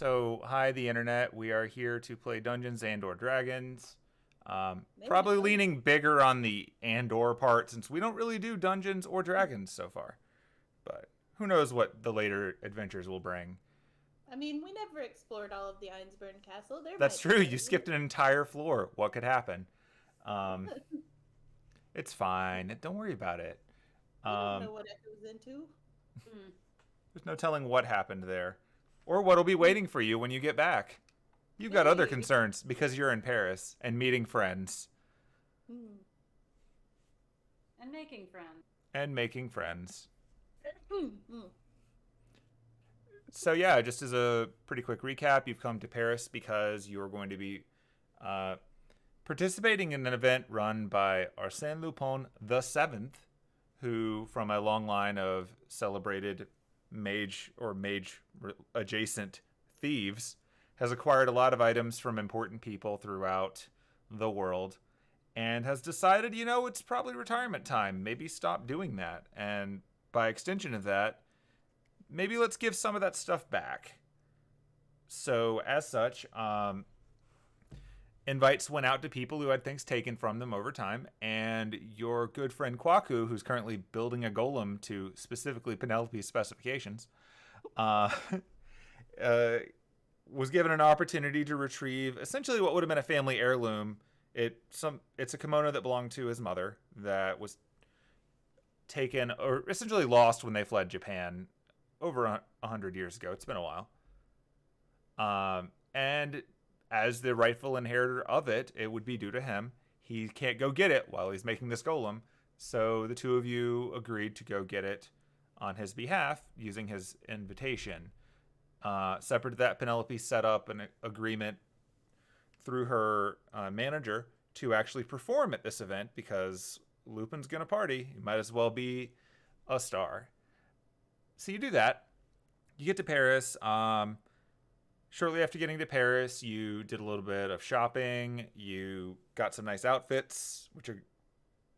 So, hi, the internet. We are here to play Dungeons and/or Dragons. Maybe Probably both. leaning bigger on the and/or part since we don't really do Dungeons or Dragons so far. But who knows what the later adventures will bring. I mean, we never explored all of the Einsburn Castle. There That's might be true. You more. skipped an entire floor. What could happen? Um, it's fine. Don't worry about it. We don't know Um, what it goes into. Hmm. there's no telling what happened there, or what'll be waiting for you when you get back. You've got other Hey. concerns because you're in Paris and meeting friends Hmm. And making friends. and making friends. Hmm. So yeah, just as a pretty quick recap, you've come to Paris because you're going to be uh, participating in an event run by Arsene Lupin VII, who, from a long line of celebrated mage or mage adjacent thieves, has acquired a lot of items from important people throughout the world and has decided, it's probably retirement time. Maybe stop doing that. And by extension of that, maybe let's give some of that stuff back. So, as such, invites went out to people who had things taken from them over time, and your good friend Kwaku, who's currently building a golem to specifically Penelope's specifications, uh, uh, was given an opportunity to retrieve essentially what would have been a family heirloom. It's a kimono that belonged to his mother that was taken or essentially lost when they fled Japan over 100 years ago. It's been a while. And as the rightful inheritor of it, it would be due to him. He can't go get it while he's making this golem. So the two of you agreed to go get it on his behalf using his invitation. Separate to that, Penelope set up an agreement through her manager to actually perform at this event because Lupin's going to party. He might as well be a star. So you do that. You get to Paris. Shortly after getting to Paris, you did a little bit of shopping. You got some nice outfits,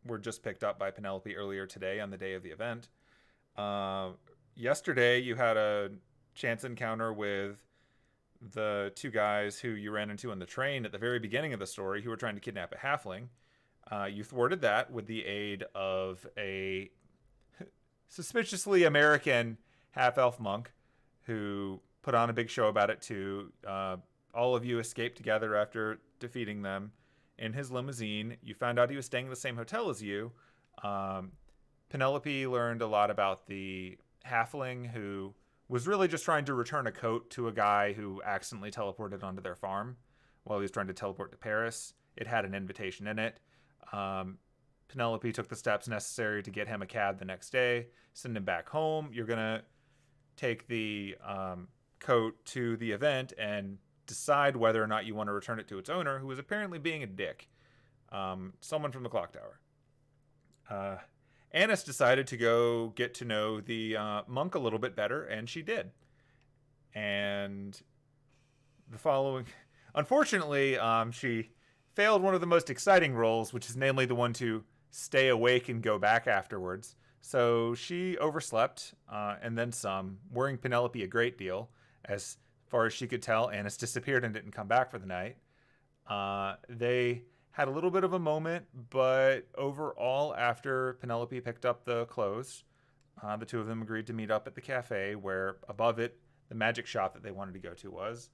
were just picked up by Penelope earlier today on the day of the event. Uh, Yesterday, you had a chance encounter with the two guys who you ran into on the train at the very beginning of the story who were trying to kidnap a halfling. You thwarted that with the aid of a suspiciously American half elf monk who put on a big show about it too. All of you escaped together after defeating them in his limousine. You found out he was staying in the same hotel as you. Um, Penelope learned a lot about the halfling who was really just trying to return a coat to a guy who accidentally teleported onto their farm while he was trying to teleport to Paris. It had an invitation in it. Um, Penelope took the steps necessary to get him a cab the next day, send him back home. You're going to take the coat to the event and decide whether or not you want to return it to its owner, who is apparently being a dick. Someone from the clock tower. Uh, Anise decided to go get to know the monk a little bit better, and she did. And the following, unfortunately, she failed one of the most exciting roles, which is namely the one to stay awake and go back afterwards. So she overslept and then some, worrying Penelope a great deal. As far as she could tell, Annis disappeared and didn't come back for the night. They had a little bit of a moment, but overall, after Penelope picked up the clothes, the two of them agreed to meet up at the cafe where above it, the magic shop that they wanted to go to was.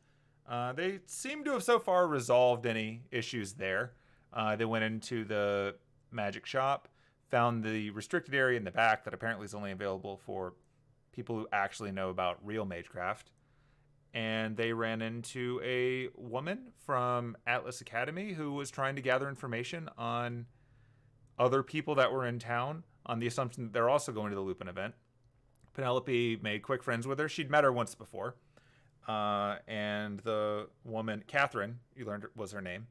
They seem to have so far resolved any issues there. They went into the magic shop, found the restricted area in the back that apparently is only available for people who actually know about real magecraft. And they ran into a woman from Atlas Academy who was trying to gather information on other people that were in town on the assumption that they're also going to the Lupin event. Penelope made quick friends with her. She'd met her once before. And the woman, Catherine, you learned was her name,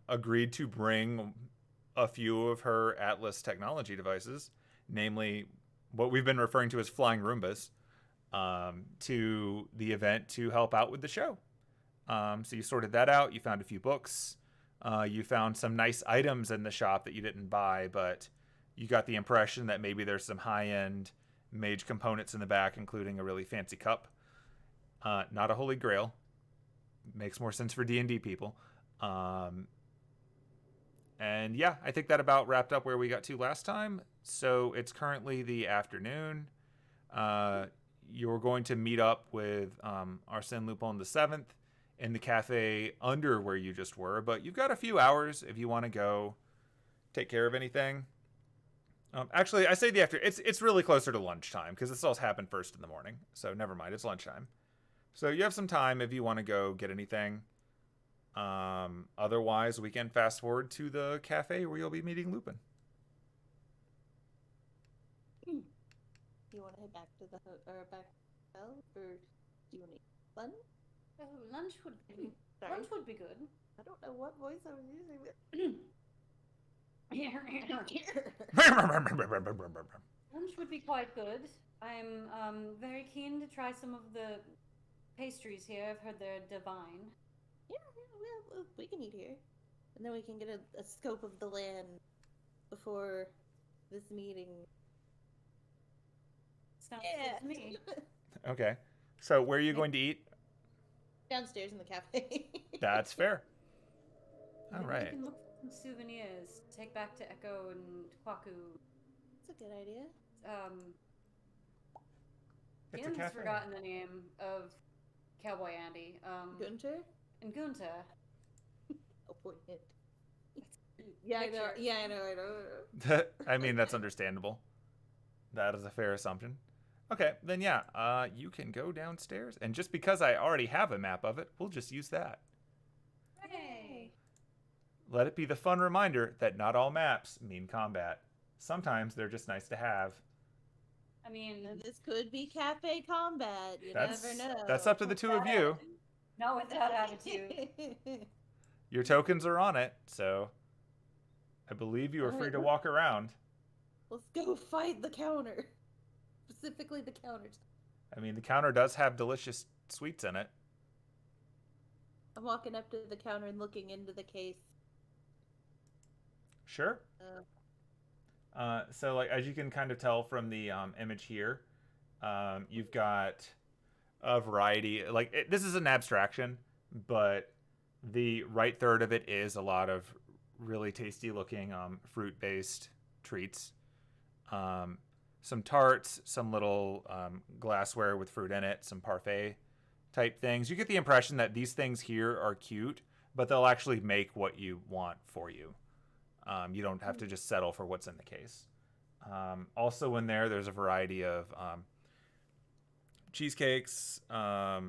agreed to bring a few of her Atlas technology devices, namely what we've been referring to as flying Roombas, to the event to help out with the show. So you sorted that out. You found a few books. You found some nice items in the shop that you didn't buy, but you got the impression that maybe there's some high-end mage components in the back, including a really fancy cup. Not a holy grail. Makes more sense for D&D people. And yeah, I think that about wrapped up where we got to last time. So it's currently the afternoon. You're going to meet up with Arsene Lupin VII in the cafe under where you just were, but you've got a few hours if you want to go take care of anything. Actually, I say the after. It's really closer to lunchtime because this all happened first in the morning. So never mind, it's lunchtime. So you have some time if you want to go get anything. Otherwise, we can fast forward to the cafe where you'll be meeting Lupin. Do you want to head back to the back hotel, or do you want to eat lunch? Oh, lunch would be Sorry. lunch would be good. I don't know what voice I was using. Lunch would be quite good. I'm very keen to try some of the pastries here. I've heard they're divine. Yeah, we can eat here, and then we can get a scope of the land before this meeting. Sounds good to me. Okay. So where are you going to eat? Downstairs in the cafe. That's fair. All Maybe right. we can look for some souvenirs to take back to Echo and Kwaku. That's a good idea. It's a Jim has cafe. forgotten the name of Cowboy Andy. Gunter? And Gunta. Oh, boy. Yeah, I know. Picture. Yeah, I know. I mean, that's understandable. That is a fair assumption. Okay, then yeah, you can go downstairs. And just because I already have a map of it, we'll just use that. Hey. Let it be the fun reminder that not all maps mean combat. Sometimes they're just nice to have. I mean, This could be cafe combat. You never know. That's up to the two of you. not with that attitude. Your tokens are on it, so I believe you are free to walk around. Let's go fight the counter. Specifically the counters. I mean, the counter does have delicious sweets in it. I'm walking up to the counter and looking into the case. Sure. So, like, as you can kind of tell from the image here, you've got a variety. Like, this is an abstraction, but the right third of it is a lot of really tasty-looking fruit-based treats. Some tarts, some little glassware with fruit in it, some parfait type things. You get the impression that these things here are cute, but they'll actually make what you want for you. You don't have to just settle for what's in the case. Also in there's a variety of cheesecakes, more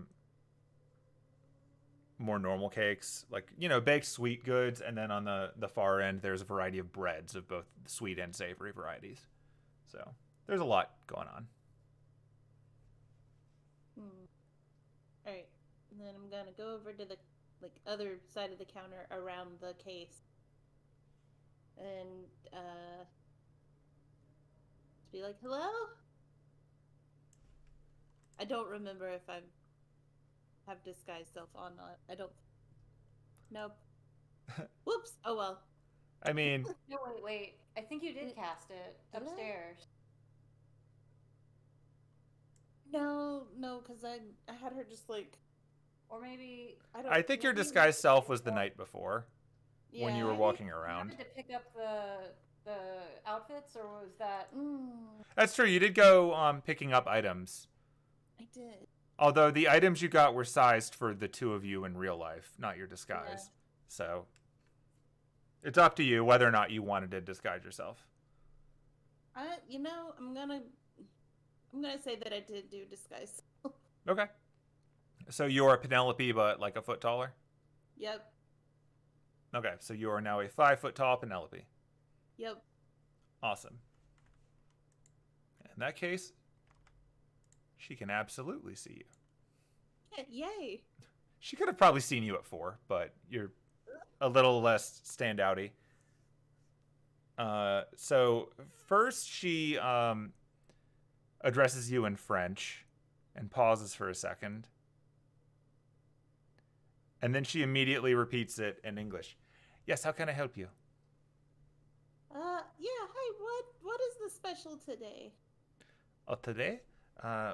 normal cakes, like, baked sweet goods. And then on the far end, there's a variety of breads of both sweet and savory varieties. So there's a lot going on. All right. And then I'm going to go over to the other side of the counter around the case. And just be like, hello? I don't remember if I have disguise self on. I don't. Nope. Whoops. Oh well. I mean, No, wait. I think you did cast it Did I? upstairs. No, because I had her just like. Or maybe I think your disguised self was the night before when you were walking around. you had to pick up the outfits, or was that? That's true. You did go picking up items. I did. Although the items you got were sized for the two of you in real life, not your disguise. Yeah. So it's up to you whether or not you wanted to disguise yourself. I'm gonna say that I did do disguise. Okay. So you're a Penelope, but like a foot taller? Yep. Okay, so you are now a 5 foot tall Penelope. Yep. Awesome. In that case, she can absolutely see you. Yay. She could have probably seen you at 4, but you're a little less standouty. So first she addresses you in French and pauses for a second. And then she immediately repeats it in English. Yes, how can I help you? Yeah, hi, what is the special today? Oh, today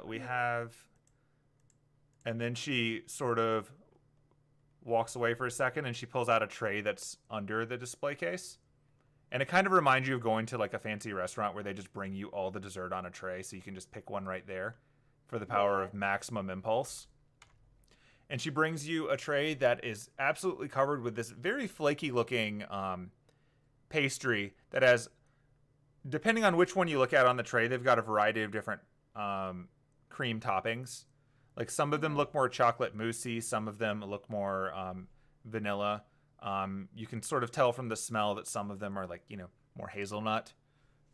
we have And then she sort of walks away for a second, and she pulls out a tray that's under the display case. And it kind of reminds you of going to like a fancy restaurant where they just bring you all the dessert on a tray, so you can just pick one right there for the power of maximum impulse. And she brings you a tray that is absolutely covered with this very flaky looking pastry that has, depending on which one you look at on the tray, they've got a variety of different cream toppings. Like some of them look more chocolate moussey, some of them look more vanilla. You can sort of tell from the smell that some of them are like, more hazelnut.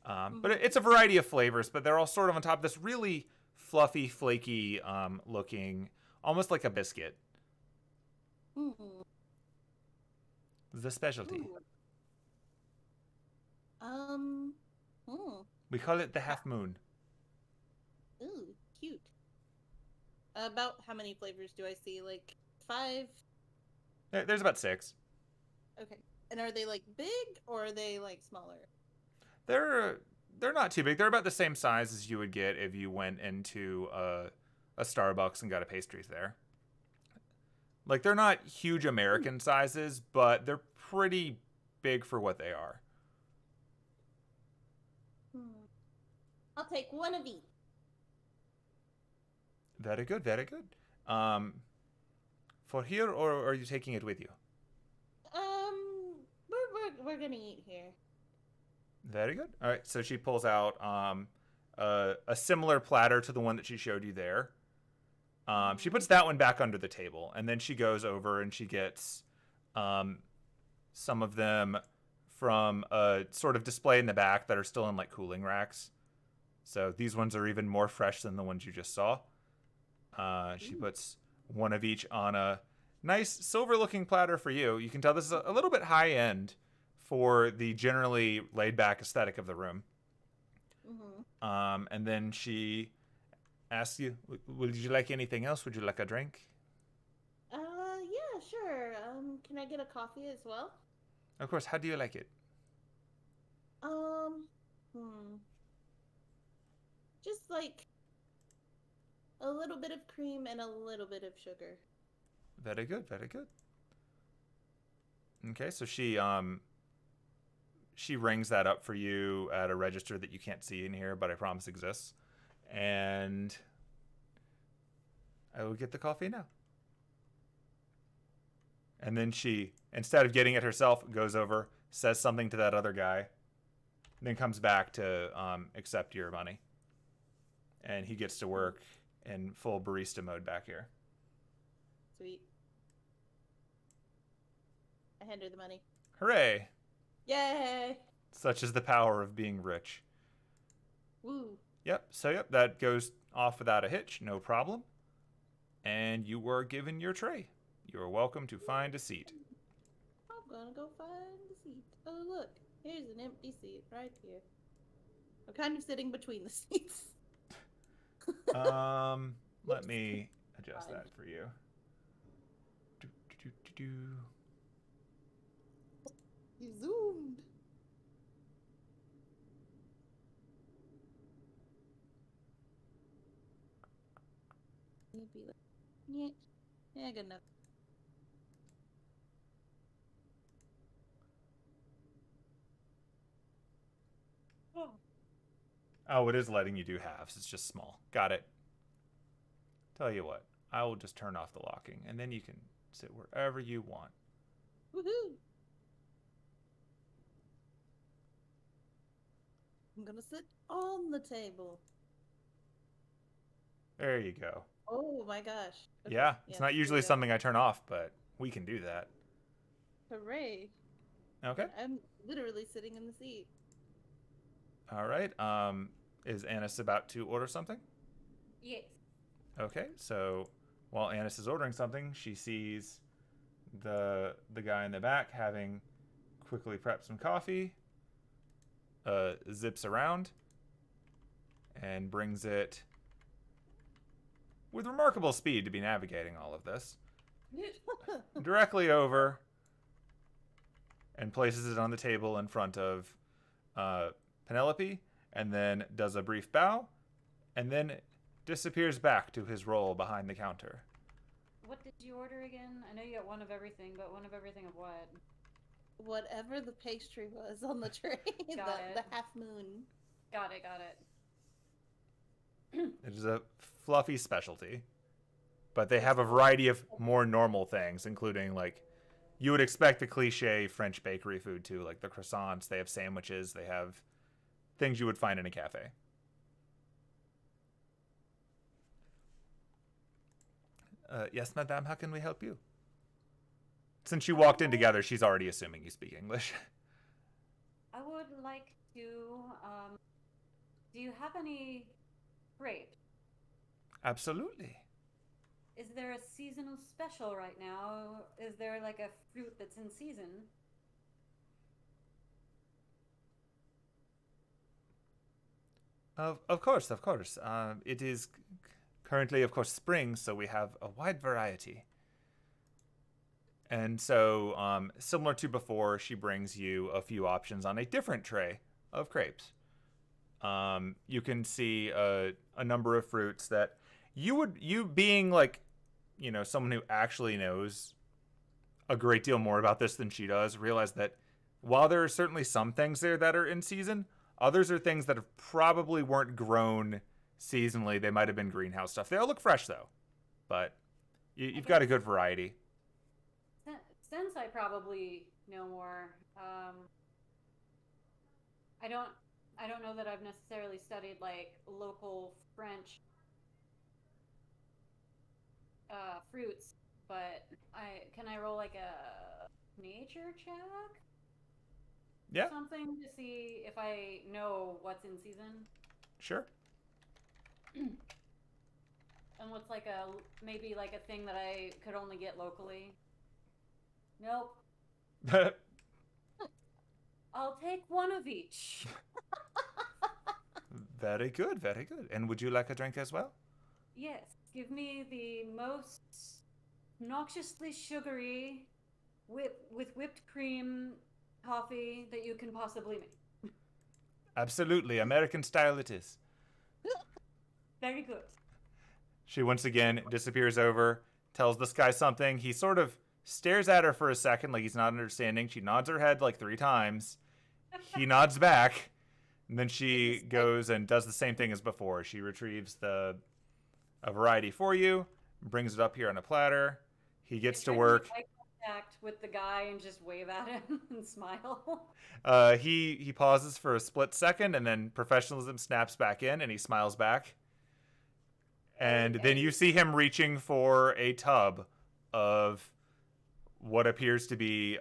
But it's a variety of flavors, but they're all sort of on top of this really fluffy, flaky looking, almost like a biscuit. The specialty. We call it the half moon. Ooh, cute. About how many flavors do I see? Like 5? There's about 6. Okay. And are they like big or are they like smaller? They're not too big. They're about the same size as you would get if you went into a Starbucks and got a pastries there. Like they're not huge American sizes, but they're pretty big for what they are. I'll take one of each. Very good, very good. For here, or are you taking it with you? We're gonna eat here. Very good. All right, so she pulls out a similar platter to the one that she showed you there. She puts that one back under the table, and then she goes over and she gets some of them from a sort of display in the back that are still in like cooling racks. So these ones are even more fresh than the ones you just saw. She puts one of each on a nice silver-looking platter for you. You can tell this is a little bit high-end for the generally laid-back aesthetic of the room. And then she asks you, would you like anything else? Would you like a drink? Yeah, sure. Can I get a coffee as well? Of course. How do you like it? Just like a little bit of cream and a little bit of sugar. Very good, very good. Okay, so she rings that up for you at a register that you can't see in here, but I promise exists. And I will get the coffee now. And then she, instead of getting it herself, goes over, says something to that other guy, then comes back to accept your money. And he gets to work in full barista mode back here. Sweet. I hand her the money. Hooray! Yay! Such is the power of being rich. Woo. Yep, that goes off without a hitch, no problem. And you were given your tray. You are welcome to find a seat. I'm gonna go find the seat. Oh, look. Here's an empty seat right here. I'm kind of sitting between the seats. Let me adjust that for you. You zoomed. You'd be like, yeah, good enough. Oh, it is letting you do halves. It's just small. Got it. Tell you what, I will just turn off the locking, and then you can sit wherever you want. Woohoo! I'm gonna sit on the table. There you go. Oh my gosh. Okay. Yeah, it's not usually here we go. something I turn off, but we can do that. Hooray. Okay. I'm literally sitting in the seat. All right. Is Anise about to order something? Yes. Okay, so while Anise is ordering something, she sees the guy in the back having quickly prepped some coffee, zips around, and brings it with remarkable speed to be navigating all of this directly over and places it on the table in front of Penelope, and then does a brief bow, and then disappears back to his role behind the counter. what did you order again? I know you got one of everything, but one of everything of what? Whatever the pastry was on the tray. Got it. The half moon. Got it, got it. It is a fluffy specialty. But they have a variety of more normal things, including, like, you would expect the cliche French bakery food, too. Like the croissants, they have sandwiches, they have things you would find in a cafe. Yes, madame, how can we help you? Since you walked in together, she's already assuming you speak English. I would like to, do you have any grapes? Absolutely. Is there a seasonal special right now? Is there like a fruit that's in season? Of course, of course. It is currently, of course, spring, so we have a wide variety. And so, similar to before, she brings you a few options on a different tray of crepes. You can see a number of fruits that you being like, you know, someone who actually knows a great deal more about this than she does, realize that while there are certainly some things there that are in season, others are things that have probably weren't grown seasonally. They might have been greenhouse stuff. They all look fresh though, but you've got a good variety. Since I probably know more, I don't know that I've necessarily studied like local French fruits, but can I roll like a nature check? Yeah. Something to see if I know what's in season. Sure. And what's like maybe like a thing that I could only get locally. Nope. I'll take one of each. Very good, very good. And would you like a drink as well? Yes. Give me the most noxiously sugary with whipped cream coffee that you can possibly make. Absolutely. American style it is. Very good. She once again disappears over, tells this guy something. He sort of stares at her for a second like he's not understanding. She nods her head like 3 times. He nods back. And then she goes and does the same thing as before. She retrieves a variety for you, brings it up here on a platter. He gets to work. Eye contact with the guy and just wave at him and smile. He pauses for a split second, and then professionalism snaps back in, and he smiles back. And then you see him reaching for a tub of what appears to be.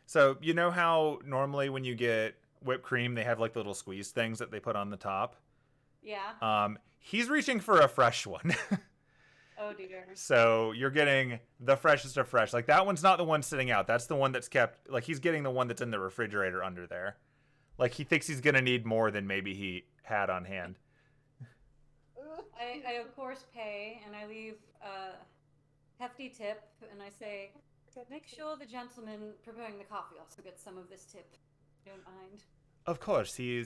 So you know how normally when you get whipped cream, they have like little squeeze things that they put on the top. Yeah. He's reaching for a fresh one. Oh dear. So you're getting the freshest of fresh. Like that one's not the one sitting out. That's the one that's kept. Like he's getting the one that's in the refrigerator under there. Like he thinks he's gonna need more than maybe he had on hand. I of course pay, and I leave a hefty tip, and I say, make sure the gentleman preparing the coffee also gets some of this tip. Don't mind. Of course, he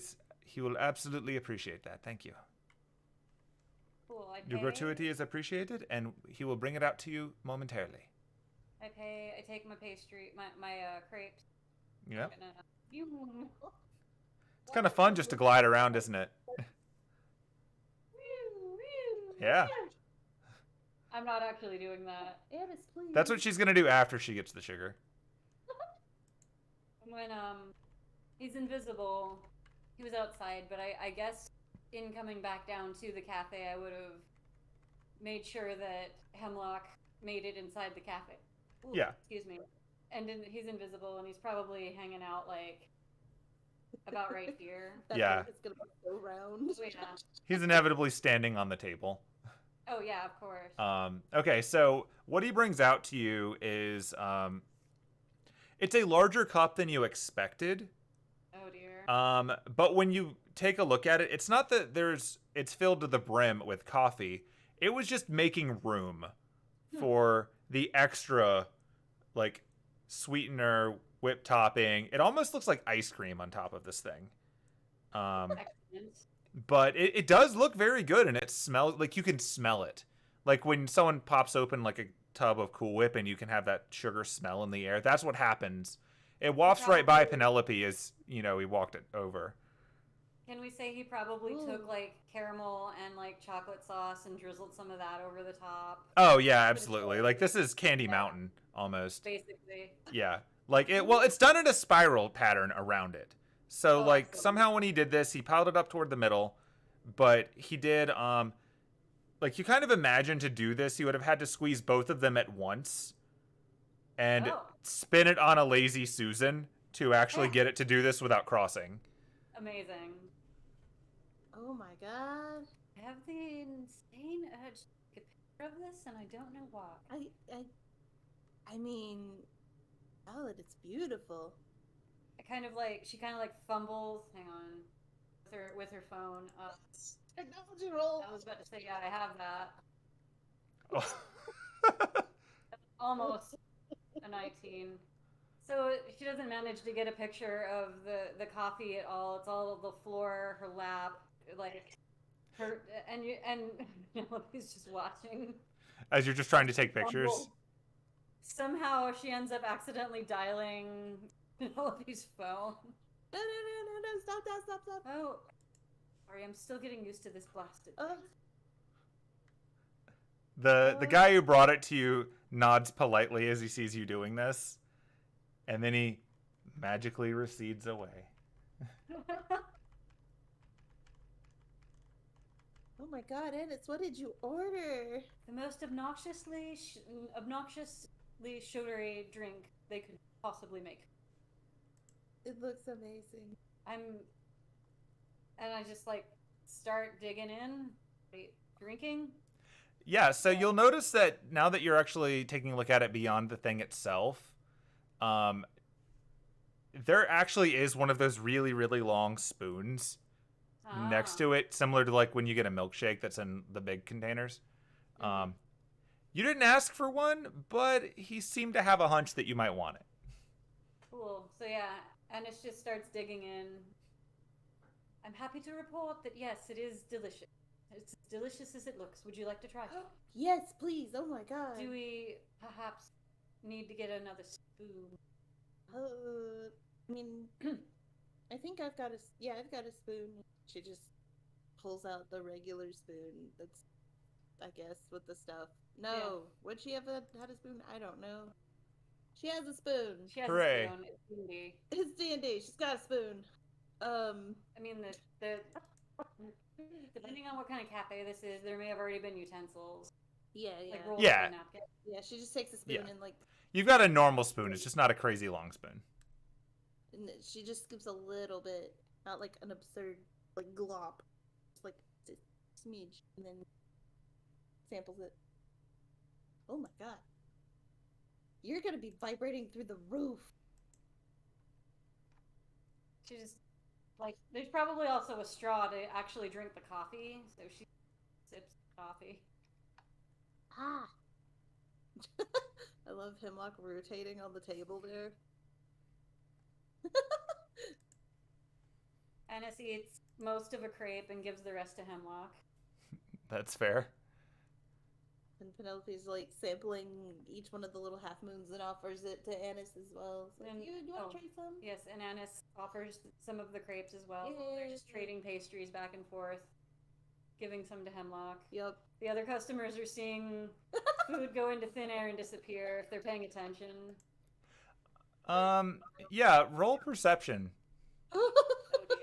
will absolutely appreciate that. Thank you. Cool. I Your pay. gratuity is appreciated, and he will bring it out to you momentarily. I pay. I take my pastry, my crepes. Yeah. I'm It's kind of fun just to glide around, isn't it? Yeah. I'm not actually doing that. Anise, please. That's what she's gonna do after she gets the sugar. When he's invisible, he was outside, but I guess in coming back down to the cafe, I would have made sure that Hemlock made it inside the cafe. Ooh, Yeah. Excuse me. And he's invisible, and he's probably hanging out like about right here. Yeah. It's gonna go round. Oh, yeah. He's inevitably standing on the table. Oh yeah, of course. Okay, so what he brings out to you is it's a larger cup than you expected. Oh dear. But when you take a look at it, it's not that it's filled to the brim with coffee. It was just making room for the extra, like, sweetener, whipped topping. It almost looks like ice cream on top of this thing. Excellent. But it does look very good, and it smells like you can smell it. Like when someone pops open like a tub of Cool Whip and you can have that sugar smell in the air. That's what happens. It wafts right by Penelope as, he walked it over. Can we say he probably Ooh. took like caramel and like chocolate sauce and drizzled some of that over the top? Oh, yeah, absolutely. Like this is Candy Mountain almost. Basically. Yeah. Like it's done in a spiral pattern around it. So like Excellent. somehow when he did this, he piled it up toward the middle, but he did like you kind of imagine to do this, he would have had to squeeze both of them at once and spin it on a lazy Susan to actually get it to do this without crossing. Amazing. Oh my god. I have the insane urge to take a picture of this, and I don't know why. I mean, Valid, it's beautiful. She kind of like fumbles. Hang on, with her phone. Technology roll. I was about to say, yeah, I have that. Oh. Almost a 19. So she doesn't manage to get a picture of the coffee at all. It's all the floor, her lap, like her, and Penelope's just watching. As you're just trying to take pictures. Somehow she ends up accidentally dialing Penelope's phone. No, stop. Oh, sorry, I'm still getting used to this blasted. The guy who brought it to you nods politely as he sees you doing this, and then he magically recedes away. Oh my god, Anise, what did you order? The most obnoxiously sugary drink they could possibly make. It looks amazing. And I just like start digging in, drinking. Yeah, so you'll notice that now that you're actually taking a look at it beyond the thing itself, there actually is one of those really, really long spoons next to it, similar to like when you get a milkshake that's in the big containers. Mm-hmm. You didn't ask for one, but he seemed to have a hunch that you might want it. Cool. So yeah, Anise just starts digging in. I'm happy to report that yes, it is delicious. It's as delicious as it looks. Would you like to try? Yes, please. Oh my god. Do we perhaps need to get another spoon? I mean, I think I've got a spoon. She just pulls out the regular spoon. That's, I guess, with the stuff. No, Yeah. Would she have had a spoon? I don't know. She has a spoon. She has Hooray. a spoon. It's D&D. It's D&D. She's got a spoon. I mean, the depending on what kind of cafe this is, there may have already been utensils. Yeah. Like rolled Yeah. up in a napkin. Yeah, she just takes a spoon and like. You've got a normal spoon. It's just not a crazy long spoon. And she just scoops a little bit, not like an absurd like glop, just like a smidge, and then samples it. Oh my god, you're gonna be vibrating through the roof. She just like there's probably also a straw to actually drink the coffee, so she sips coffee. Ah. I love Hemlock rotating on the table there. Anise eats most of a crepe and gives the rest to Hemlock. That's fair. And Penelope's like sampling each one of the little half moons and offers it to Anise as well. It's like, you want to try some? Yes, and Anise offers some of the crepes as well. Yeah. They're just trading pastries back and forth, giving some to Hemlock. Yep. The other customers are seeing food go into thin air and disappear if they're paying attention. Yeah, roll perception. Oh dear.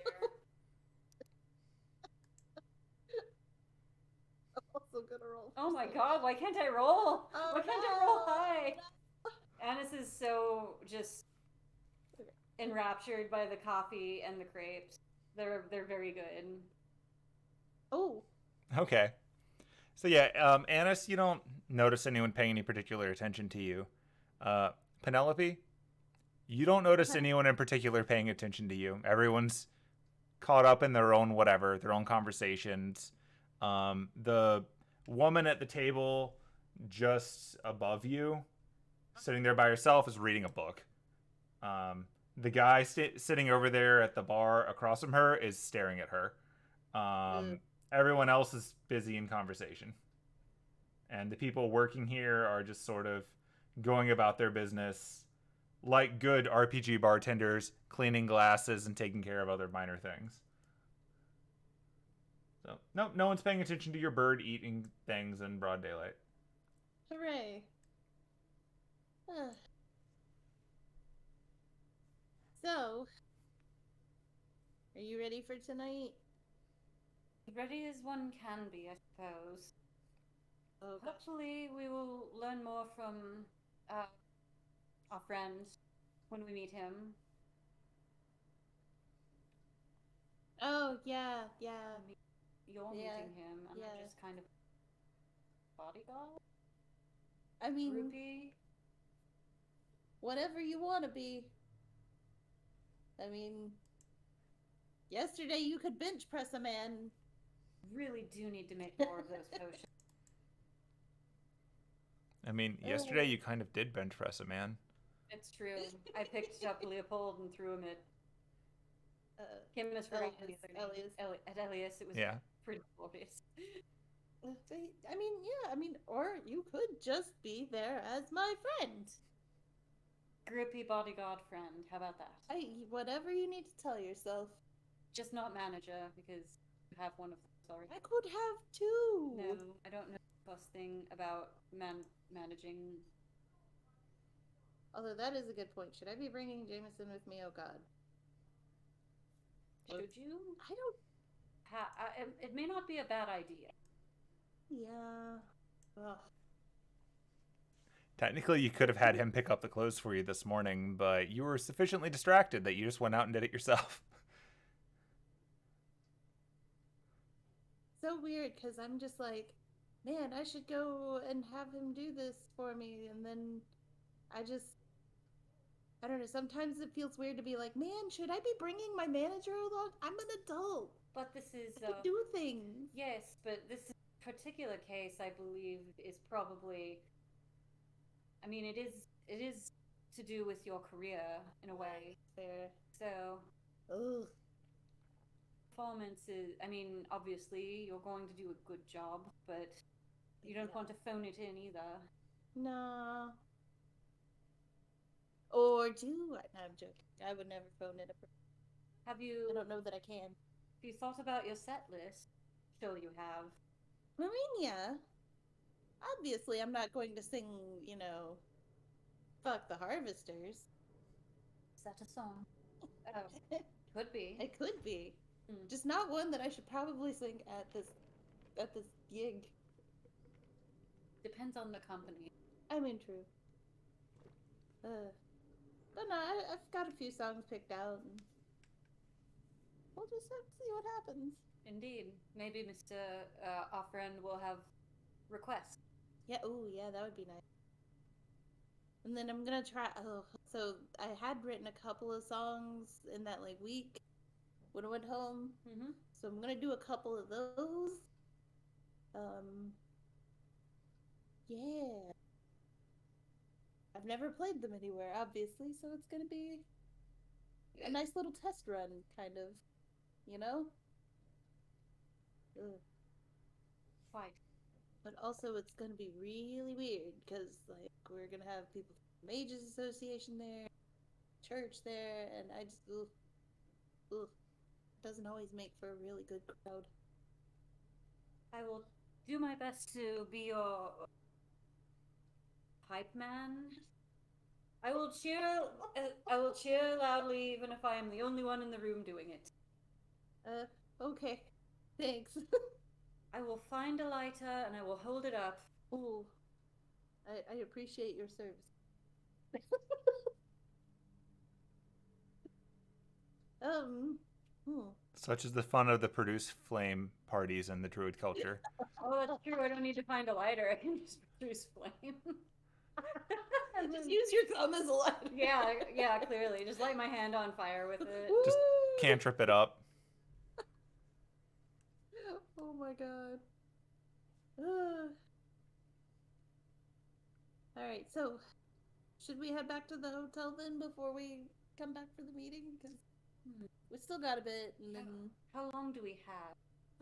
I'm also gonna roll. Oh my god, why can't I roll? Oh, Why can't I roll high? Anise is so just enraptured by the coffee and the crepes. They're very good. Oh. Okay. So yeah, Anise, you don't notice anyone paying any particular attention to you. Penelope, you don't notice anyone in particular paying attention to you. Everyone's caught up in their own whatever, their own conversations. The woman at the table just above you, sitting there by herself, is reading a book. The guy sitting over there at the bar across from her is staring at her. Everyone else is busy in conversation. And the people working here are just sort of going about their business like good RPG bartenders, cleaning glasses and taking care of other minor things. So, nope, no one's paying attention to your bird eating things in broad daylight. Hooray. Ugh. So, are you ready for tonight? Ready as one can be, I suppose. Oh, gosh. Hopefully, we will learn more from our friend when we meet him. Oh, yeah. You're meeting him, and yeah. I'm just kind of bodyguard, I mean, groupie. whatever you want to be. I mean, yesterday you could bench press a man. Really do need to make more of those potions. I mean, yesterday you kind of did bench press a man. It's true. I picked up Leopold and threw him at Kim is forgotten the other name. At Elias, it was pretty obvious. I mean, or you could just be there as my friend. Grippy bodyguard friend. How about that? Whatever you need to tell yourself. Just not manager, because you have one of them. Sorry. I could have two. No, I don't know the first thing about managing. Although that is a good point. Should I be bringing Jameson with me? Oh God. Should you? I don't. It may not be a bad idea. Yeah. Ugh. Technically, you could have had him pick up the clothes for you this morning, but you were sufficiently distracted that you just went out and did it yourself. So weird, because I'm just like, man, I should go and have him do this for me, and then I don't know, sometimes it feels weird to be like, man, should I be bringing my manager along? I'm an adult. But this is... I can do things. Yes, but this particular case, I believe, is probably... I mean, it is to do with your career, in a way. Fair. So... Ugh. Performance is... I mean, obviously, you're going to do a good job, but you don't want to phone it in, either. No. Or do I? No, I'm joking. I would never phone it up. Have you... I don't know that I can. Have you thought about your set list? Sure you have. I mean, yeah. Obviously, I'm not going to sing, fuck the harvesters. Is that a song? Oh, could be. It could be. Just not one that I should probably sing at this gig. Depends on the company. I mean, true. But no, I've got a few songs picked out. And we'll just have to see what happens. Indeed. Maybe Mr. Our friend will have requests. Yeah, yeah, that would be nice. And then I'm gonna try, so I had written a couple of songs in that, week when I went home. Mm-hmm. So I'm gonna do a couple of those. Yeah. I've never played them anywhere, obviously, so it's gonna be a nice little test run, kind of, Ugh. Quite. But also, it's gonna be really weird, because, we're gonna have people from the Mages Association there, church there, and I just, ugh. Doesn't always make for a really good crowd. I will do my best to be your hype man. I will cheer loudly, even if I am the only one in the room doing it. Okay. Thanks. I will find a lighter and I will hold it up. Ooh. I appreciate your service. Such is the fun of the produce flame parties in the druid culture. Oh, that's true. I don't need to find a lighter. I can just produce flame. Just use your thumb as a lighter. Yeah, clearly. Just light my hand on fire with it. Just cantrip it up. Oh my god. Alright, so should we head back to the hotel then before we come back for the meeting? Because we still got a bit, and then... How long do we have?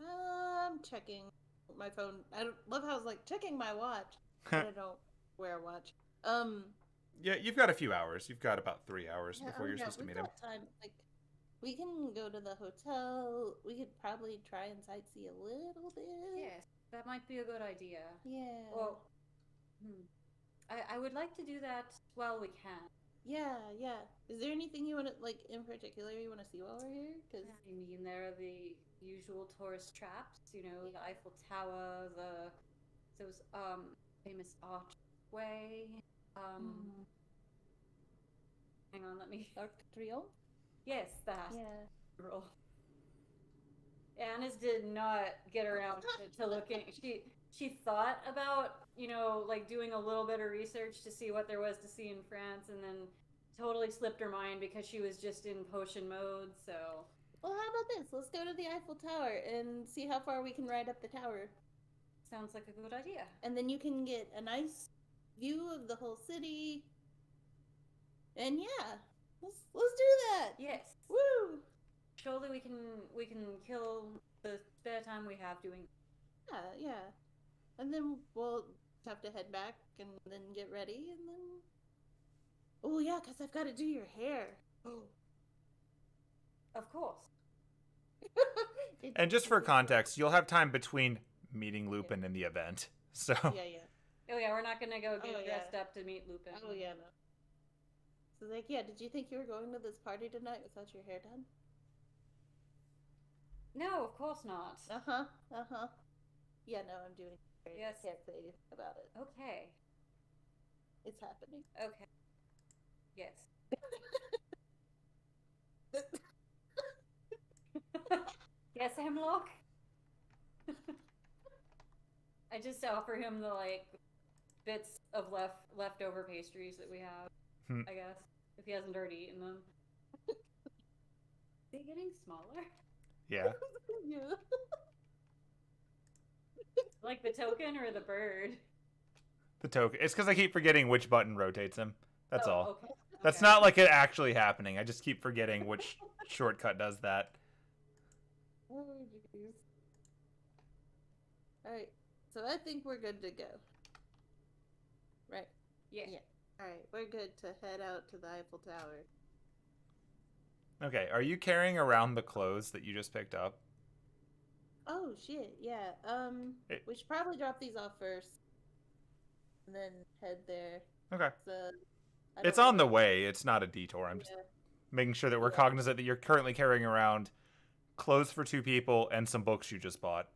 I'm checking. my phone. I don't love how I was like checking my watch. But I don't wear a watch. Yeah, you've got a few hours. You've got about 3 hours before you're supposed to we've meet him. got time. Like, we can go to the hotel. We could probably try and sightsee a little bit. Yes, that might be a good idea. Yeah. Well, I would like to do that while we can. Yeah. Is there anything you want to, like, in particular you want to see while we're here? Because I mean, there are the usual tourist traps, you know, the Eiffel Tower, those famous archway. Hang on, let me. Arc de Triomphe? Yes, that. Yeah. Girl. Anise did not get around to looking. She thought about, you know, like doing a little bit of research to see what there was to see in France, and then totally slipped her mind because she was just in potion mode. So. Well, how about this? Let's go to the Eiffel Tower and see how far we can ride up the tower. Sounds like a good idea. And then you can get a nice view of the whole city. And yeah, let's do that. Yes. Woo! Surely we can kill the spare time we have doing. Yeah. And then we'll have to head back and then get ready and then. Oh yeah, because I've got to do your hair. Oh. Of course. And just for context, you'll have time between meeting Lupin and the event. So. Yeah. Oh yeah, we're not gonna go get dressed up to meet Lupin. Oh yeah, no. So like, yeah, did you think you were going to this party tonight without your hair done? No, of course not. Yeah, no, I'm doing it. Yes. I can't say anything about it. Okay. It's happening. Okay. Yes. Yes, Hemlock? I just offer him the, like, bits of leftover pastries that we have, I guess, if he hasn't already eaten them. Is he getting smaller? Yeah. Yeah. Like the token or the bird? The token. It's because I keep forgetting which button rotates him. That's all. Okay. That's not like it actually happening. I just keep forgetting which shortcut does that. Oh, jeez. Alright, so I think we're good to go. Right? Yeah. Alright, we're good to head out to the Eiffel Tower. Okay, are you carrying around the clothes that you just picked up? Oh, shit, yeah. We should probably drop these off first. And then head there. Okay. I It's don't on know. the way. It's not a detour. I'm just making sure that we're cognizant that you're currently carrying around clothes for 2 people and some books you just bought.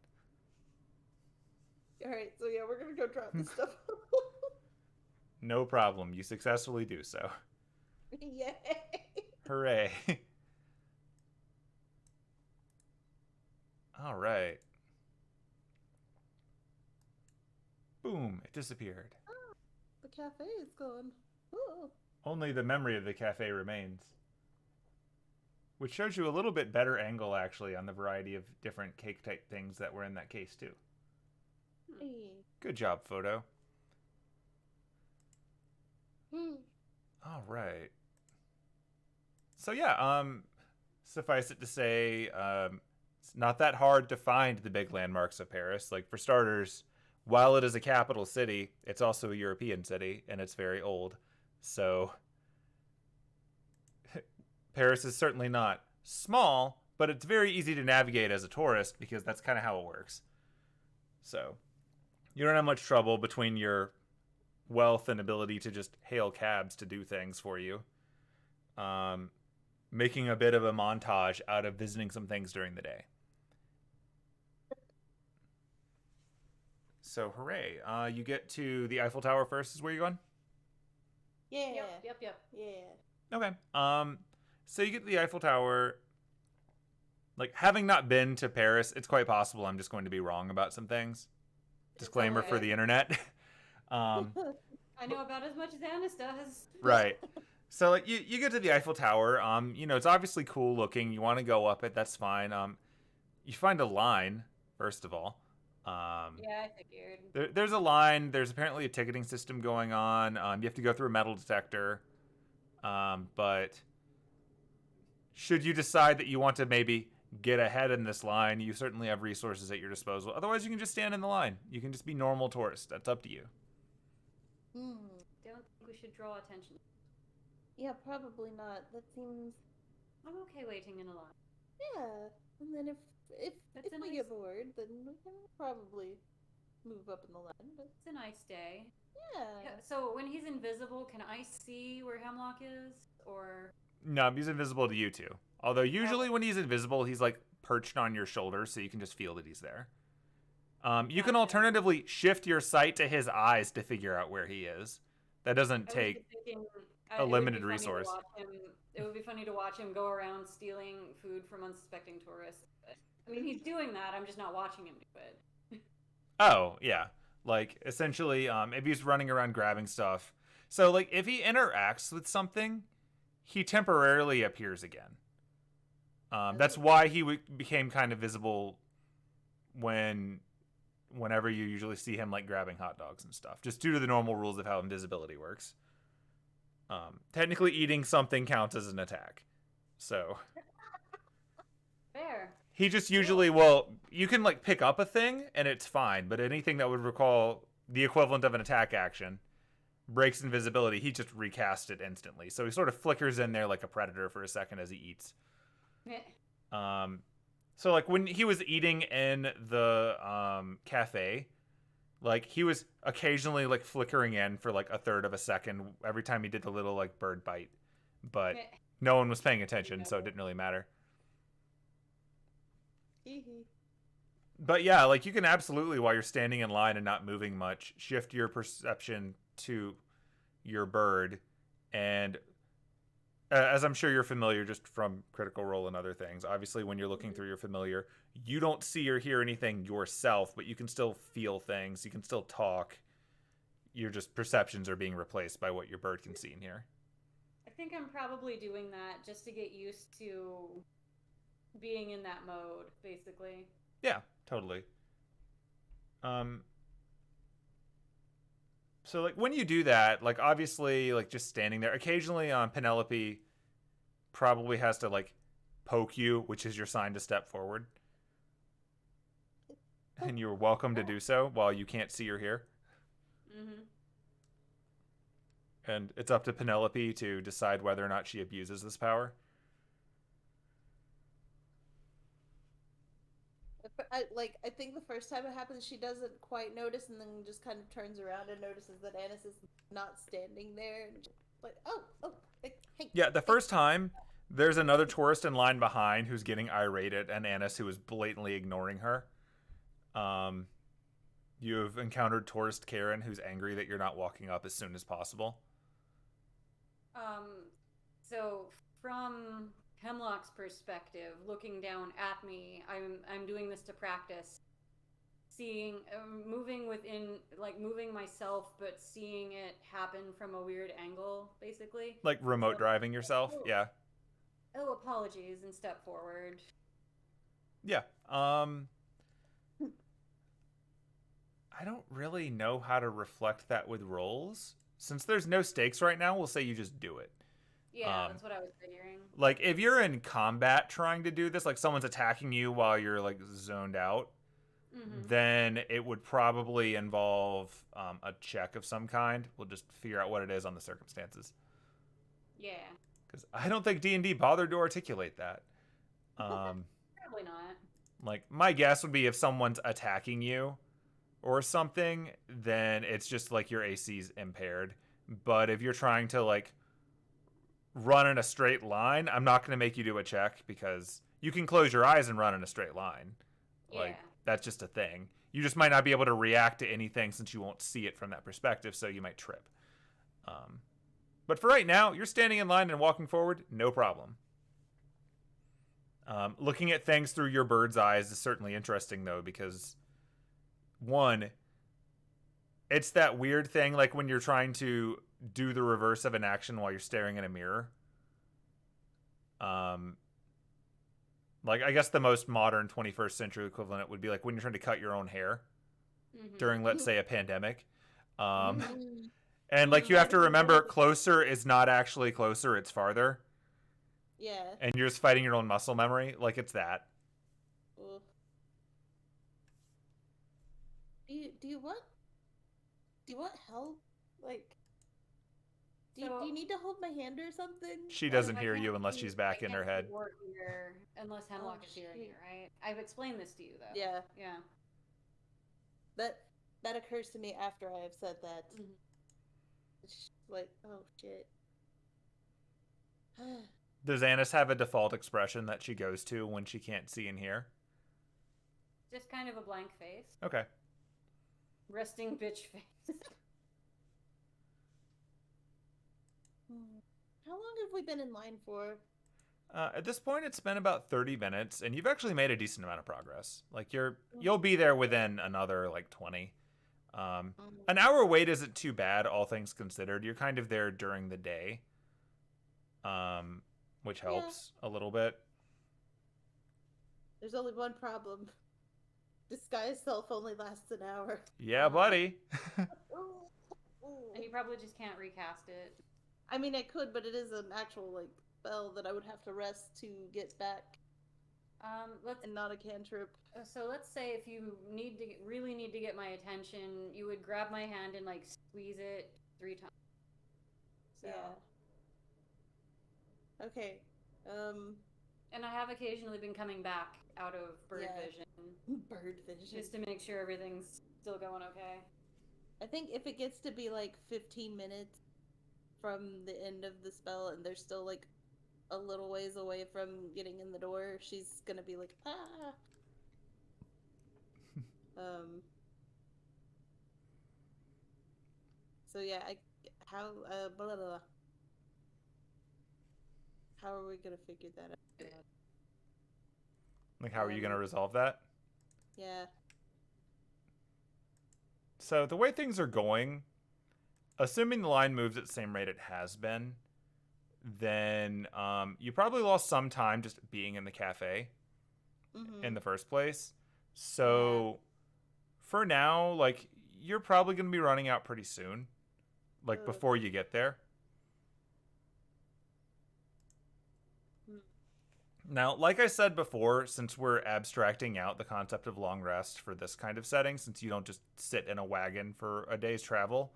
Alright, so yeah, we're gonna go drop this stuff off. No problem. You successfully do so. Yay! Hooray. All right. Boom, it disappeared. Oh, the cafe is gone. Ooh. Only the memory of the cafe remains. Which shows you a little bit better angle, actually, on the variety of different cake-type things that were in that case, too. Hey. Good job, photo. All right. So, yeah, suffice it to say, it's not that hard to find the big landmarks of Paris. Like, for starters, while it is a capital city, it's also a European city, and it's very old. So, Paris is certainly not small, but it's very easy to navigate as a tourist because that's kind of how it works. So, you don't have much trouble between your wealth and ability to just hail cabs to do things for you. Making a bit of a montage out of visiting some things during the day. So, hooray. You get to the Eiffel Tower first is where you're going? Yeah. Yep. Yeah. Okay. So you get to the Eiffel Tower. Like, having not been to Paris, it's quite possible I'm just going to be wrong about some things. Disclaimer for the internet. I know about as much as Anise does. Right. So like, you get to the Eiffel Tower. You know, it's obviously cool looking. You want to go up it. That's fine. You find a line, first of all. Yeah, I figured. There's a line. There's apparently a ticketing system going on. You have to go through a metal detector. But should you decide that you want to maybe get ahead in this line, you certainly have resources at your disposal. Otherwise, you can just stand in the line. You can just be normal tourists. That's up to you. Don't think we should draw attention. Yeah, probably not. That seems. I'm okay waiting in a line. Yeah, and then if That's if a we nice- get bored, then we can probably move up in the line. But It's a nice day. yeah. So when he's invisible, can I see where Hemlock is? Or No, he's invisible to you two. Although usually when he's invisible, he's like perched on your shoulder, so you can just feel that he's there. You can Gotcha. alternatively shift your sight to his eyes to figure out where he is. That doesn't I was take just thinking, a it would limited be funny to resource. watch it would be funny to watch him go around stealing food from unsuspecting tourists. I mean, he's doing that. I'm just not watching him do it. Oh, yeah. Like, essentially, if he's running around grabbing stuff. So, like, if he interacts with something, he temporarily appears again. That's why he became kind of visible whenever you usually see him, like, grabbing hot dogs and stuff. Just due to the normal rules of how invisibility works. Technically, eating something counts as an attack. So... Fair. He just usually, well, you can like pick up a thing and it's fine, but anything that would recall the equivalent of an attack action breaks invisibility, he just recasts it instantly. So he sort of flickers in there like a predator for a second as he eats. So like when he was eating in the cafe, like he was occasionally like flickering in for like a third of a second every time he did the little like bird bite, but no one was paying attention, so it didn't really matter. But yeah, like you can absolutely, while you're standing in line and not moving much, shift your perception to your bird. And as I'm sure you're familiar just from Critical Role and other things, obviously when you're looking through your familiar, you don't see or hear anything yourself, but you can still feel things. You can still talk. Your just perceptions are being replaced by what your bird can see and hear. I think I'm probably doing that just to get used to being in that mode, basically. Yeah, totally. So like when you do that, like obviously like just standing there, occasionally Penelope probably has to like poke you, which is your sign to step forward. And you're welcome to do so while you can't see or hear. Mm-hmm. And it's up to Penelope to decide whether or not she abuses this power. I think the first time it happens, she doesn't quite notice, and then just kind of turns around and notices that Anise is not standing there, and just like, oh, hey. Yeah, the first time there's another tourist in line behind who's getting irate at Anise, who is blatantly ignoring her. You have encountered tourist Karen, who's angry that you're not walking up as soon as possible. So from Hemlock's perspective, looking down at me, I'm doing this to practice seeing, moving myself, but seeing it happen from a weird angle, basically. Like remote driving yourself, yeah. Oh, apologies, and step forward. Yeah. I don't really know how to reflect that with rolls. Since there's no stakes right now, we'll say you just do it. Yeah, that's what I was figuring. Like, if you're in combat trying to do this, like someone's attacking you while you're, like, zoned out, then it would probably involve a check of some kind. We'll just figure out what it is on the circumstances. Yeah. Because I don't think D&D bothered to articulate that. Probably not. Like, my guess would be if someone's attacking you or something, then it's just, like, your AC's impaired. But if you're trying to, like, run in a straight line, I'm not going to make you do a check because you can close your eyes and run in a straight line. Like, that's just a thing. You just might not be able to react to anything since you won't see it from that perspective, so you might trip. But for right now, you're standing in line and walking forward, no problem. Looking at things through your bird's eyes is certainly interesting, though, because, one, it's that weird thing, like when you're trying to do the reverse of an action while you're staring in a mirror. Like, I guess the most modern 21st century equivalent would be like when you're trying to cut your own hair during, let's say, a pandemic. And, like, you have to remember, closer is not actually closer, it's farther. Yeah. And you're just fighting your own muscle memory. Like, it's that. Do you want help? Like, do So- you need to hold my hand or something? She Like, doesn't I hear can't you unless do- she's back I in her can't head. do work here unless Hemlock is hearing shoot. you, right? I've explained this to you, though. Yeah, Yeah. that occurs to me after I have said that. Mhm. It's like, oh shit. Does Anise have a default expression that she goes to when she can't see and hear? Just kind of a blank face. Okay. Resting bitch face. How long have we been in line for? At this point, it's been about 30 minutes, and you've actually made a decent amount of progress. Like you'll be there within another like 20. An hour wait isn't too bad, all things considered. You're kind of there during the day, which helps a little bit. There's only one problem. Disguise self only lasts an hour. Yeah, buddy. And you probably just can't recast it. I mean, I could, but it is an actual like spell that I would have to rest to get back, Let's and not a cantrip. So let's say if you really need to get my attention, you would grab my hand and like squeeze it 3 times. So. Yeah. Okay. And I have occasionally been coming back out of bird vision Bird vision. just to make sure everything's still going okay. I think if it gets to be like 15 minutes from the end of the spell and they're still like a little ways away from getting in the door, she's gonna be like, ah. So yeah, how blah, blah, blah. How are we gonna figure that out? Like, how are you going to resolve that? Yeah. So the way things are going, assuming the line moves at the same rate it has been, then you probably lost some time just being in the cafe in the first place. So for now, like, you're probably going to be running out pretty soon, like before you get there. Now, like I said before, since we're abstracting out the concept of long rest for this kind of setting, since you don't just sit in a wagon for a day's travel,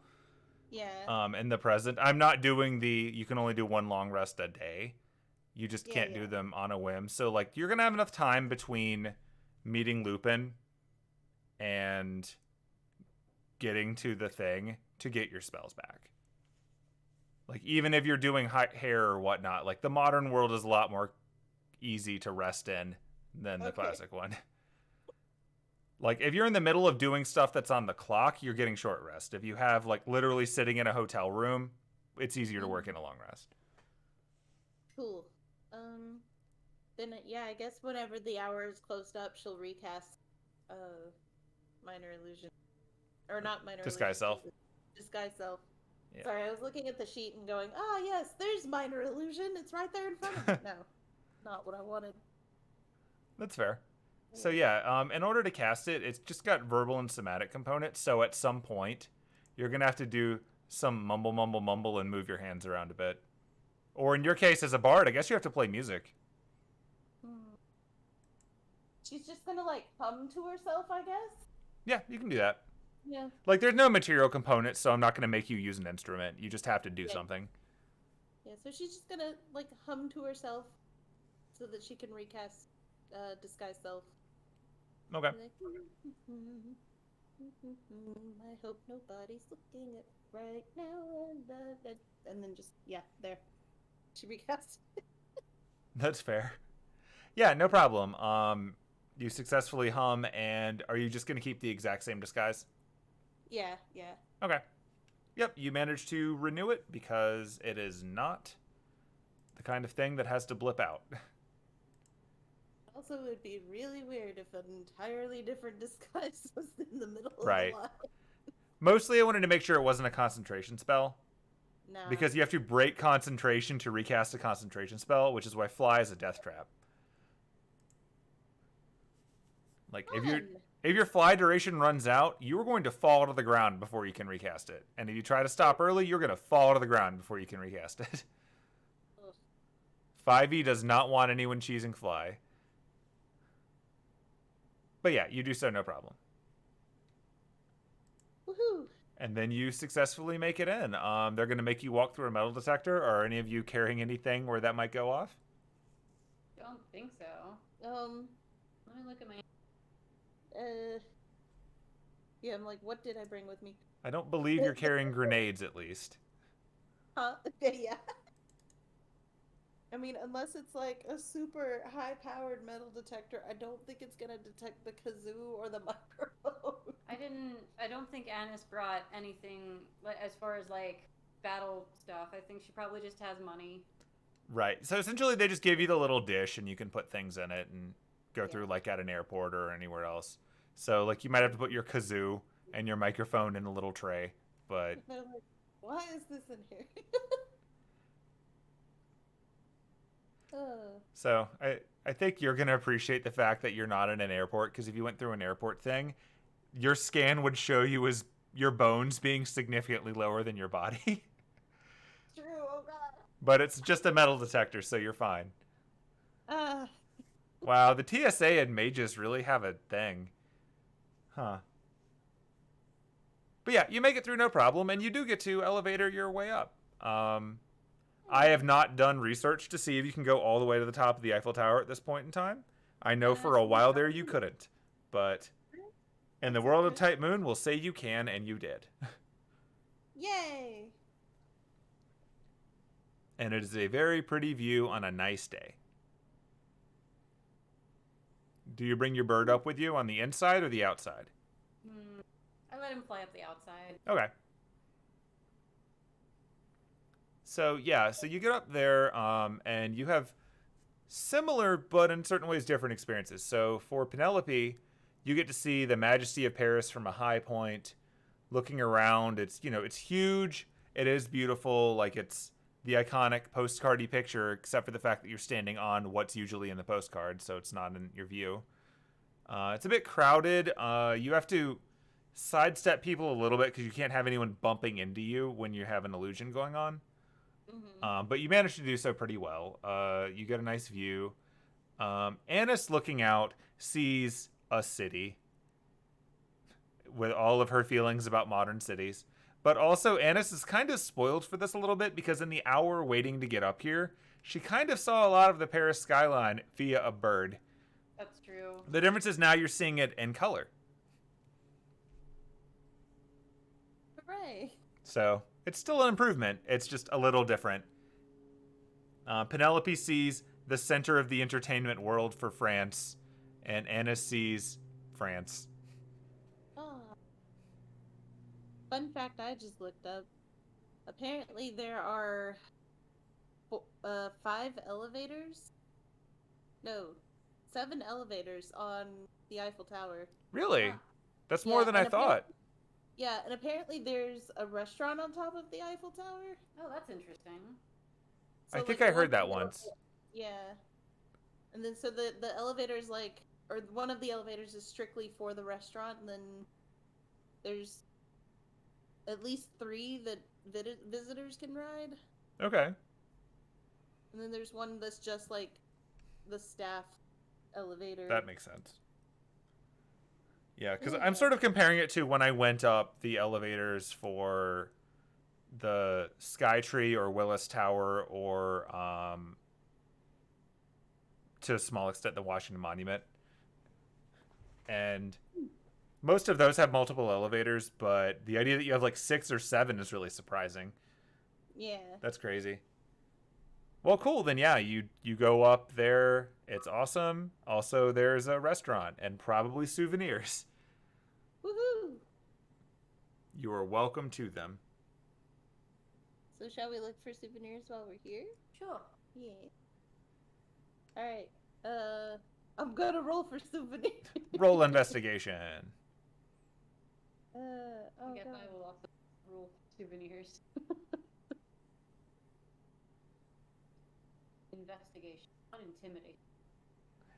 in the present, I'm not doing you can only do one long rest a day. You just can't do them on a whim. So, like, you're going to have enough time between meeting Lupin and getting to the thing to get your spells back. Like, even if you're doing hair or whatnot, like, the modern world is a lot more easy to rest in than the classic one. Like, if you're in the middle of doing stuff that's on the clock, you're getting short rest. If you have, like, literally sitting in a hotel room, it's easier to work in a long rest. Cool. Then I guess whenever the hour is closed up, she'll recast minor illusion, or not minor Disguise self. Disguise self. Yeah. Sorry, I was looking at the sheet and going, "Ah, yes, there's minor illusion. It's right there in front of me." No, not what I wanted. That's fair. So yeah, in order to cast it, it's just got verbal and somatic components. So at some point, you're gonna have to do some mumble, mumble, mumble, and move your hands around a bit. Or in your case, as a bard, I guess you have to play music. She's just gonna like hum to herself, I guess. Yeah, you can do that. Yeah. Like, there's no material component, so I'm not gonna make you use an instrument. You just have to do something. Yeah. So she's just gonna like hum to herself, so that she can recast disguise self. Okay. Like, I hope nobody's looking at right now, and then just there. She recasts. That's fair. Yeah, no problem. You successfully hum, and are you just gonna keep the exact same disguise? Yeah. Okay. Yep, you managed to renew it because it is not the kind of thing that has to blip out. Also, it would be really weird if an entirely different disguise was in the middle of Right. the line. Mostly I wanted to make sure it wasn't a concentration spell, Nah. because you have to break concentration to recast a concentration spell, which is why fly is a death trap. Like, if your fly duration runs out, you are going to fall to the ground before you can recast it. And if you try to stop early, you're going to fall to the ground before you can recast it. 5e does not want anyone cheesing fly. But yeah, you do so no problem. Woohoo! And then you successfully make it in. They're going to make you walk through a metal detector. Are any of you carrying anything where that might go off? Don't think so. Let me look at my. Yeah, I'm like, what did I bring with me? I don't believe you're carrying grenades, at least. Yeah. I mean, unless it's like a super high-powered metal detector, I don't think it's gonna detect the kazoo or the microphone. I don't think Anise brought anything as far as like battle stuff. I think she probably just has money. Right. So essentially, they just give you the little dish, and you can put things in it and go through like at an airport or anywhere else. So like you might have to put your kazoo and your microphone in a little tray, but They're like, why is this in here? so I think you're gonna appreciate the fact that you're not in an airport, because if you went through an airport thing, your scan would show you as your bones being significantly lower than your body. True, oh god. But it's just a metal detector, so you're fine. Wow, the TSA and mages really have a thing. Huh. But yeah, you make it through no problem, and you do get to elevator your way up. I have not done research to see if you can go all the way to the top of the Eiffel Tower at this point in time. I know for a while there you couldn't, but in the world of Type Moon, we'll say you can, and you did. Yay! And it is a very pretty view on a nice day. Do you bring your bird up with you on the inside or the outside? I let him fly up the outside. Okay. So yeah, so you get up there, and you have similar but in certain ways different experiences. So for Penelope, you get to see the majesty of Paris from a high point, looking around. It's it's huge. It is beautiful. Like it's the iconic postcardy picture, except for the fact that you're standing on what's usually in the postcard, so it's not in your view. It's a bit crowded. You have to sidestep people a little bit because you can't have anyone bumping into you when you have an illusion going on. But you manage to do so pretty well. You get a nice view. Anise, looking out, sees a city with all of her feelings about modern cities. But also, Anise is kind of spoiled for this a little bit, because in the hour waiting to get up here, she kind of saw a lot of the Paris skyline via a bird. That's true. The difference is now you're seeing it in color. Hooray! So it's still an improvement. It's just a little different. Penelope sees the center of the entertainment world for France, and Anna sees France. Fun fact I just looked up. Apparently there are 5 elevators. No, 7 elevators on the Eiffel Tower. Really? Huh. That's more than I thought. Yeah, and apparently there's a restaurant on top of the Eiffel Tower. Oh, that's interesting. So, I think I heard that once. Yeah. And then so the elevator's like, or one of the elevators is strictly for the restaurant, and then there's at least 3 that visitors can ride. Okay. And then there's one that's just like the staff elevator. That makes sense. Yeah, because I'm sort of comparing it to when I went up the elevators for the Skytree or Willis Tower, or to a small extent the Washington Monument. And most of those have multiple elevators, but the idea that you have like 6 or 7 is really surprising. Yeah. That's crazy. Well, cool. Then yeah, you go up there. It's awesome. Also, there's a restaurant and probably souvenirs. Woohoo! You are welcome to them. So shall we look for souvenirs while we're here? Sure. Yeah. All right. I'm gonna roll for souvenirs. Roll investigation. Oh I guess god. I will also rule souvenirs. Investigation. Not intimidate.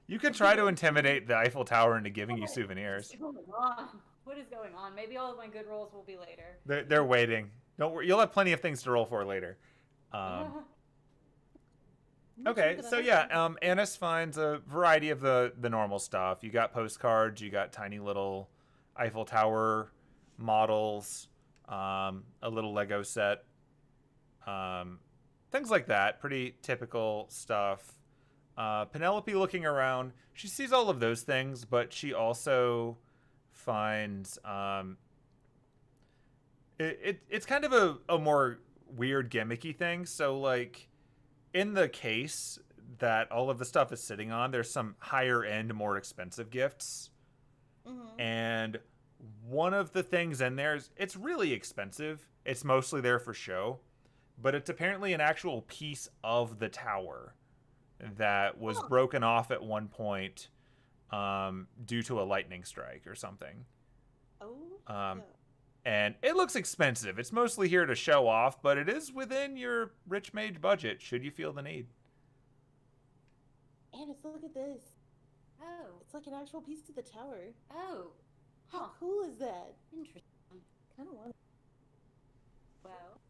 You can try to intimidate the Eiffel Tower into giving you souvenirs. What's going on? What is going on? Maybe all of my good rolls will be later. They're waiting. Don't worry. You'll have plenty of things to roll for later. Okay, so yeah, Anise finds a variety of the normal stuff. You got postcards, you got tiny little Eiffel Tower models, a little Lego set, things like that. Pretty typical stuff. Penelope looking around, she sees all of those things, but she also finds it's kind of a more weird gimmicky thing. So like in the case that all of the stuff is sitting on, there's some higher end, more expensive gifts. Mm-hmm. And one of the things in there is it's really expensive. It's mostly there for show, but it's apparently an actual piece of the tower that was broken off at one point due to a lightning strike or something. Oh. Yeah. Yeah. And it looks expensive. It's mostly here to show off, but it is within your rich mage budget should you feel the need. Anise, look at this. Oh. It's like an actual piece of the tower. Oh. How cool is that? Interesting. Kind of want. Well,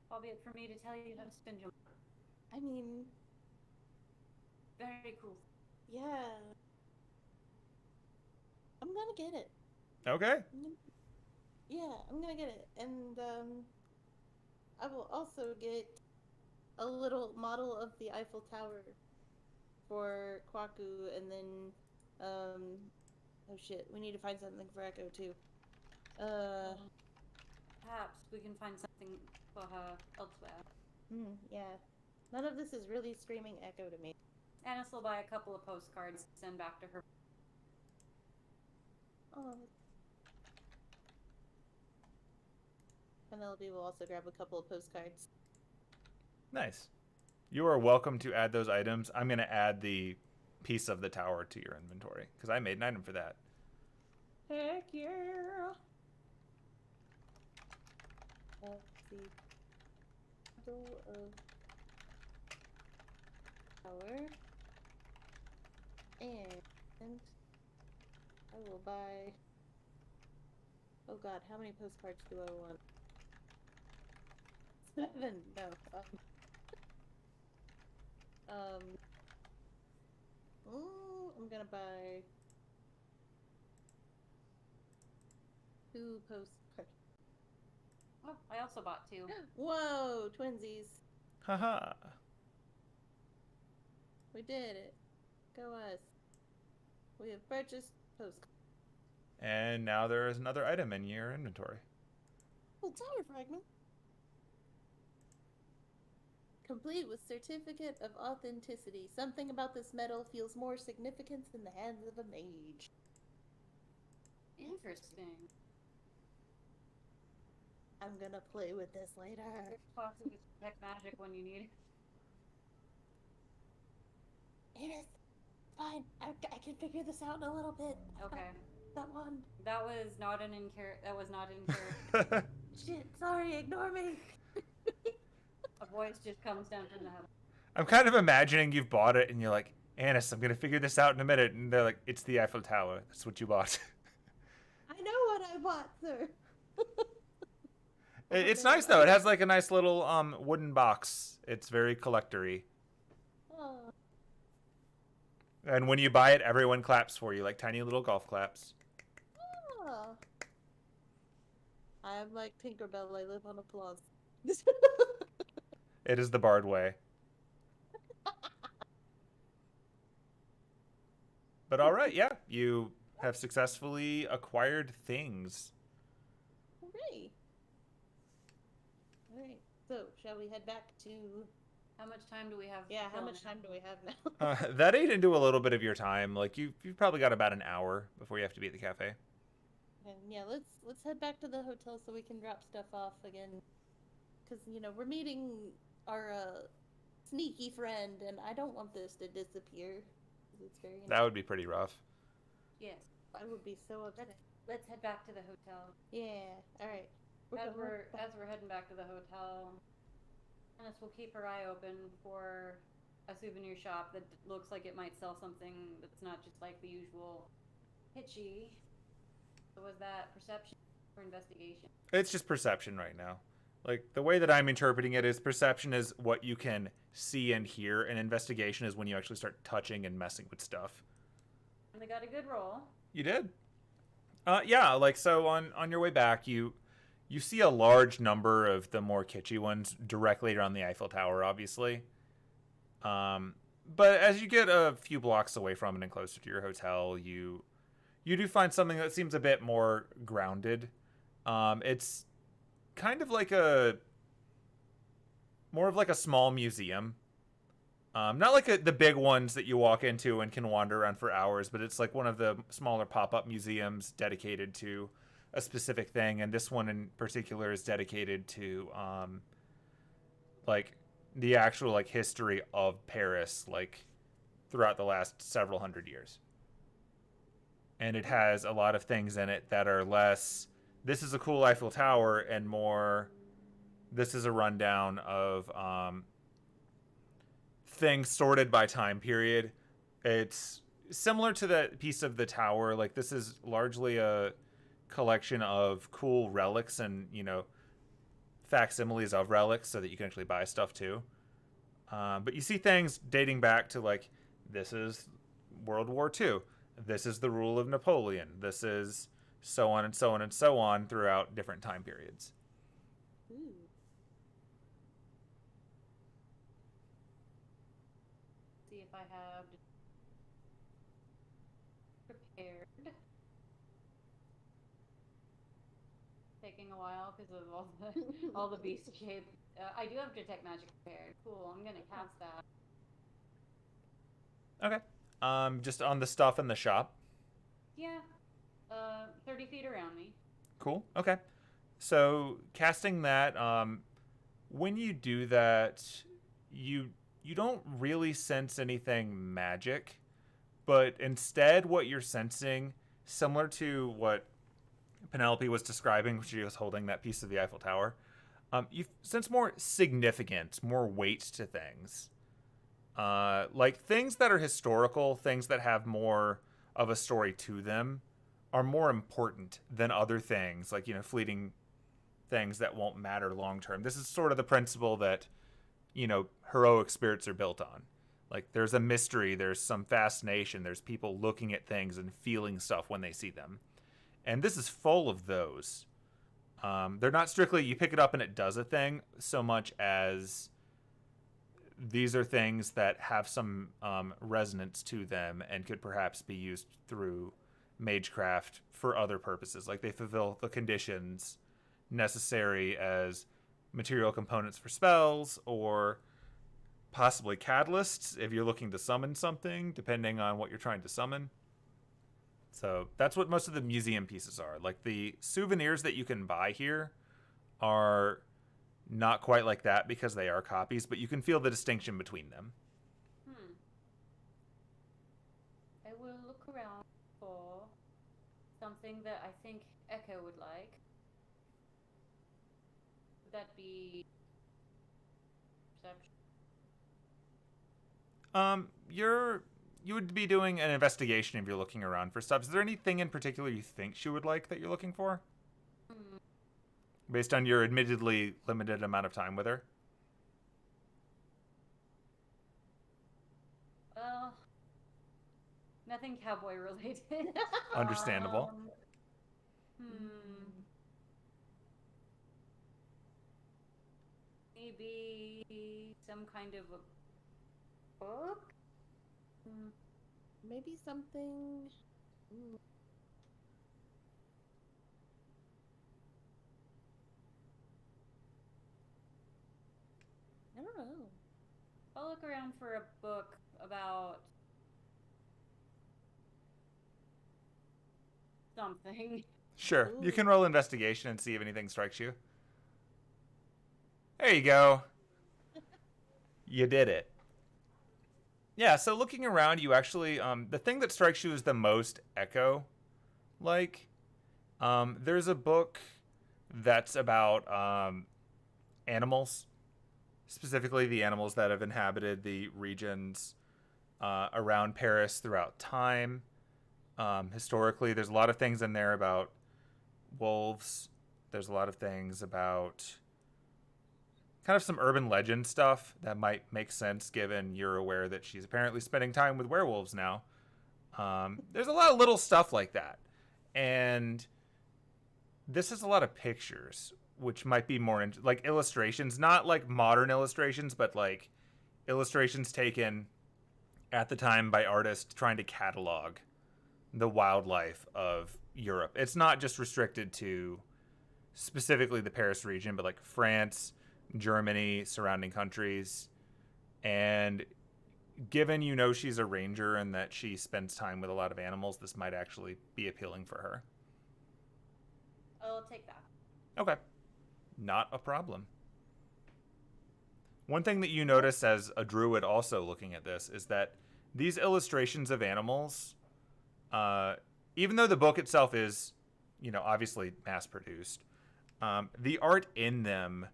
albeit for me to tell you how to spend your I mean, very cool. yeah. I'm gonna get it. Okay. I'm gonna get it, and I will also get a little model of the Eiffel Tower for Kwaku, and then oh shit, we need to find something for Echo too. Perhaps we can find something for her elsewhere. Yeah. None of this is really screaming Echo to me. Anise will buy a couple of postcards to send back to her. Oh. Penelope will also grab a couple of postcards. Nice. You are welcome to add those items. I'm going to add the piece of the tower to your inventory because I made an item for that. Heck yeah! Let's see. Model of tower. And I will buy. Oh god, how many postcards do I want? 7. No. I'm gonna buy 2 postcards. Oh, I also bought 2. Whoa, twinsies. Haha. We did it. Go us. We have purchased postcards. And now there is another item in your inventory. Oh, tower fragment. Complete with certificate of authenticity. Something about this metal feels more significance in the hands of a mage. Interesting. I'm gonna play with this later. Possibly detect magic when you need it. Anise, fine. I can figure this out in a little bit. Okay. That one. That was not in character. Shit, sorry, ignore me. A voice just comes down from the heaven. I'm kind of imagining you've bought it and you're like, Anise, I'm going to figure this out in a minute. And they're like, it's the Eiffel Tower. That's what you bought. I know what I bought, sir. It's nice, though. It has like a nice little wooden box. It's very collector-y. Oh. And when you buy it, everyone claps for you, like tiny little golf claps. Oh. I am like Tinkerbell. I live on applause. It is the Bard way. But all right, yeah. You have successfully acquired things. Hooray. Alright, so shall we head back to... How much time do we have? Yeah, how much time do we have now? That ate into a little bit of your time. Like you've probably got about an hour before you have to be at the cafe. And yeah, let's head back to the hotel so we can drop stuff off again. Because, you know, we're meeting our sneaky friend, and I don't want this to disappear. It's very That would be pretty rough. Yes. I would be so upset. Let's head back to the hotel. Yeah, alright. As we're heading back to the hotel, Anise will keep her eye open for a souvenir shop that looks like it might sell something that's not just like the usual hitchy. So was that perception or investigation? It's just perception right now. Like, the way that I'm interpreting it is perception is what you can see and hear, and investigation is when you actually start touching and messing with stuff. And they got a good roll. You did. Yeah, like so on your way back, you see a large number of the more kitschy ones directly around the Eiffel Tower, obviously. Um, but as you get a few blocks away from it and closer to your hotel, you do find something that seems a bit more grounded. It's kind of like a more of like a small museum. Not like the big ones that you walk into and can wander around for hours, but it's like one of the smaller pop-up museums dedicated to a specific thing, and this one in particular is dedicated to like the actual like history of Paris, like throughout the last several hundred years. And it has a lot of things in it that are less. This is a cool Eiffel Tower, and more. This is a rundown of things sorted by time period. It's similar to that piece of the tower. Like this is largely a collection of cool relics and facsimiles of relics, so that you can actually buy stuff too. But you see things dating back to like this is World War II. This is the rule of Napoleon. This is so on and so on and so on throughout different time periods. Ooh. See if I have prepared. Taking a while because of all the beast shape. I do have detect magic prepared. Cool. I'm gonna cast that. Okay. Just on the stuff in the shop. Yeah. 30 feet around me. Cool. Okay. So casting that, when you do that, you don't really sense anything magic, but instead what you're sensing, similar to what Penelope was describing when she was holding that piece of the Eiffel Tower, you sense more significance, more weight to things. Like things that are historical, things that have more of a story to them, are more important than other things, like fleeting things that won't matter long term. This is sort of the principle that heroic spirits are built on. Like there's a mystery, there's some fascination, there's people looking at things and feeling stuff when they see them, and this is full of those. They're not strictly you pick it up and it does a thing, so much as these are things that have some resonance to them and could perhaps be used through magecraft for other purposes. Like they fulfill the conditions necessary as material components for spells, or possibly catalysts if you're looking to summon something, depending on what you're trying to summon. So that's what most of the museum pieces are. Like the souvenirs that you can buy here are not quite like that because they are copies, but you can feel the distinction between them. I will look around for something that I think Echo would like. Would that be perception? You would be doing an investigation if you're looking around for stuff. Is there anything in particular you think she would like that you're looking for? Based on your admittedly limited amount of time with her? Well, nothing cowboy related. Understandable. Maybe some kind of a book? Maybe something. I don't know. I'll look around for a book about something. Sure. Ooh. You can roll investigation and see if anything strikes you. There you go. You did it. Yeah, so looking around, you actually, the thing that strikes you as the most Echo, like, there's a book that's about animals, specifically the animals that have inhabited the regions around Paris throughout time. Historically, there's a lot of things in there about wolves. There's a lot of things about kind of some urban legend stuff that might make sense given you're aware that she's apparently spending time with werewolves now. There's a lot of little stuff like that. And this is a lot of pictures, which might be more like illustrations, not like modern illustrations, but like illustrations taken at the time by artists trying to catalog the wildlife of Europe. It's not just restricted to specifically the Paris region, but like France, Germany, surrounding countries. And given she's a ranger and that she spends time with a lot of animals, this might actually be appealing for her. I'll take that. Okay. Not a problem. One thing that you notice as a druid also looking at this is that these illustrations of animals, even though the book itself is, obviously mass produced, the art in them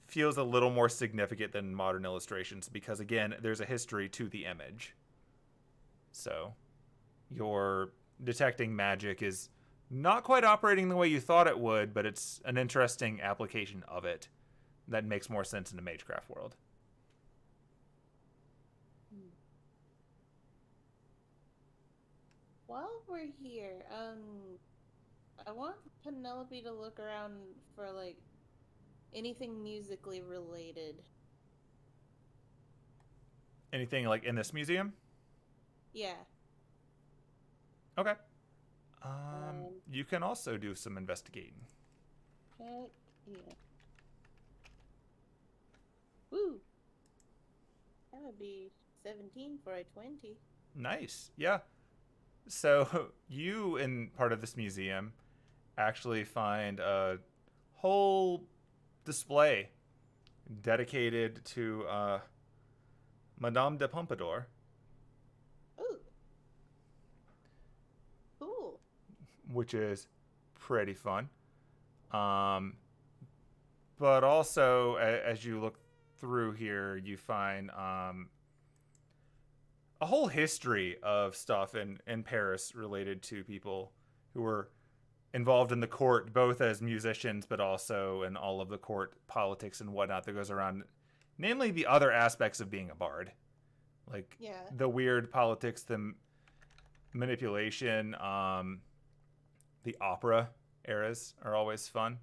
feels a little more significant than modern illustrations because, again, there's a history to the image. So your detecting magic is not quite operating the way you thought it would, but it's an interesting application of it that makes more sense in the Magecraft world. While we're here, I want Penelope to look around for like anything musically related. Anything like in this museum? Yeah. Okay. You can also do some investigating. Heck yeah. Woo! That would be 17 for a 20. Nice. Yeah. So you, in part of this museum, actually find a whole display dedicated to Madame de Pompadour. Ooh. Cool. Which is pretty fun. But also, as you look through here, you find a whole history of stuff in Paris related to people who were involved in the court, both as musicians, but also in all of the court politics and whatnot that goes around, namely the other aspects of being a bard. Like the weird politics, the manipulation, the opera eras are always fun.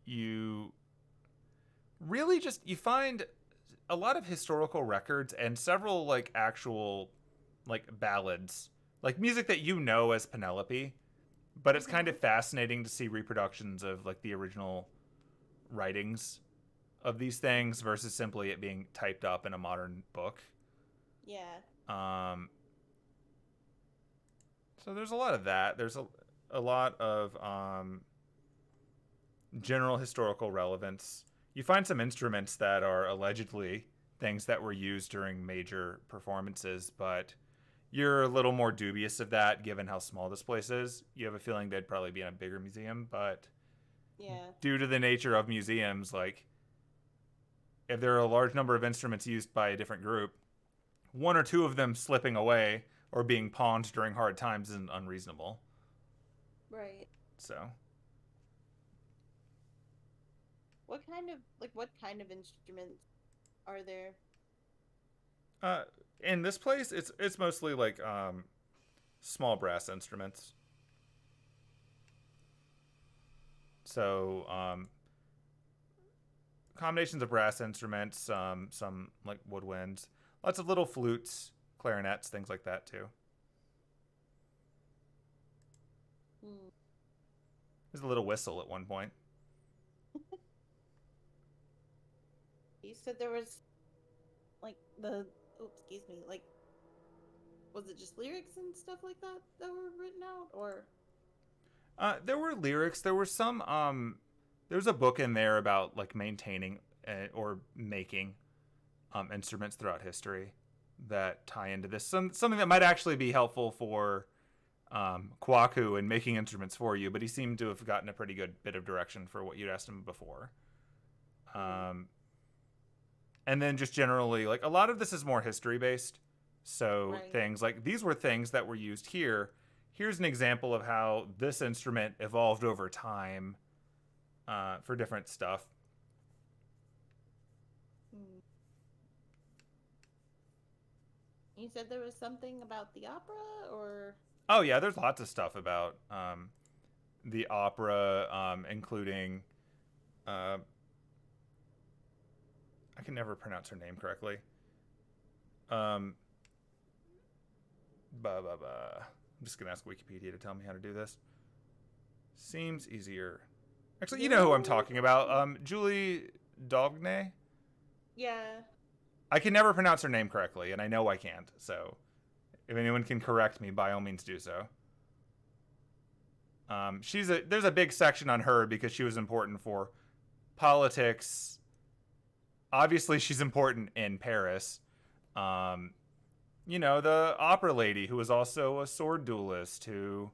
You really you find a lot of historical records and several like actual like ballads, like music that as Penelope, but it's kind of fascinating to see reproductions of like the original writings of these things versus simply it being typed up in a modern book. Yeah. So there's a lot of that. There's a lot of general historical relevance. You find some instruments that are allegedly things that were used during major performances, but you're a little more dubious of that given how small this place is. You have a feeling they'd probably be in a bigger museum, but due to the nature of museums, like if there are a large number of instruments used by a different group, one or two of them slipping away or being pawned during hard times isn't unreasonable. Right. So what kind of instruments are there? In this place, it's mostly like small brass instruments. So combinations of brass instruments, some like woodwinds, lots of little flutes, clarinets, things like that too. There's a little whistle at one point. You said there was like excuse me, like was it just lyrics and stuff like that that were written out, or there were lyrics. There were some there's a book in there about like maintaining or making instruments throughout history that tie into this. Something that might actually be helpful for Kwaku in making instruments for you, but he seemed to have gotten a pretty good bit of direction for what you'd asked him before. And then just generally, like a lot of this is more history based. So things like these were things that were used here. Here's an example of how this instrument evolved over time for different stuff. You said there was something about the opera, or Oh yeah, there's lots of stuff about the opera, including I can never pronounce her name correctly. Um, I'm just gonna ask Wikipedia to tell me how to do this. Seems easier. Actually, you know who I'm talking about. Julie Daubney. yeah. I can never pronounce her name correctly, and I know I can't. So, if anyone can correct me, by all means do so. There's a big section on her because she was important for politics. Obviously, she's important in Paris. The opera lady who was also a sword duelist who,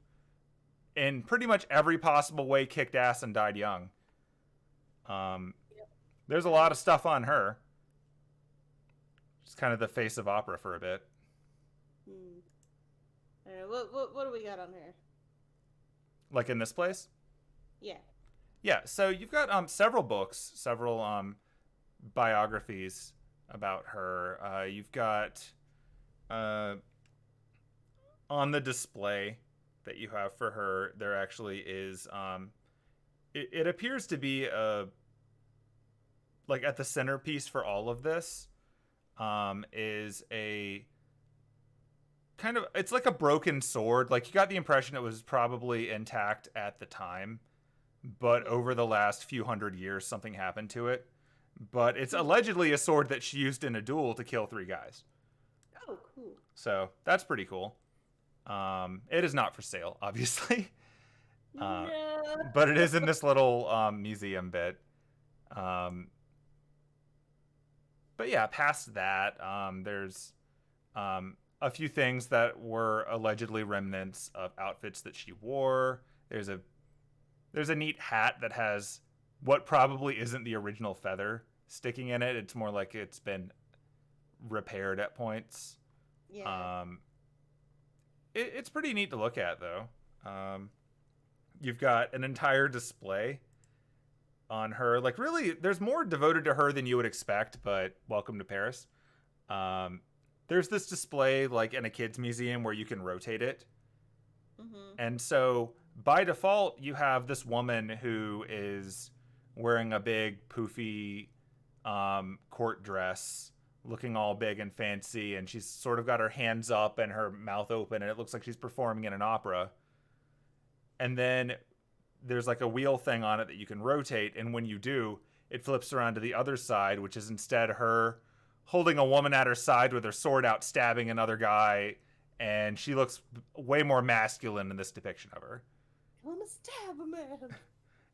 in pretty much every possible way, kicked ass and died young. There's a lot of stuff on her. She's kind of the face of opera for a bit. All right, what do we got on her? Like in this place? Yeah. Yeah, so you've got several books, several biographies about her. You've got on the display that you have for her, there actually is it appears to be like at the centerpiece for all of this is a kind of, it's like a broken sword. Like, you got the impression it was probably intact at the time, but over the last few hundred years something happened to it. But it's allegedly a sword that she used in a duel to kill 3 guys. Oh, cool. So that's pretty cool. It is not for sale, obviously. No. But it is in this little museum bit. But yeah, past that, there's a few things that were allegedly remnants of outfits that she wore. There's a neat hat that has what probably isn't the original feather sticking in it. It's more like it's been repaired at points. Yeah. It's pretty neat to look at, though. You've got an entire display on her. Like, really, there's more devoted to her than you would expect, but welcome to Paris. There's this display, like, in a kid's museum where you can rotate it. Mm-hmm. And so, by default, you have this woman who is wearing a big, poofy court dress, looking all big and fancy, and she's sort of got her hands up and her mouth open, and it looks like she's performing in an opera. And then there's like a wheel thing on it that you can rotate, and when you do, it flips around to the other side, which is instead her holding a woman at her side with her sword out, stabbing another guy, and she looks way more masculine in this depiction of her. I'm gonna stab a man.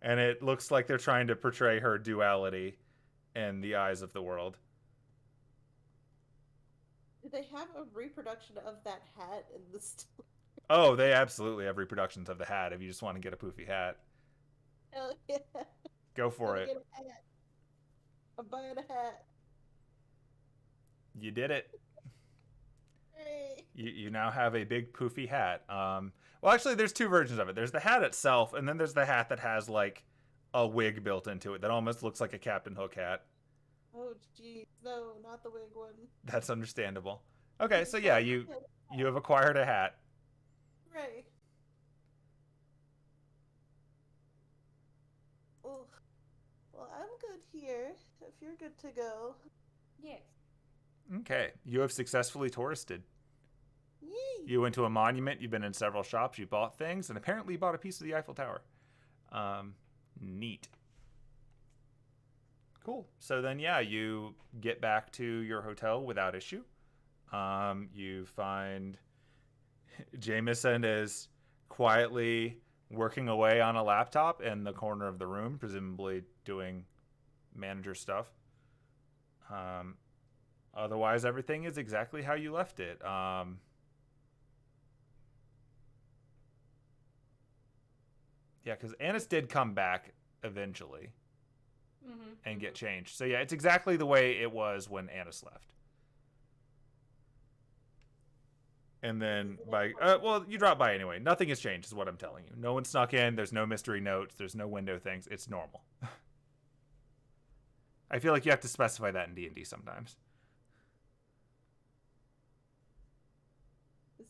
And it looks like they're trying to portray her duality in the eyes of the world. Do they have a reproduction of that hat in the store? Oh, they absolutely have reproductions of the hat if you just want to get a poofy hat. Hell yeah. Go for it. Get a hat. I'm buying a hat. You did it. Hey. You now have a big poofy hat. Well, actually, there's 2 versions of it. There's the hat itself, and then there's the hat that has, like, a wig built into it that almost looks like a Captain Hook hat. Oh, geez. No, not the wig one. That's understandable. Okay, so yeah, you have acquired a hat. Right. Oh, well, I'm good here. If you're good to go. Yes. Okay, you have successfully touristed. Yay. You went to a monument, you've been in several shops, you bought things, and apparently you bought a piece of the Eiffel Tower. Neat. Cool. So then, yeah, you get back to your hotel without issue. You find Jameson is quietly working away on a laptop in the corner of the room, presumably doing manager stuff. Otherwise, everything is exactly how you left it. Yeah, because Anise did come back eventually and get changed. So yeah, it's exactly the way it was when Anise left. And then well, you drop by anyway. Nothing has changed, is what I'm telling you. No one snuck in. There's no mystery notes. There's no window things. It's normal. I feel like you have to specify that in D&D sometimes.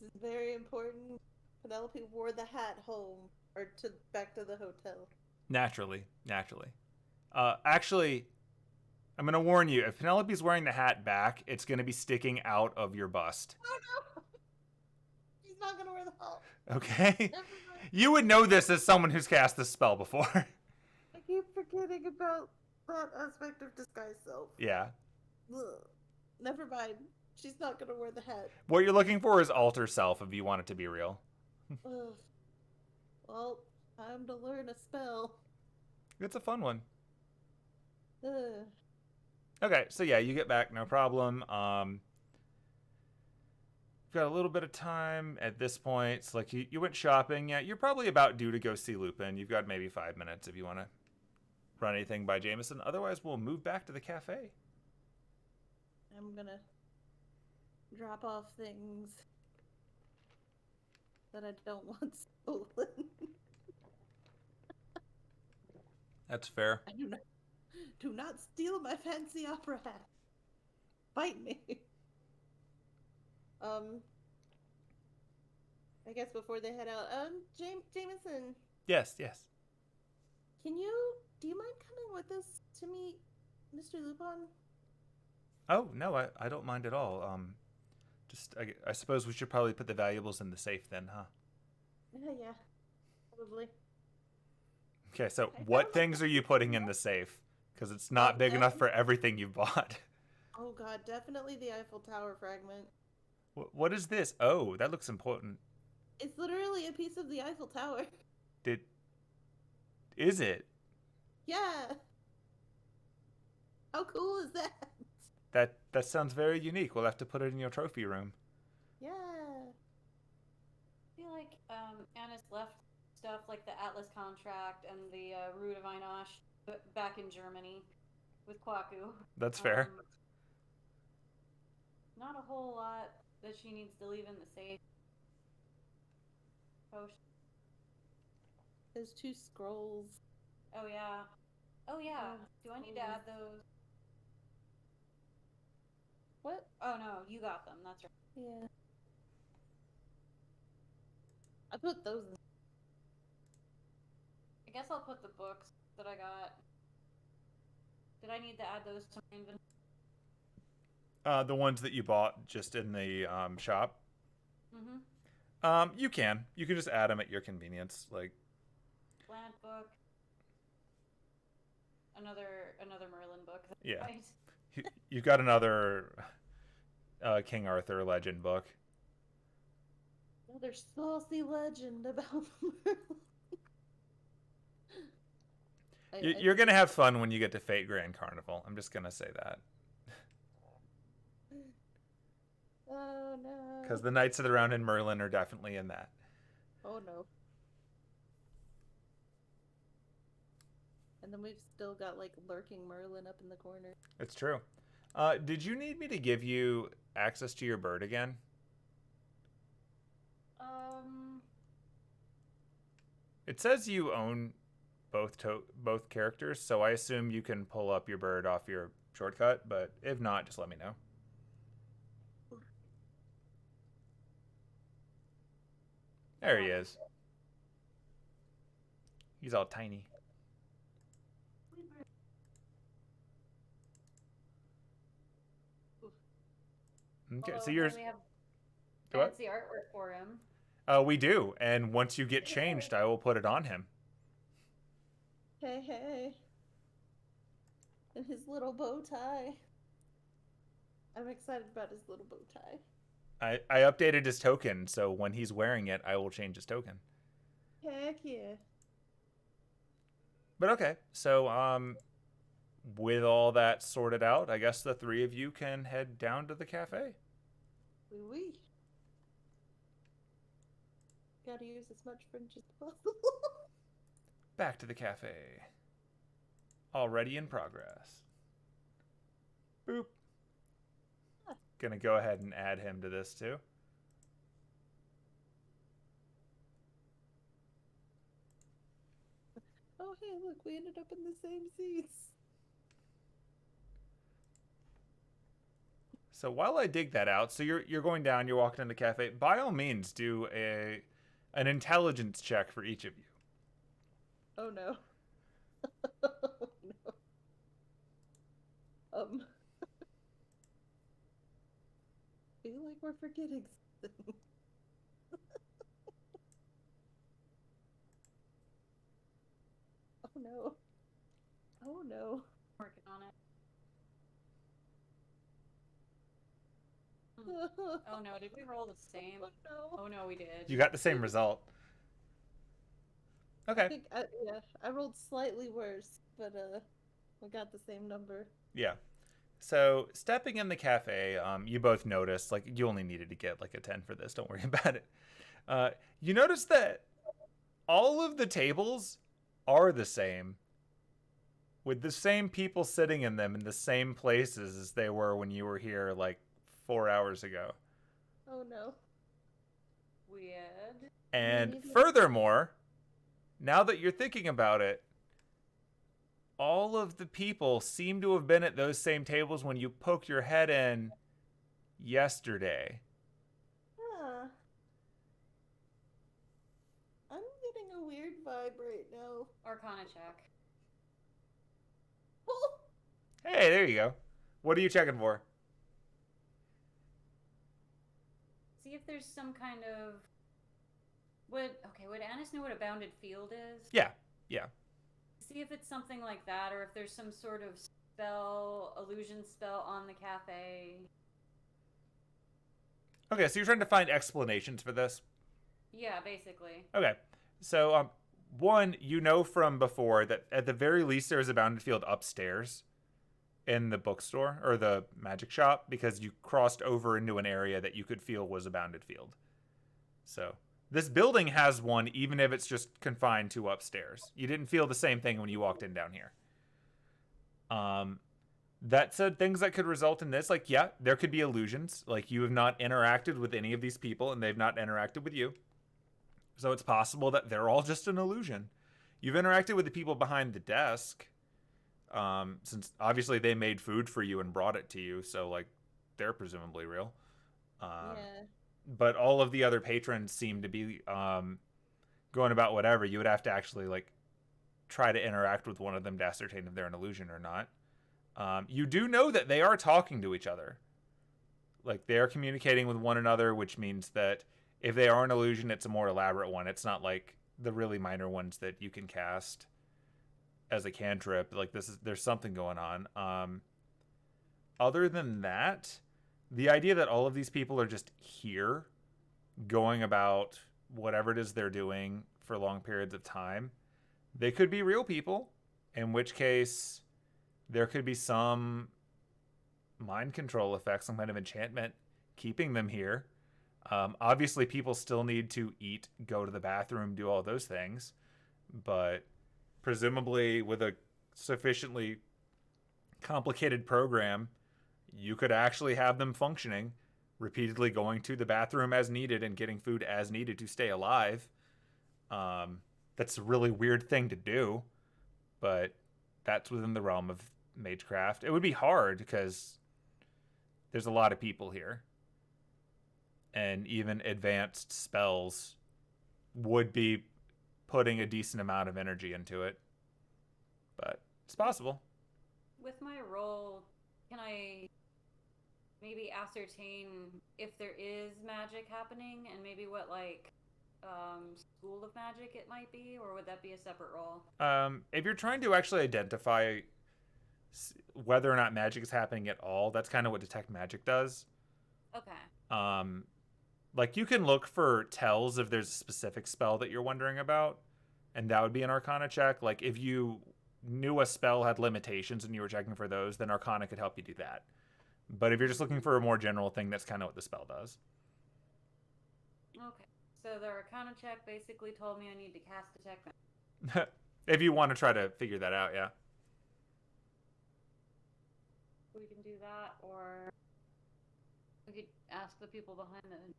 This is very important. Penelope wore the hat home, or back to the hotel. Naturally. Actually, I'm going to warn you. If Penelope's wearing the hat back, it's going to be sticking out of your bust. Oh no! She's not gonna wear the hat. Okay? Never mind. You would know this as someone who's cast this spell before. I keep forgetting about that aspect of disguise self. Yeah. Ugh. Never mind. She's not gonna wear the hat. What you're looking for is alter self if you want it to be real. Ugh. Well, time to learn a spell. It's a fun one. Ugh. Okay, so yeah, you get back, no problem. You've got a little bit of time at this point. It's like you went shopping. Yeah, you're probably about due to go see Lupin. You've got maybe 5 minutes if you want to run anything by Jameson. Otherwise, we'll move back to the cafe. I'm gonna drop off things that I don't want stolen. That's fair. I do not steal my fancy opera hat. Bite me. I guess before they head out, Jameson, Yes. do you mind coming with us to meet Mr. Lupin? Oh, no, I don't mind at all. I suppose we should probably put the valuables in the safe then, huh? Yeah, probably. Okay, so I what found things are you putting in the safe? Because it's not big enough for everything you've bought. Oh god, definitely the Eiffel Tower fragment. What is this? Oh, that looks important. It's literally a piece of the Eiffel Tower. Is it? Yeah. How cool is that? That sounds very unique. We'll have to put it in your trophy room. Yeah. I feel like Anise left stuff like the Atlas contract and the Rue de Vinoche back in Germany with Kwaku. That's fair. Not a whole lot that she needs to leave in the safe. Oh, There's 2 scrolls. oh yeah. Oh yeah. Do I need to add those? What? Oh no, you got them. That's right. Yeah. I put those in. I guess I'll put the books that I got. Did I need to add those to my inventory? The ones that you bought just in the shop. Mm-hmm. You can just add them at your convenience. Like, Plant book. Another Merlin book. Yeah. Right. you've got another King Arthur legend book. Another saucy legend about You're gonna have fun when you get to Fate Grand Carnival. I'm just gonna say that. Oh no. Because the Knights of the Round and Merlin are definitely in that. Oh no. And then we've still got like lurking Merlin up in the corner. It's true. Did you need me to give you access to your bird again? It says you own both characters, so I assume you can pull up your bird off your shortcut, but if not, just let me know. There he is. He's all tiny. Okay, so yours. We have What? fancy artwork for him. We do, and once you get changed, I will put it on him. Hey. And his little bow tie. I'm excited about his little bow tie. I updated his token, so when he's wearing it, I will change his token. Heck yeah. But okay, so with all that sorted out, I guess the 3 of you can head down to the cafe. Oui. Gotta use as much French as possible. Back to the cafe. Already in progress. Boop. Gonna go ahead and add him to this too. Oh hey, look, we ended up in the same seats. So while I dig that out, so you're going down, you're walking in the cafe. By all means, do an intelligence check for each of you. Oh no. No. Feel like we're forgetting something. Oh no. Oh no. Working on it. Oh no, did we roll the same? Oh no. Oh no, we did. You got the same result. I Okay. think I rolled slightly worse, but we got the same number. Yeah. So stepping in the cafe, you both noticed, like, you only needed to get like a 10 for this. Don't worry about it. You notice that all of the tables are the same, with the same people sitting in them in the same places as they were when you were here like 4 hours ago. Oh no. Weird. And Maybe- furthermore, now that you're thinking about it, all of the people seem to have been at those same tables when you poked your head in yesterday. Huh. I'm getting a weird vibe right now. Arcana check. Oh, Hey, there you go. What are you checking for? See if there's some kind of would Anise know what a bounded field is? Yeah. See if it's something like that, or if there's some sort of spell, illusion spell on the cafe. Okay, so you're trying to find explanations for this? Yeah, basically. Okay. So, one, you know from before that at the very least there is a bounded field upstairs in the bookstore or the magic shop because you crossed over into an area that you could feel was a bounded field. So, this building has one even if it's just confined to upstairs. You didn't feel the same thing when you walked in down here. That said, things that could result in this, like, yeah, there could be illusions. Like, you have not interacted with any of these people and they've not interacted with you. So it's possible that they're all just an illusion. You've interacted with the people behind the desk, since obviously they made food for you and brought it to you, so like they're presumably real. yeah. But all of the other patrons seem to be going about whatever. You would have to actually like try to interact with one of them to ascertain if they're an illusion or not. You do know that they are talking to each other. Like they are communicating with one another, which means that if they are an illusion, it's a more elaborate one. It's not like the really minor ones that you can cast as a cantrip. Like there's something going on. Other than that, the idea that all of these people are just here, going about whatever it is they're doing for long periods of time, they could be real people, in which case there could be some mind control effect, some kind of enchantment keeping them here. Obviously, people still need to eat, go to the bathroom, do all those things. But presumably, with a sufficiently complicated program, you could actually have them functioning, repeatedly going to the bathroom as needed and getting food as needed to stay alive. That's a really weird thing to do, but that's within the realm of magecraft. It would be hard because there's a lot of people here. And even advanced spells would be putting a decent amount of energy into it. But it's possible. With my roll, can I maybe ascertain if there is magic happening and maybe what like school of magic it might be, or would that be a separate roll? If you're trying to actually identify whether or not magic is happening at all, that's kind of what detect magic does. Okay. Like you can look for tells if there's a specific spell that you're wondering about, and that would be an Arcana check. Like if you knew a spell had limitations and you were checking for those, then Arcana could help you do that. But if you're just looking for a more general thing, that's kind of what the spell does. Okay. So the Arcana check basically told me I need to cast detect magic. If you want to try to figure that out, yeah. We can do that, or we could ask the people behind the.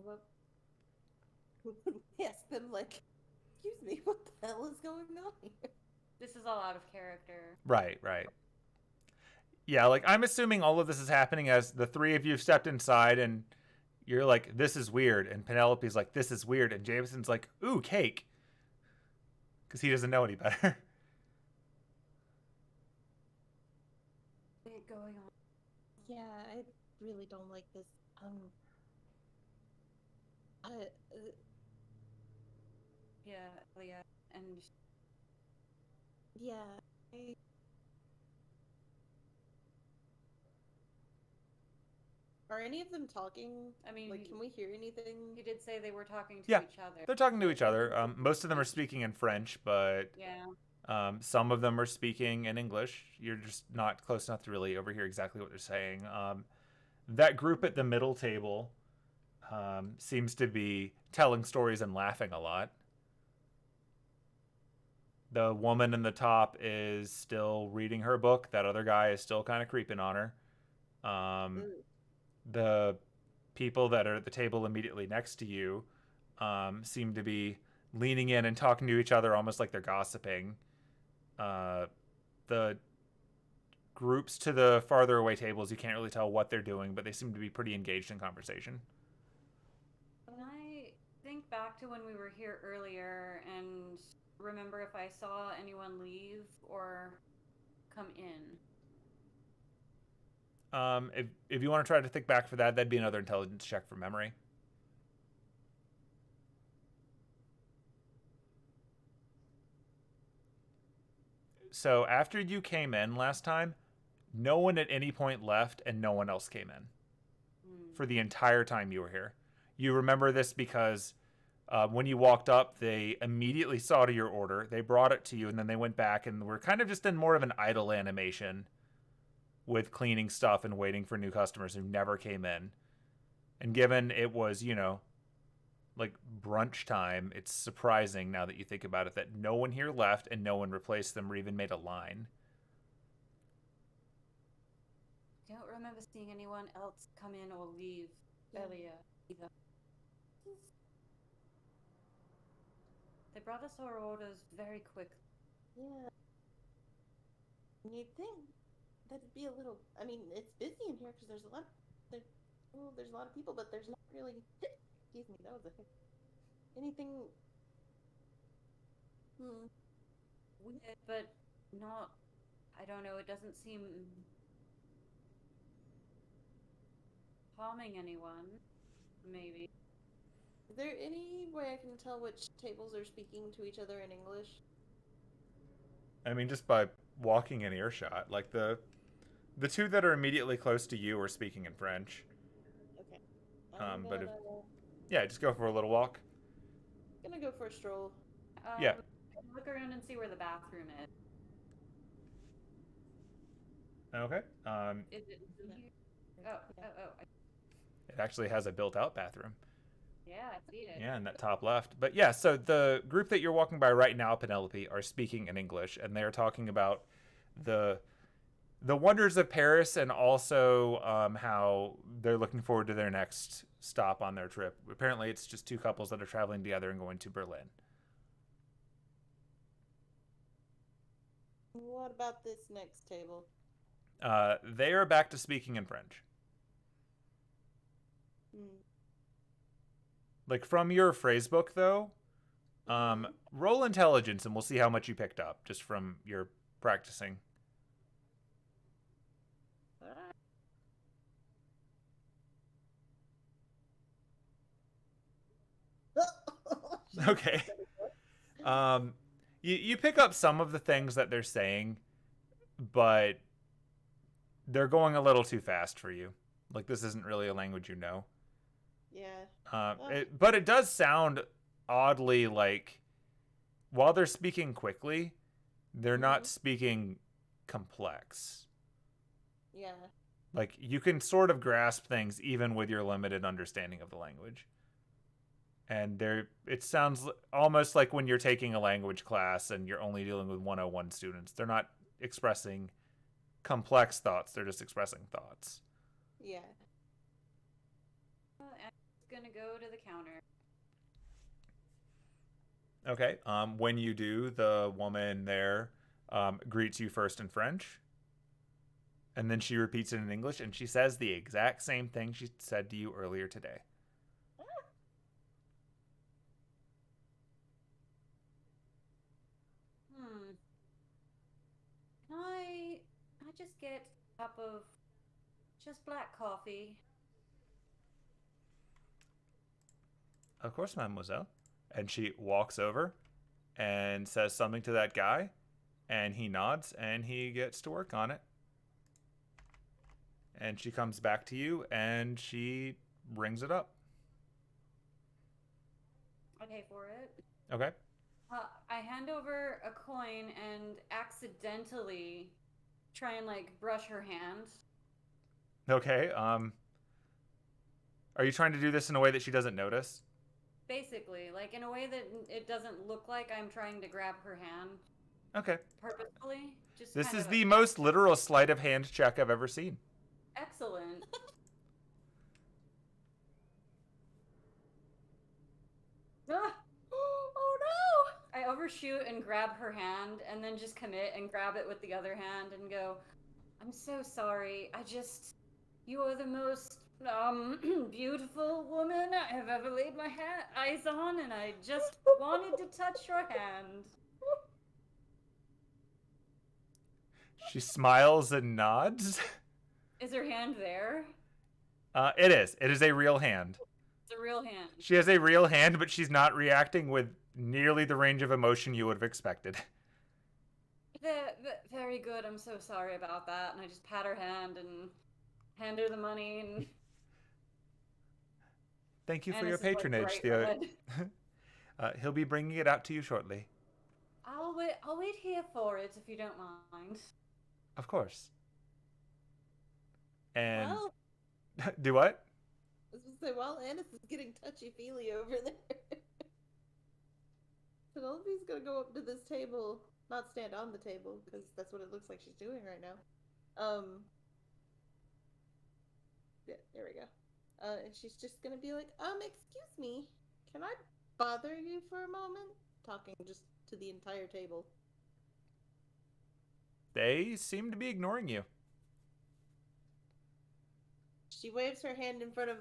What? Yes, them like, excuse me, what the hell is going on here? This is all out of character. Right. Yeah, like I'm assuming all of this is happening as the three of you have stepped inside and you're like, this is weird. And Penelope's like, this is weird. And Jameson's like, ooh, cake. Because he doesn't know any better. What's going on? Yeah, I really don't like this. Yeah, Leah, and Yeah, I, are any of them talking? I mean, Like, can we hear anything? he did say they were talking to Yeah, each other. they're talking to each other. Most of them are speaking in French, but Yeah. some of them are speaking in English. You're just not close enough to really overhear exactly what they're saying. That group at the middle table seems to be telling stories and laughing a lot. The woman in the top is still reading her book. That other guy is still kind of creeping on her. The people that are at the table immediately next to you seem to be leaning in and talking to each other almost like they're gossiping. The groups to the farther away tables, you can't really tell what they're doing, but they seem to be pretty engaged in conversation. When I think back to when we were here earlier and remember if I saw anyone leave or come in. If you want to try to think back for that, that'd be another intelligence check from memory. So after you came in last time, no one at any point left and no one else came in for the entire time you were here. You remember this because when you walked up, they immediately saw to your order. They brought it to you, and then they went back and were kind of just in more of an idle animation with cleaning stuff and waiting for new customers who never came in. And given it was, like brunch time, it's surprising now that you think about it that no one here left and no one replaced them or even made a line. I don't remember seeing anyone else come in or leave earlier either. They brought us our orders very quick. Yeah. You'd think that'd be a little. I mean, it's busy in here because there's a lot. There's a lot of people, but there's not really. Excuse me, that was a anything. Weird, but not. I don't know. It doesn't seem harming anyone. Maybe. Is there any way I can tell which tables are speaking to each other in English? I mean, just by walking in earshot. Like the two that are immediately close to you are speaking in French. Okay. But yeah, just go for a little walk. Gonna go for a stroll. Yeah. Look around and see where the bathroom is. Okay. Is it in here? Oh. It actually has a built-out bathroom. Yeah, I see it. Yeah, in that top left. But yeah, so the group that you're walking by right now, Penelope, are speaking in English, and they're talking about the wonders of Paris and also how they're looking forward to their next stop on their trip. Apparently, it's just two couples that are traveling together and going to Berlin. What about this next table? They are back to speaking in French. Like from your phrase book, though, roll intelligence and we'll see how much you picked up just from your practicing. Okay. You pick up some of the things that they're saying, but they're going a little too fast for you. Like, this isn't really a language you know. Yeah. But it does sound oddly like, while they're speaking quickly, they're not speaking complex. Yeah. Like, you can sort of grasp things even with your limited understanding of the language. And it sounds almost like when you're taking a language class and you're only dealing with 101 students. They're not expressing complex thoughts. They're just expressing thoughts. Yeah. I'm gonna go to the counter. Okay. When you do, the woman there greets you first in French, and then she repeats it in English, and she says the exact same thing she said to you earlier today. Can I just get a cup of just black coffee? Of course, mademoiselle. And she walks over and says something to that guy, and he nods, and he gets to work on it. And she comes back to you, and she rings it up. I pay for it. Okay. I hand over a coin and accidentally try and like brush her hand. Okay. Are you trying to do this in a way that she doesn't notice? Basically, like in a way that it doesn't look like I'm trying to grab her hand Okay. purposefully. Just This kind is of the most literal sleight of hand check I've ever seen. excellent. Ah! Oh no! I overshoot and grab her hand and then just commit and grab it with the other hand and go, I'm so sorry. You are the most beautiful woman I have ever laid my eyes on, and I just wanted to touch your hand. She smiles and nods. Is her hand there? It is. It is a real hand. It's a real hand. She has a real hand, but she's not reacting with nearly the range of emotion you would have expected. Very good. I'm so sorry about that. And I just pat her hand and hand her the money. And Thank you for Anise your is, like, patronage, bright Theo. red. He'll be bringing it out to you shortly. I'll wait here for it if you don't mind. Of course. And Well, do what? I was gonna say, while Anise is getting touchy-feely over there, Penelope's gonna go up to this table, not stand on the table, because that's what it looks like she's doing right now. Yeah, there we go. And she's just gonna be like, excuse me, can I bother you for a moment? Talking just to the entire table. They seem to be ignoring you. She waves her hand in front of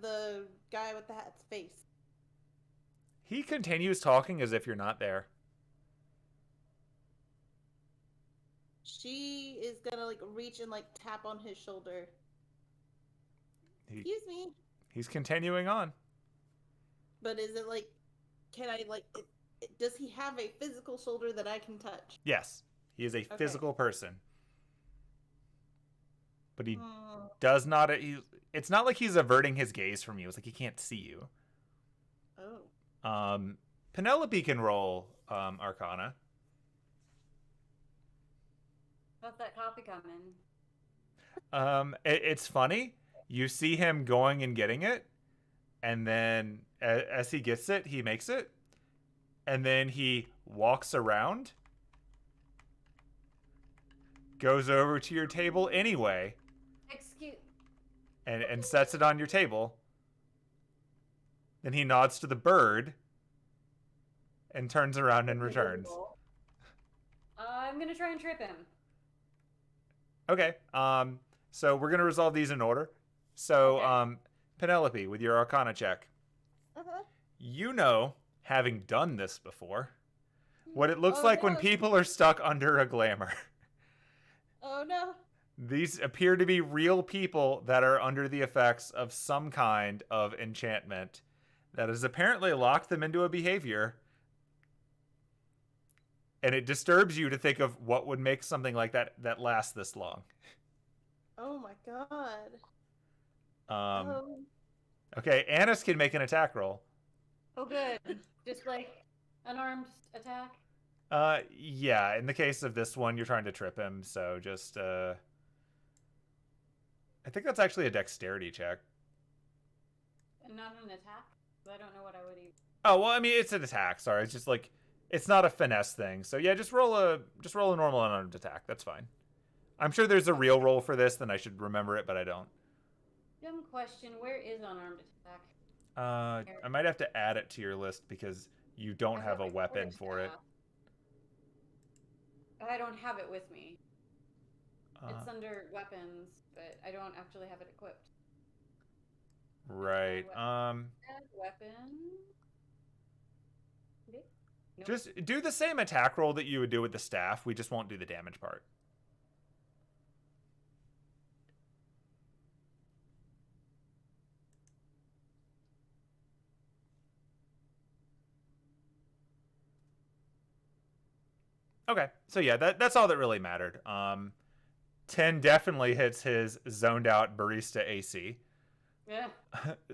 the guy with the hat's face. He continues talking as if you're not there. She is gonna like reach and like tap on his shoulder. Excuse me. He's continuing on. But is it like, can I like, does he have a physical shoulder that I can touch? Yes, he is a Okay. physical person. But he does not. It's not like he's averting his gaze from you. It's like he can't see you. Oh. Penelope can roll Arcana. How's that coffee coming? It's funny. You see him going and getting it, and then as he gets it, he makes it, and then he walks around, goes over to your table anyway, and sets it on your table. Then he nods to the bird and turns around and returns. I'm gonna try and trip him. Okay. So we're gonna resolve these in order. So, Okay. Penelope, with your Arcana check, Uh-huh. you know, having done this before, what it looks Oh, like when no. people are stuck under a glamour. Oh no. These appear to be real people that are under the effects of some kind of enchantment that has apparently locked them into a behavior. And it disturbs you to think of what would make something like that last this long. Oh my god. Okay, Anise can make an attack roll. Oh, good. Just like unarmed attack. Yeah, in the case of this one, you're trying to trip him, so just, I think that's actually a dexterity check. And not an attack? I don't know what I would even. Oh, well, I mean, it's an attack, sorry. It's just like, it's not a finesse thing. So yeah, just roll a normal unarmed attack. That's fine. I'm sure there's a real roll for this, then I should remember it, but I don't. Dumb question. Where is unarmed attack? I might have to add it to your list because you don't have a my weapon for it. quarterstaff. I don't have it with me. It's Uh, under weapons, but I don't actually have it equipped. right. Add weapon. Okay. Nope. Just do the same attack roll that you would do with the staff. We just won't do the damage part. Okay, so yeah, that's all that really mattered. 10 definitely hits his zoned out barista AC. Yeah.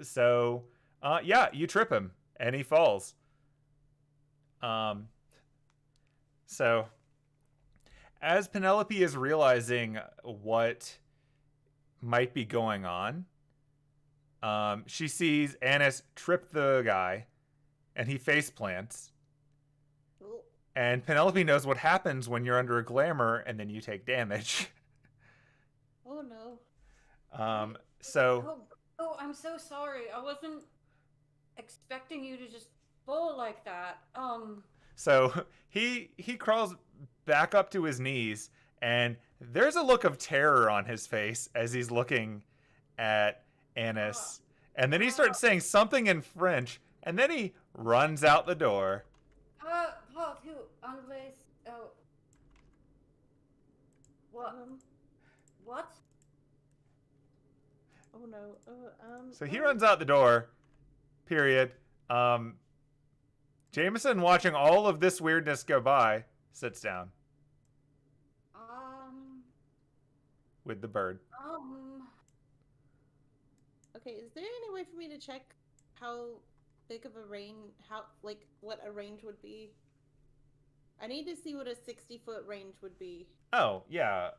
So, yeah, you trip him and he falls. Um, so, as Penelope is realizing what might be going on, she sees Anise trip the guy and he face plants. Oh, And Penelope knows what happens when you're under a glamour and then you take damage. oh no. So Oh, I'm so sorry. I wasn't expecting you to just fall like that. so he crawls back up to his knees and there's a look of terror on his face as he's looking at Anise. And then he starts saying something in French and then he runs out the door. Partout anglais. Oh. What? What? Oh no. So he runs out the door. Period. Jameson, watching all of this weirdness go by, sits down with the bird. Okay, is there any way for me to check how big of a range, what a range would be? I need to see what a 60-foot range would be. Oh, yeah.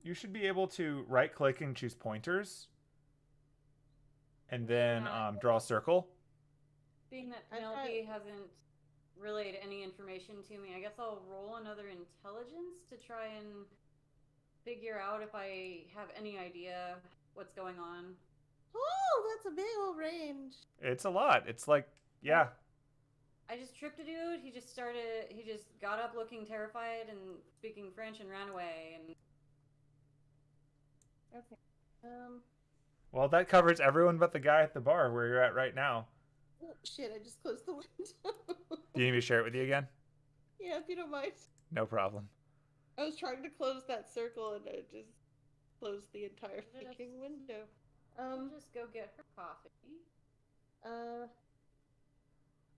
You should be able to right-click and choose pointers. And then draw a circle. Being that Penelope hasn't relayed any information to me, I guess I'll roll another intelligence to try and figure out if I have any idea what's going on. Oh, that's a big old range. It's a lot. It's like, yeah. I just tripped a dude. He just got up looking terrified and speaking French and ran away. And okay. Well, that covers everyone but the guy at the bar where you're at right now. Oh, shit, I just closed the window. Do you need me to share it with you again? Yeah, if you don't mind. No problem. I was trying to close that circle and I just closed the entire fucking window. I'll just go get her coffee.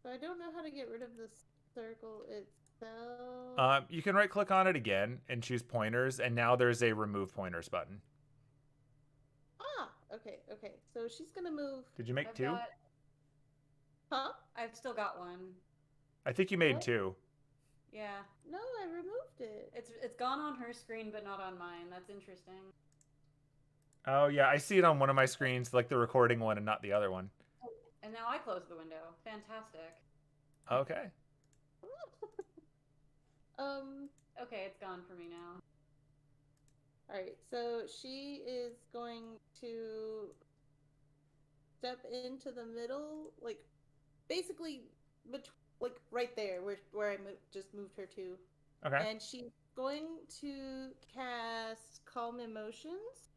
So I don't know how to get rid of the circle itself. You can right click on it again and choose pointers, and now there's a remove pointers button. Ah, okay. So she's gonna move. Did you make two? Huh? I've still got one. I think you made two. Yeah. No, I removed it. It's gone on her screen, but not on mine. That's interesting. Oh, yeah, I see it on one of my screens, like the recording one and not the other one. And now I close the window. Fantastic. Okay. Okay, it's gone for me now. Alright, so she is going to step into the middle, like, basically, like, right there, where I just moved her to. Okay. And she's going to cast Calm Emotions.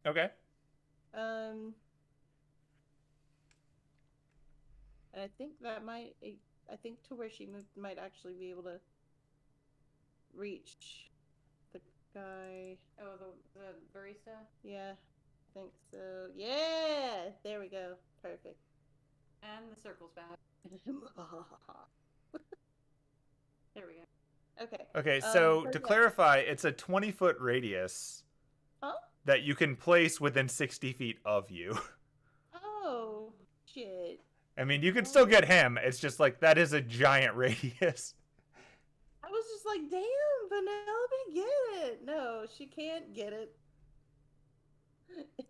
Okay. And I think I think to where she moved might actually be able to reach the guy. Oh, the barista? Yeah, I think so. Yeah! There we go. Perfect. And the circle's back. There we go. Okay. Okay, so to clarify, it's a 20-foot radius that you can place within 60 feet of you. Oh, shit. I mean, you can still get him. It's just like, that is a giant radius. I was just like, damn, Penelope, get it. No, she can't get it.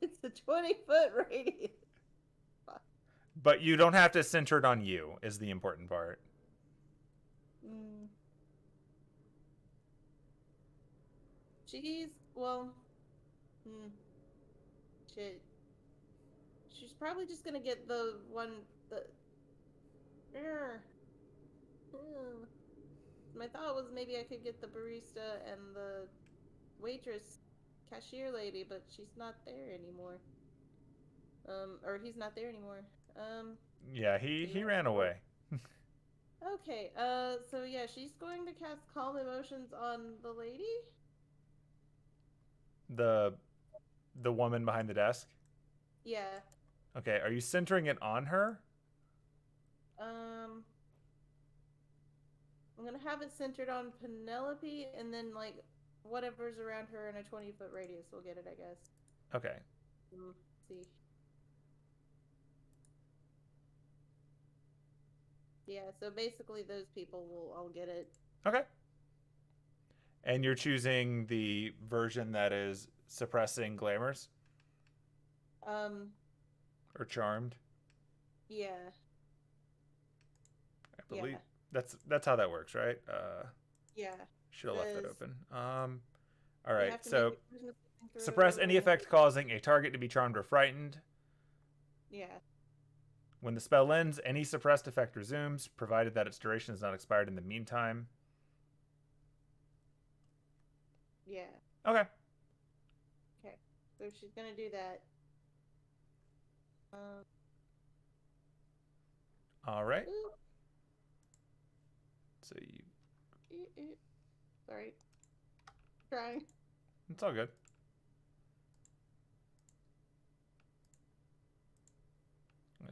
It's a 20-foot radius. But you don't have to center it on you, is the important part. Shit. She's probably just gonna get the one, my thought was maybe I could get the barista and the waitress, cashier lady, but she's not there anymore. Or he's not there anymore. Yeah, he ran away. Okay, so yeah, she's going to cast Calm Emotions on the lady? The woman behind the desk. Yeah. Okay, are you centering it on her? I'm gonna have it centered on Penelope, and then, like, whatever's around her in a 20-foot radius will get it, I guess. Okay. Let's see. Yeah, so basically those people will all get it. Okay. And you're choosing the version that is suppressing glamours? Or charmed? Yeah. I believe Yeah. that's how that works, right? Yeah. Should have left that Says open. you Alright, have to so make a charisma saving throw. suppress any effect causing a target to be charmed or frightened. Yeah. When the spell ends, any suppressed effect resumes, provided that its duration is not expired in the meantime. Yeah. Okay. Okay. So she's gonna do that. Alright. Ooh. So you... Sorry. Trying. It's all good.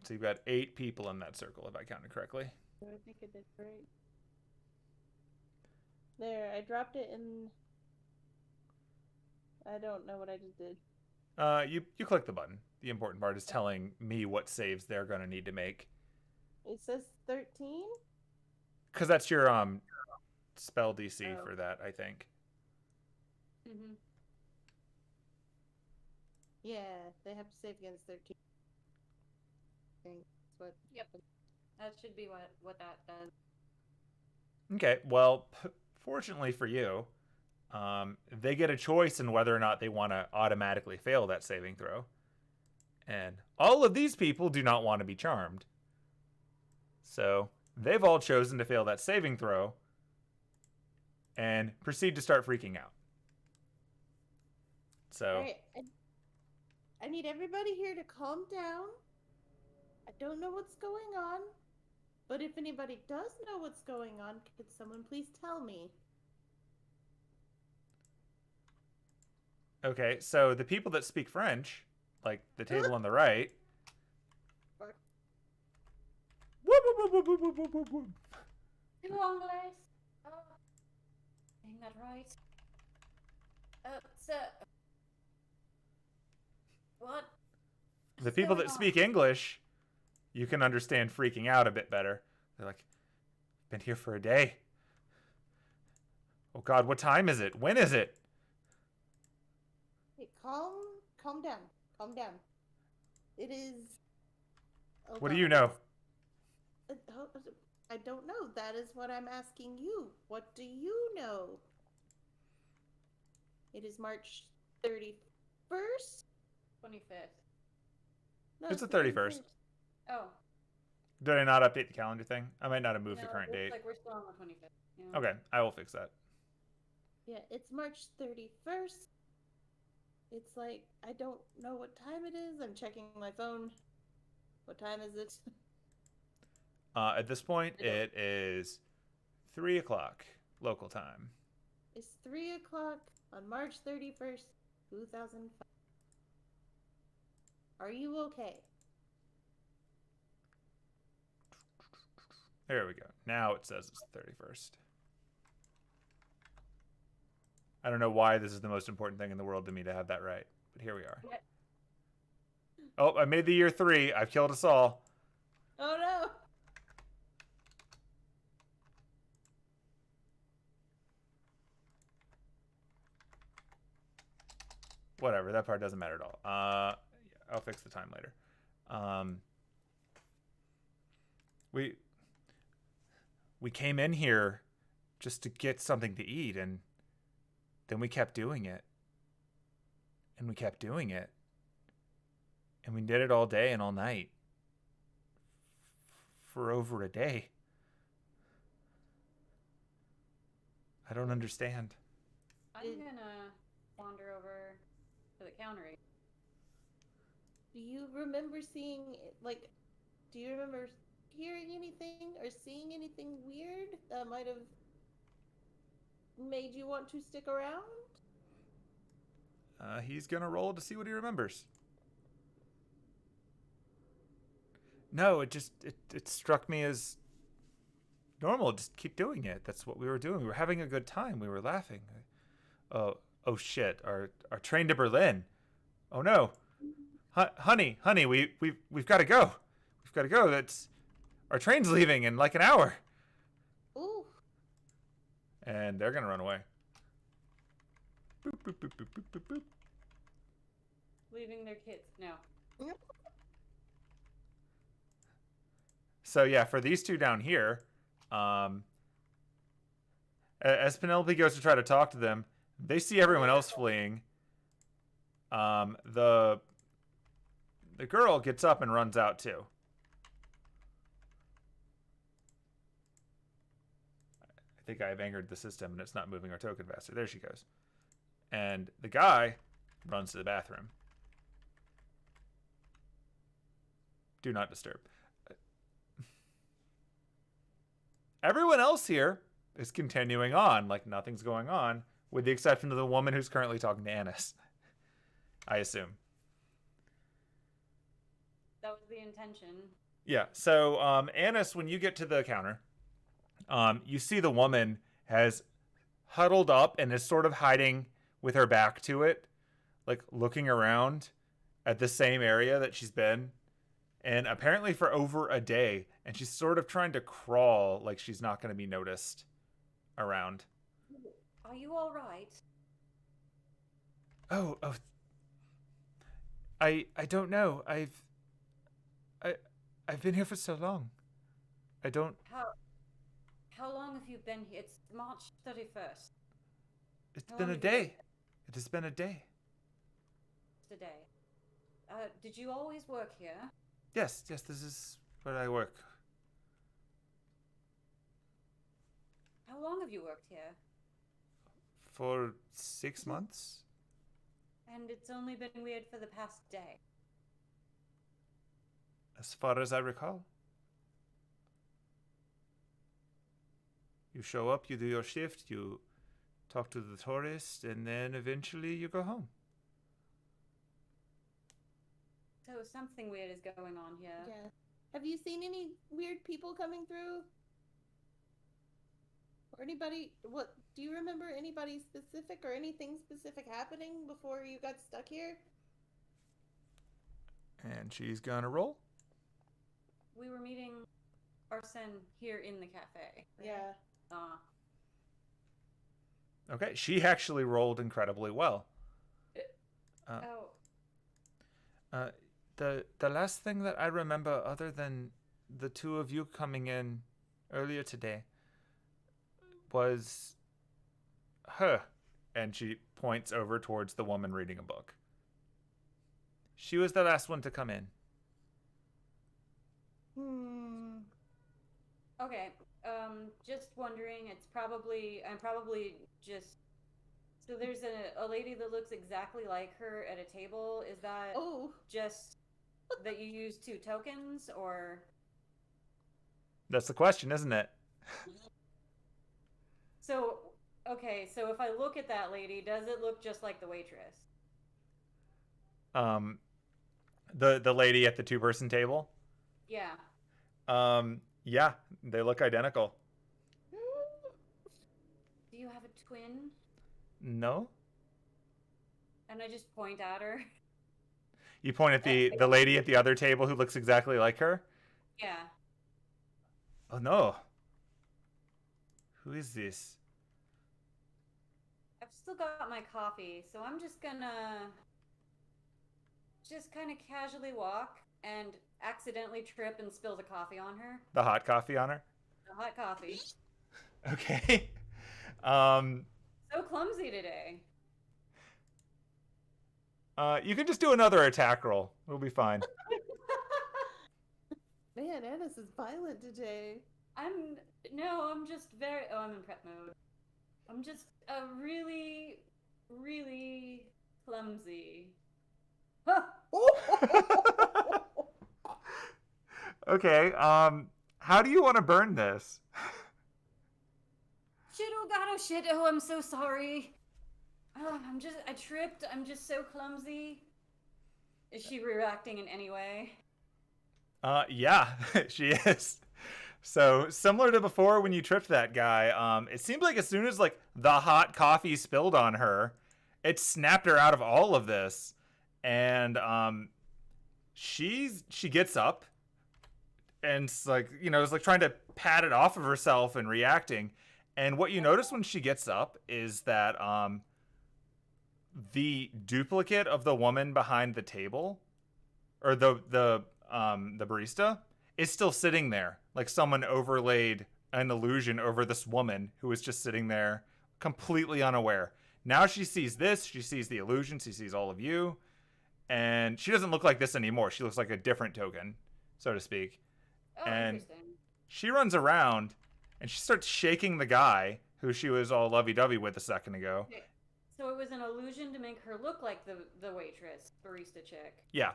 So you've got 8 people in that circle, if I counted correctly. I think I did right. There, I dropped it in. I don't know what I just did. You click the button. The important part is telling me what saves they're gonna need to make. It says 13? Because that's your spell DC Oh. for that, I think. Mm-hmm. Yeah, they have to save against 13. I think that's what. Yep. That should be what that does. Okay, well, fortunately for you, they get a choice in whether or not they want to automatically fail that saving throw. And all of these people do not want to be charmed. So they've all chosen to fail that saving throw and proceed to start freaking out. So, Alright, I need everybody here to calm down. I don't know what's going on, but if anybody does know what's going on, could someone please tell me? okay, so the people that speak French, like the table on the right. Fuck. Two Anglais. Oh, saying that right. Sir. What? The people going that on? speak English, you can understand freaking out a bit better. They're like, been here for a day. Oh God, what time is it? When is it? Hey, calm down. Calm down. It is. Oh, What do God. you know? I don't know. That is what I'm asking you. What do you know? It is March 31st? 25th. No, It's the 31st. Oh. Did I not update the calendar thing? I might not have moved no, the current looks date. like we're still on the 25th. Yeah. Okay, I will fix that. Yeah, it's March 31st. It's like, I don't know what time it is. I'm checking my phone. What time is it? At this point, it is 3 o'clock local time. It's 3 o'clock on March 31st, 2005. Are you okay? There we go. Now it says it's the 31st. I don't know why this is the most important thing in the world to me to have that right, but here we are. Yeah. Oh, I made the year 3. I've killed us all. Oh no! Whatever, that part doesn't matter at all. I'll fix the time later. We came in here just to get something to eat, and then we kept doing it. And we kept doing it. And we did it all day and all night. For over a day. I don't understand. I'm gonna wander over to the counter. Do you remember seeing, like, do you remember hearing anything or seeing anything weird that might have made you want to stick around? He's gonna roll to see what he remembers. No, it struck me as normal. Just keep doing it. That's what we were doing. We were having a good time. We were laughing. Oh shit! Our train to Berlin. Oh no, honey, we've got to go. We've got to go. That's our train's leaving in like an hour. Ooh. And they're gonna run away. Boop, boop, boop, boop, boop, boop, boop. Leaving their kids. No. So yeah, for these two down here, as Penelope goes to try to talk to them, they see everyone else fleeing. The girl gets up and runs out too. I think I've angered the system and it's not moving our token faster. There she goes. And the guy runs to the bathroom. Do not disturb. Everyone else here is continuing on like nothing's going on, with the exception of the woman who's currently talking to Anise. I assume. That was the intention. Yeah. So, Anise, when you get to the counter, you see the woman has huddled up and is sort of hiding with her back to it, like looking around at the same area that she's been. And apparently for over a day. And she's sort of trying to crawl like she's not going to be noticed around. Are you all right? Oh. I don't know. I've been here for so long. I don't. How long have you been here? It's March 31st. It's been a day. It has been a day. Today. Did you always work here? Yes, this is where I work. How long have you worked here? For 6 months? And it's only been weird for the past day. As far as I recall. You show up, you do your shift, you talk to the tourist, and then eventually you go home. So something weird is going on here. Yeah. Have you seen any weird people coming through? Or anybody, what, do you remember anybody specific or anything specific happening before you got stuck here? And she's gonna roll. We were meeting Arsene here in the cafe. Right? Yeah. Okay, she actually rolled incredibly well. The last thing that I remember, other than the two of you coming in earlier today, was her. And she points over towards the woman reading a book. She was the last one to come in. Okay. Just wondering. I'm probably just. So there's a lady that looks exactly like her at a table. Is that just that you use 2 tokens, or? That's the question, isn't it? So, okay, so if I look at that lady, does it look just like the waitress? The lady at the 2-person table? Yeah. Yeah, they look identical. Do you have a twin? No? And I just point at her. You point at the lady at the other table who looks exactly like her? Yeah. Oh no. Who is this? I've still got my coffee, so I'm just gonna just kind of casually walk and accidentally trip and spill the coffee on her. The hot coffee on her? The hot coffee. Okay. So clumsy today. You can just do another attack roll. We'll be fine. Man, Anise is violent today. I'm just I'm in prep mode. I'm just really, really clumsy. Okay, how do you want to burn this? Shit, oh god, oh shit, oh, I'm so sorry. Oh, I tripped, I'm just so clumsy. Is she reacting in any way? Yeah, she is. So similar to before when you tripped that guy, it seemed like as soon as like the hot coffee spilled on her, it snapped her out of all of this, and she gets up and it's like it's like trying to pat it off of herself and reacting, and what you notice when she gets up is that the duplicate of the woman behind the table, or the barista, is still sitting there. Like someone overlaid an illusion over this woman who was just sitting there completely unaware. Now she sees this, she sees the illusion, she sees all of you, and she doesn't look like this anymore. She looks like a different token, so to speak. Oh, And interesting. she runs around and she starts shaking the guy who she was all lovey-dovey with a second ago. Okay. So it was an illusion to make her look like the waitress, barista chick. Yeah.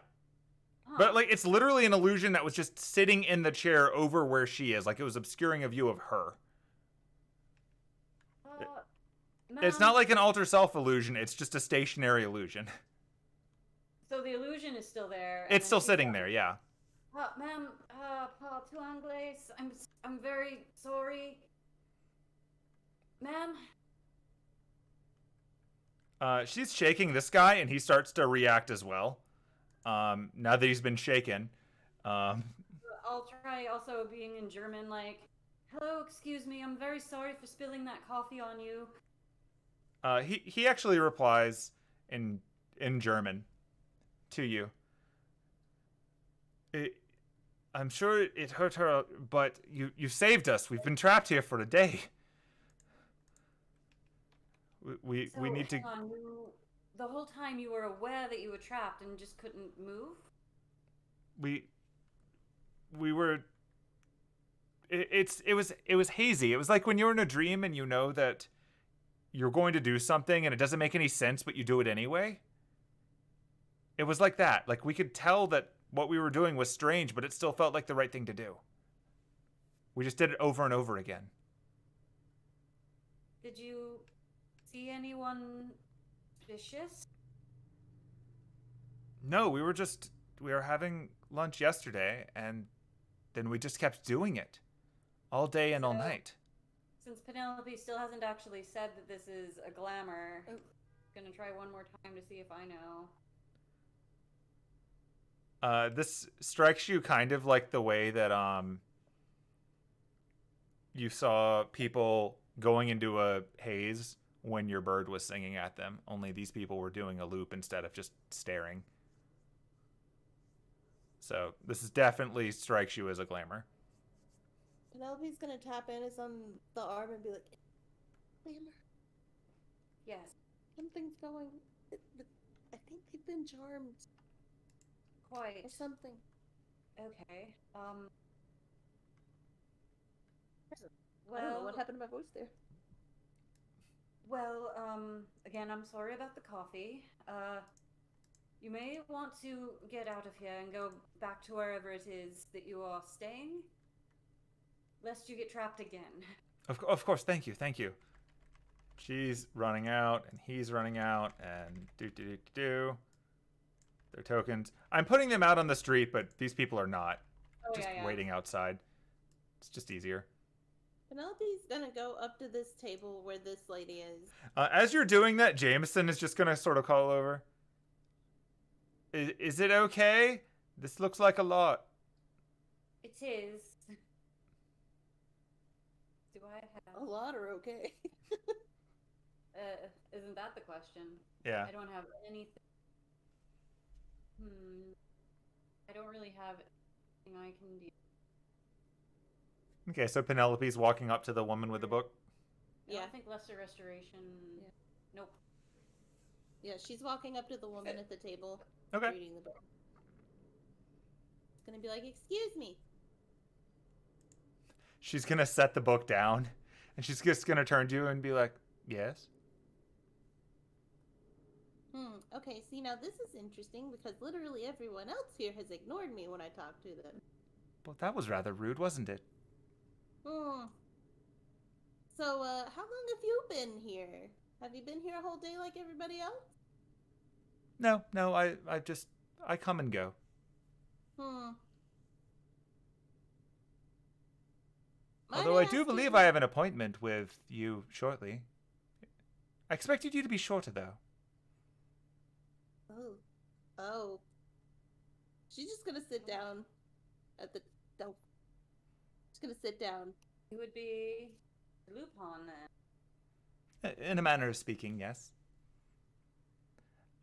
Huh. But like it's literally an illusion that was just sitting in the chair over where she is. Like it was obscuring a view of her. It's not like an alter self illusion, it's just a stationary illusion. So the illusion is still there. It's still sitting there, yeah. Ma'am, pas tu anglais? I'm very sorry. Ma'am? She's shaking this guy, and he starts to react as well. Now that he's been shaken. I'll try also being in German, like, hello, excuse me, I'm very sorry for spilling that coffee on you. He actually replies in German to you. I'm sure it hurt her, but you saved us. We've been trapped here for a day. We need to. The whole time you were aware that you were trapped and just couldn't move? We were. It was hazy. It was like when you're in a dream and you know that you're going to do something and it doesn't make any sense, but you do it anyway. It was like that. Like we could tell that what we were doing was strange, but it still felt like the right thing to do. We just did it over and over again. Did you see anyone vicious? No, we were having lunch yesterday, and then we just kept doing it all day and all night. Since Penelope still hasn't actually said that this is a glamour, I'm gonna try one more time to see if I know. This strikes you kind of like the way that you saw people going into a haze when your bird was singing at them, only these people were doing a loop instead of just staring. So this is definitely strikes you as a glamour. Penelope's gonna tap Anise on the arm and be like, glamour. Yes. Something's going. I think they've been charmed. Quite. Or something. Okay. I don't know what happened to my voice there. Well, again, I'm sorry about the coffee. You may want to get out of here and go back to wherever it is that you are staying, lest you get trapped again. Of course, thank you. She's running out, and he's running out, and do. Their tokens. I'm putting them out on the street, but these people are not. Just waiting outside. It's just easier. Penelope's gonna go up to this table where this lady is. As you're doing that, Jameson is just gonna sort of call over. Is it okay? This looks like a lot. It is. Do I have a lot or okay? Isn't that the question? Yeah. I don't have anything. I don't really have anything I can do. Okay, so Penelope's walking up to the woman with the book. Yeah. I think lesser restoration. Yeah. Nope. Yeah, she's walking up to the woman at the table. Okay. Reading the book. It's gonna be like, excuse me. She's gonna set the book down, and she's just gonna turn to you and be like, Yes? Okay, see, now this is interesting because literally everyone else here has ignored me when I talk to them. Well, that was rather rude, wasn't it? Hmm. So, how long have you been here? Have you been here a whole day like everybody else? No, I come and go. Hmm. Might Although I I do ask you believe I have an appointment with you shortly. I expected you to be shorter, though. Oh. Oh. She's just gonna sit down at the. Oh. She's gonna sit down. It would be Lupin then. In a manner of speaking, yes.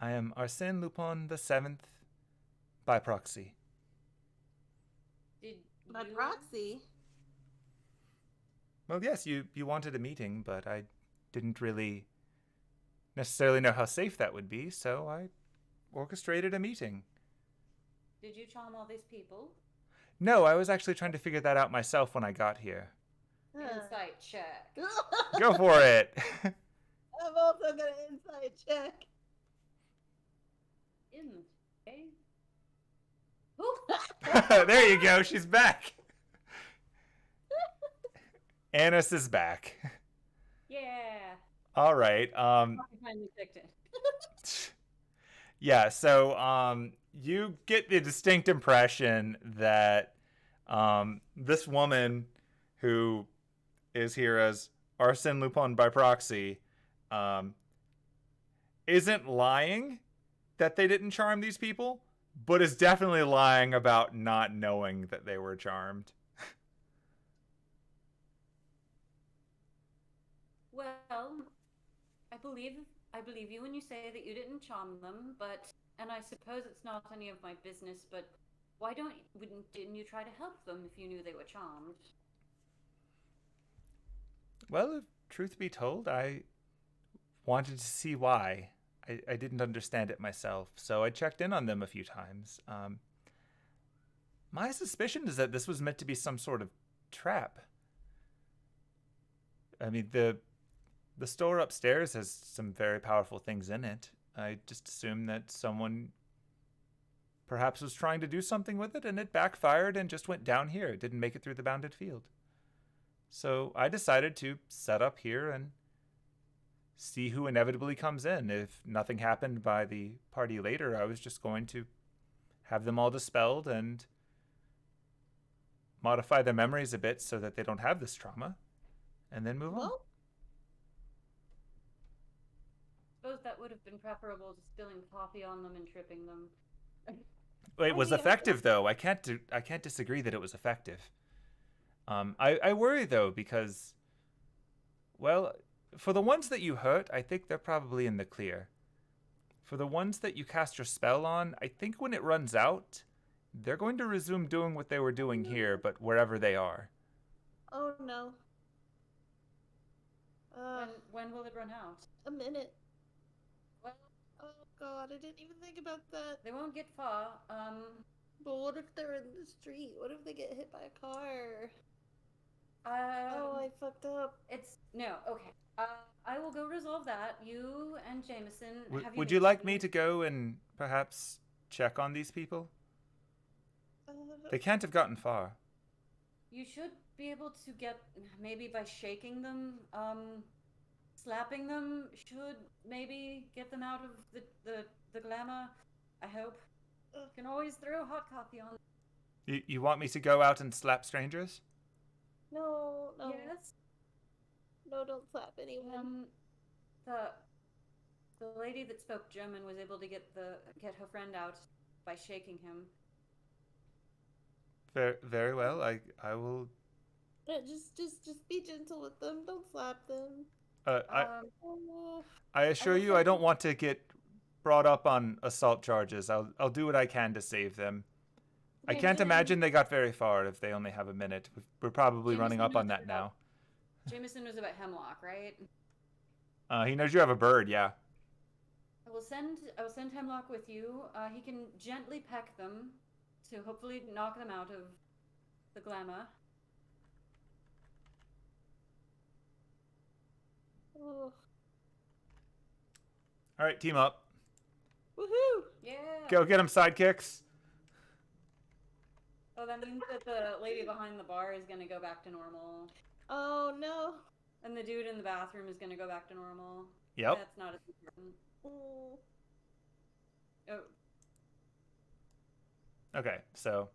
I am Arsene Lupin VII by proxy. Did By you? proxy. Well, yes, you wanted a meeting, but I didn't really necessarily know how safe that would be, so I orchestrated a meeting. Did you charm all these people? No, I was actually trying to figure that out myself when I got here. Insight check. Go for it! I'm also gonna insight check. Okay. There you go, she's back! Anise is back. Yeah. All right. I finally picked it. Yeah. So you get the distinct impression that this woman, who is here as Arsene Lupin by proxy, isn't lying that they didn't charm these people, but is definitely lying about not knowing that they were charmed. Well, I believe you when you say that you didn't charm them, and I suppose it's not any of my business, but why didn't you try to help them if you knew they were charmed? Well, if truth be told, I wanted to see why. I didn't understand it myself, so I checked in on them a few times. My suspicion is that this was meant to be some sort of trap. I mean, the store upstairs has some very powerful things in it. I just assumed that someone perhaps was trying to do something with it, and it backfired and just went down here. It didn't make it through the bounded field. So I decided to set up here and see who inevitably comes in. If nothing happened by the party later, I was just going to have them all dispelled and modify their memories a bit so that they don't have this trauma, and then move on. Well, Suppose that would have been preferable to spilling coffee on them and tripping them. It was effective, though. I can't disagree that it was effective. I worry though because, well, for the ones that you hurt, I think they're probably in the clear. For the ones that you cast your spell on, I think when it runs out, they're going to resume doing what they were doing here, but wherever they are. oh no. When will it run out? A minute. Well, Oh god, I didn't even think about that. they won't get far. But what if they're in the street? What if they get hit by a car? Oh, I fucked up. Okay. I will go resolve that. You and Jameson. Would you like me to go and perhaps check on these people? They can't have gotten far. You should be able to get, maybe by shaking them, slapping them should maybe get them out of the glamour. I hope. You can always throw hot coffee on. You want me to go out and slap strangers? No. Yes. No, don't slap anyone. The lady that spoke German was able to get her friend out by shaking him. Very well. I will. Just be gentle with them. Don't slap them. I assure you, I don't want to get brought up on assault charges. I'll do what I can to save them. I can't imagine they got very far if they only have a minute. We're probably running up on that now. Jameson knows about Hemlock, right? He knows you have a bird, yeah. I will send Hemlock with you. He can gently peck them to hopefully knock them out of the glamour. All right, team up. Woohoo! Yeah. Go get him sidekicks. Oh, that means that the lady behind the bar is gonna go back to normal. Oh no. And the dude in the bathroom is gonna go back to normal. Yep. That's not as important. Oh. Oh, Okay, so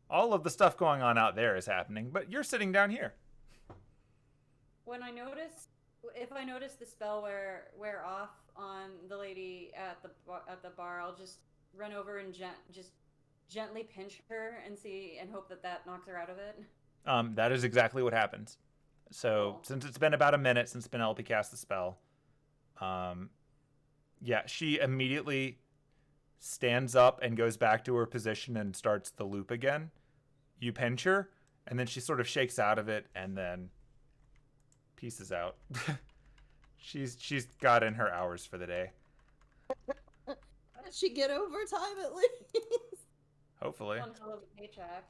all of the stuff going on out there is happening, but you're sitting down here. if I notice the spell wear off on the lady at the bar, I'll just run over and just gently pinch her and hope that knocks her out of it. That is exactly what happens. So Cool. since it's been about a minute since Penelope cast the spell, yeah, she immediately stands up and goes back to her position and starts the loop again. You pinch her, and then she sort of shakes out of it and then pieces out. she's got in her hours for the day. Did she get overtime at least? Hopefully. One hell of a paycheck.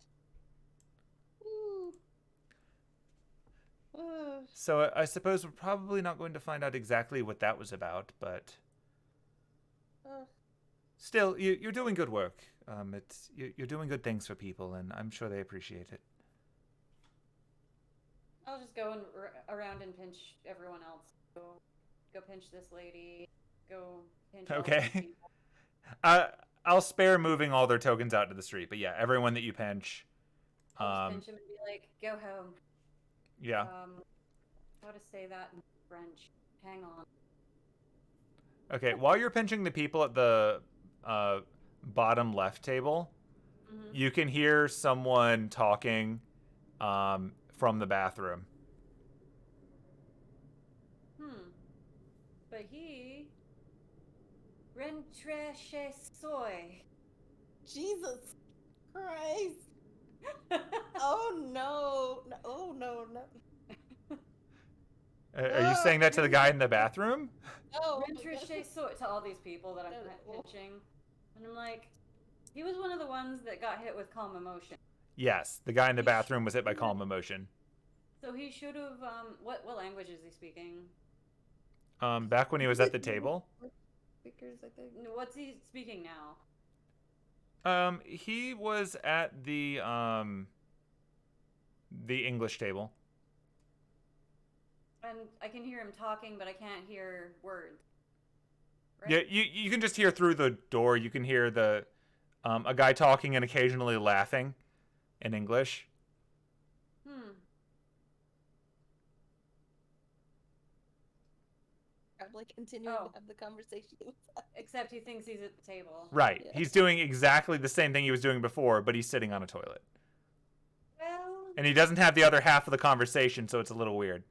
Ooh. So I suppose we're probably not going to find out exactly what that was about, but still, you're doing good work. You're doing good things for people, and I'm sure they appreciate it. I'll just go around and pinch everyone else. Go pinch this lady. Go pinch. all Okay. these people. I'll spare moving all their tokens out to the street, but yeah, everyone that you pinch. I'll just pinch him and be like, "Go home." Yeah. How to say that in French? Hang on. Okay, while you're pinching the people at the bottom left table, Mm-hmm. you can hear someone talking from the bathroom. But he rentre chez soi. Jesus Christ. Oh no. Oh no. Are you saying that to the guy in the bathroom? No. Rentre chez soi to all these people that I'm pinching. And I'm like, he was one of the ones that got hit with calm emotion. Yes, the guy in the bathroom was hit by calm emotion. So he should have, what language is he speaking? Back when he was at the table. Speakers, I think. What's he speaking now? He was at the English table. And I can hear him talking, but I can't hear words. Right? Yeah, you can just hear through the door. You can hear the a guy talking and occasionally laughing in English. I'm like continuing to have the conversation. Except he thinks he's at the table. Right. Yeah. He's doing exactly the same thing he was doing before, but he's sitting on a toilet. Well, And he doesn't have the other half of the conversation, so it's a little weird.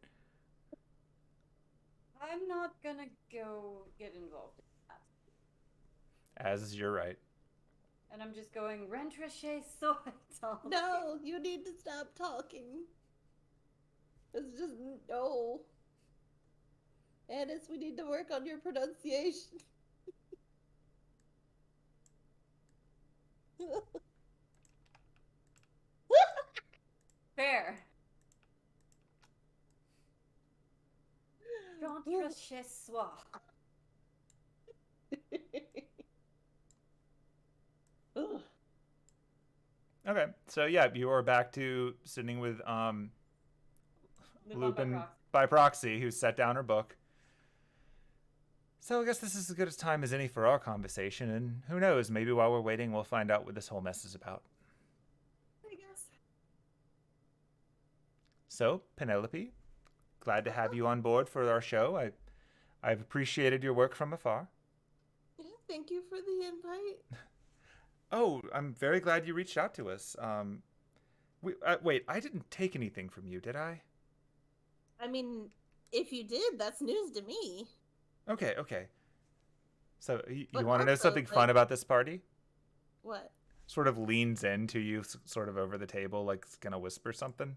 I'm not gonna go get involved in that. As is your right. And I'm just going, rentre chez soi. No, you need to stop talking. It's just no. Anise, we need to work on your pronunciation. Fair. Rentre chez soi. Ugh. Okay, so yeah, you are back to sitting with Lupin by proxy, who set down her book. So I guess this is as good a time as any for our conversation, and who knows, maybe while we're waiting, we'll find out what this whole mess is about. I guess. So, Penelope, glad to have you on board for our show. I've appreciated your work from afar. Yeah, thank you for the invite. Oh, I'm very glad you reached out to us. Wait, I didn't take anything from you, did I? I mean, if you did, that's news to me. Okay. So, you But want to know also, something fun about this party? What? Sort of leans into you, sort of over the table, like gonna whisper something.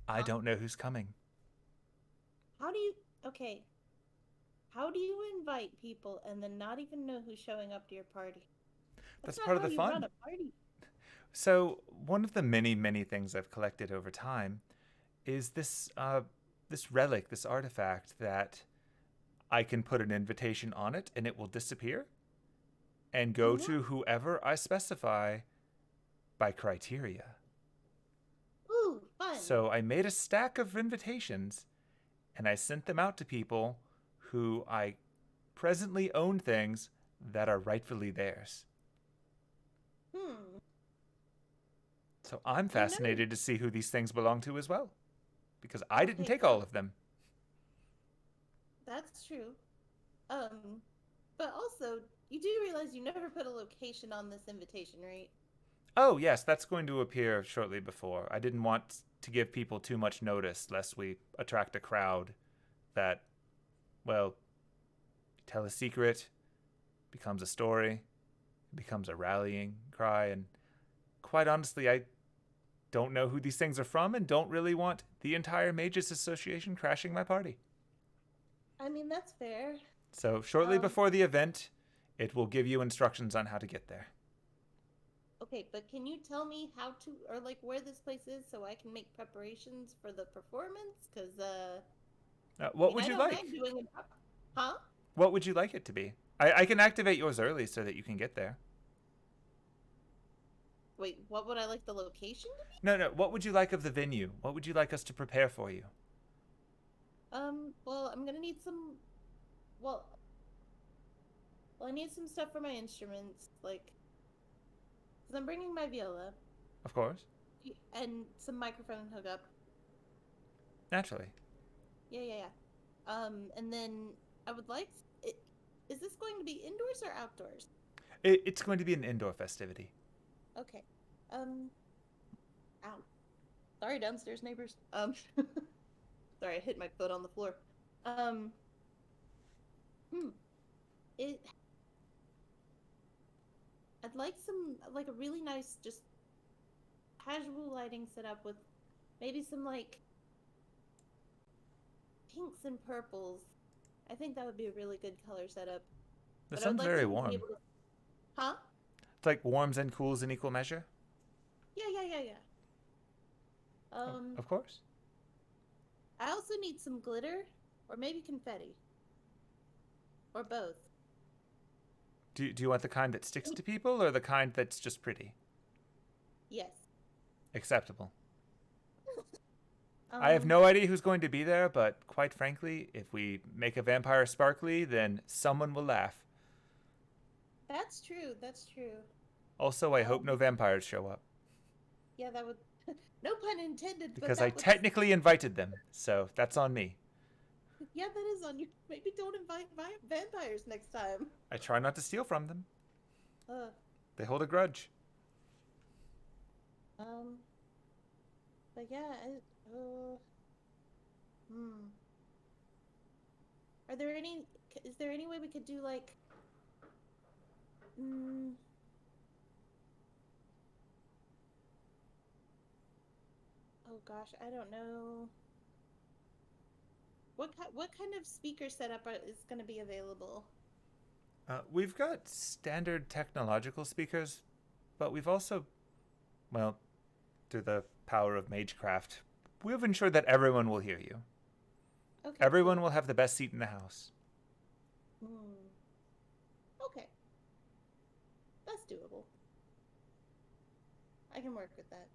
I don't know who's coming. How do you... Okay. How do you invite people and then not even know who's showing up to your party? That's not part of how the you fun. run a party. So, one of the many, many things I've collected over time is this relic, this artifact that I can put an invitation on it and it will disappear and go to whoever I specify by criteria. Ooh, fun. So I made a stack of invitations and I sent them out to people who I presently own things that are rightfully theirs. So I'm fascinated to see who these things belong to as well, because I didn't take all of them. That's true. But also, you do realize you never put a location on this invitation, right? Oh, yes, that's going to appear shortly before. I didn't want to give people too much notice lest we attract a crowd that, well, tell a secret, becomes a story, becomes a rallying cry, and quite honestly, I don't know who these things are from and don't really want the entire Mages Association crashing my party. I mean, that's fair. So shortly before the event, it will give you instructions on how to get there. Okay, but can you tell me how to, or like where this place is so I can make preparations for the performance? Because, what would you like? Huh? What would you like it to be? I can activate yours early so that you can get there. Wait, what would I like the location to be? No. What would you like of the venue? What would you like us to prepare for you? Well, I'm gonna need some. Well, I need some stuff for my instruments, like, because I'm bringing my viola. Of course. And some microphone hookup. Naturally. Yeah. And then I would like. Is this going to be indoors or outdoors? It's going to be an indoor festivity. Okay. Ow. Sorry, downstairs neighbors. Sorry, I hit my foot on the floor. I'd like a really nice, just casual lighting set up with maybe some, like, pinks and purples. I think that would be a really good color setup. That sounds very warm. Huh? It's like warms and cools in equal measure? Yeah. Of course. I also need some glitter, or maybe confetti. Or both. Do you want the kind that sticks to people, or the kind that's just pretty? Yes. Acceptable. I have no idea who's going to be there, but quite frankly, if we make a vampire sparkly, then someone will laugh. That's true. Also, I hope no vampires show up. Yeah, that would... No pun intended. Because I technically invited them, so that's on me. Yeah, that is on you. Maybe don't invite vampires next time. I try not to steal from them. Ugh. They hold a grudge. But yeah, Is there any way we could do, like... Oh gosh, I don't know. What kind of speaker setup is going to be available? We've got standard technological speakers, but we've also, well, through the power of Magecraft, we've ensured that everyone will hear you. Okay. Everyone will have the best seat in the house. Okay. That's doable. I can work with that.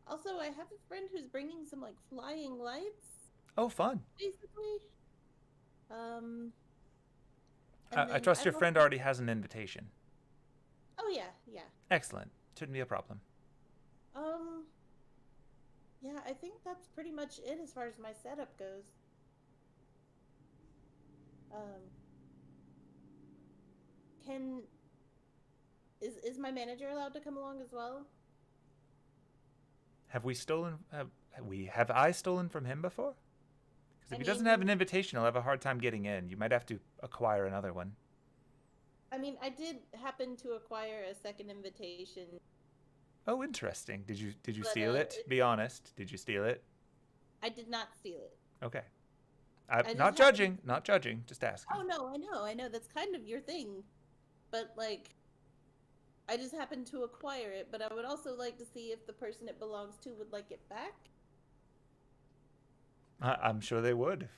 Also, I have a friend who's bringing some, like, flying lights. Oh, fun. Basically. I trust your friend already has an invitation. Oh, yeah. Excellent. Shouldn't be a problem. Yeah, I think that's pretty much it as far as my setup goes. Is my manager allowed to come along as well? Have I stolen from him before? Because if he doesn't have an invitation, he'll have a hard time getting in. You might have to acquire another one. I mean, I did happen to acquire a second invitation. Oh, interesting. Did you steal it? Be honest. Did you steal it? I did not steal it. Okay. Not judging. Just asking. Oh, no, I know. That's kind of your thing. But, like, I just happened to acquire it. But I would also like to see if the person it belongs to would like it back. I'm sure they would.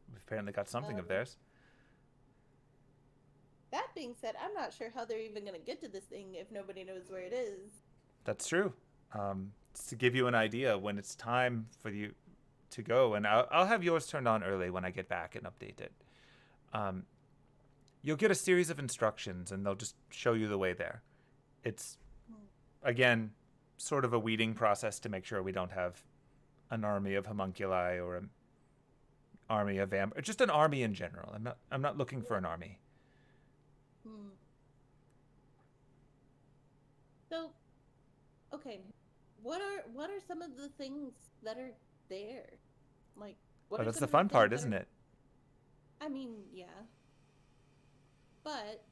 We've apparently got something of Um, theirs. That being said, I'm not sure how they're even going to get to this thing if nobody knows where it is. That's true. It's to give you an idea when it's time for you to go, and I'll have yours turned on early when I get back and update it. Um, you'll get a series of instructions, and they'll just show you the way there. It's, again, sort of a weeding process to make sure we don't have an army of homunculi or an army of just an army in general. I'm not looking for an army. Hmm. So, okay, what are some of the things that are there? Like, what Oh, are that's some the of fun things part, that isn't are? it? I mean, yeah, but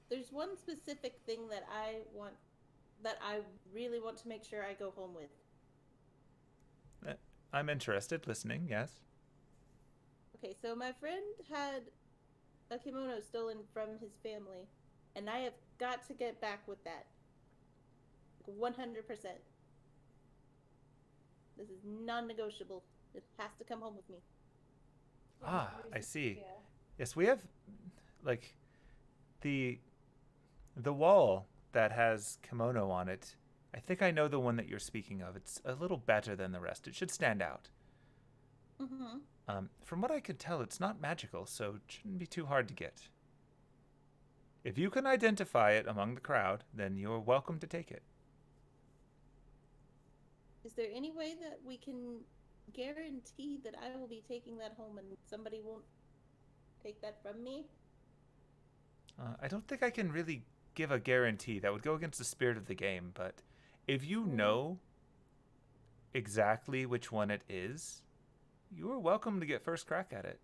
there's one specific thing that I really want to make sure I go home with. Uh, I'm interested. Listening. Yes. Okay, so my friend had a kimono stolen from his family, and I have got to get back with that. 100%. This is non-negotiable. It has to come home with me. Ah, I see. Yeah. Yes, we have like the the wall that has kimono on it. I think I know the one that you're speaking of. It's a little better than the rest. It should stand out. Mm-hmm. From what I can tell, it's not magical, so it shouldn't be too hard to get. If you can identify it among the crowd, then you're welcome to take it. Is there any way that we can guarantee that I will be taking that home and somebody won't take that from me? I don't think I can really give a guarantee. That would go against the spirit of the game, but if you know exactly which one it is, you are welcome to get first crack at it.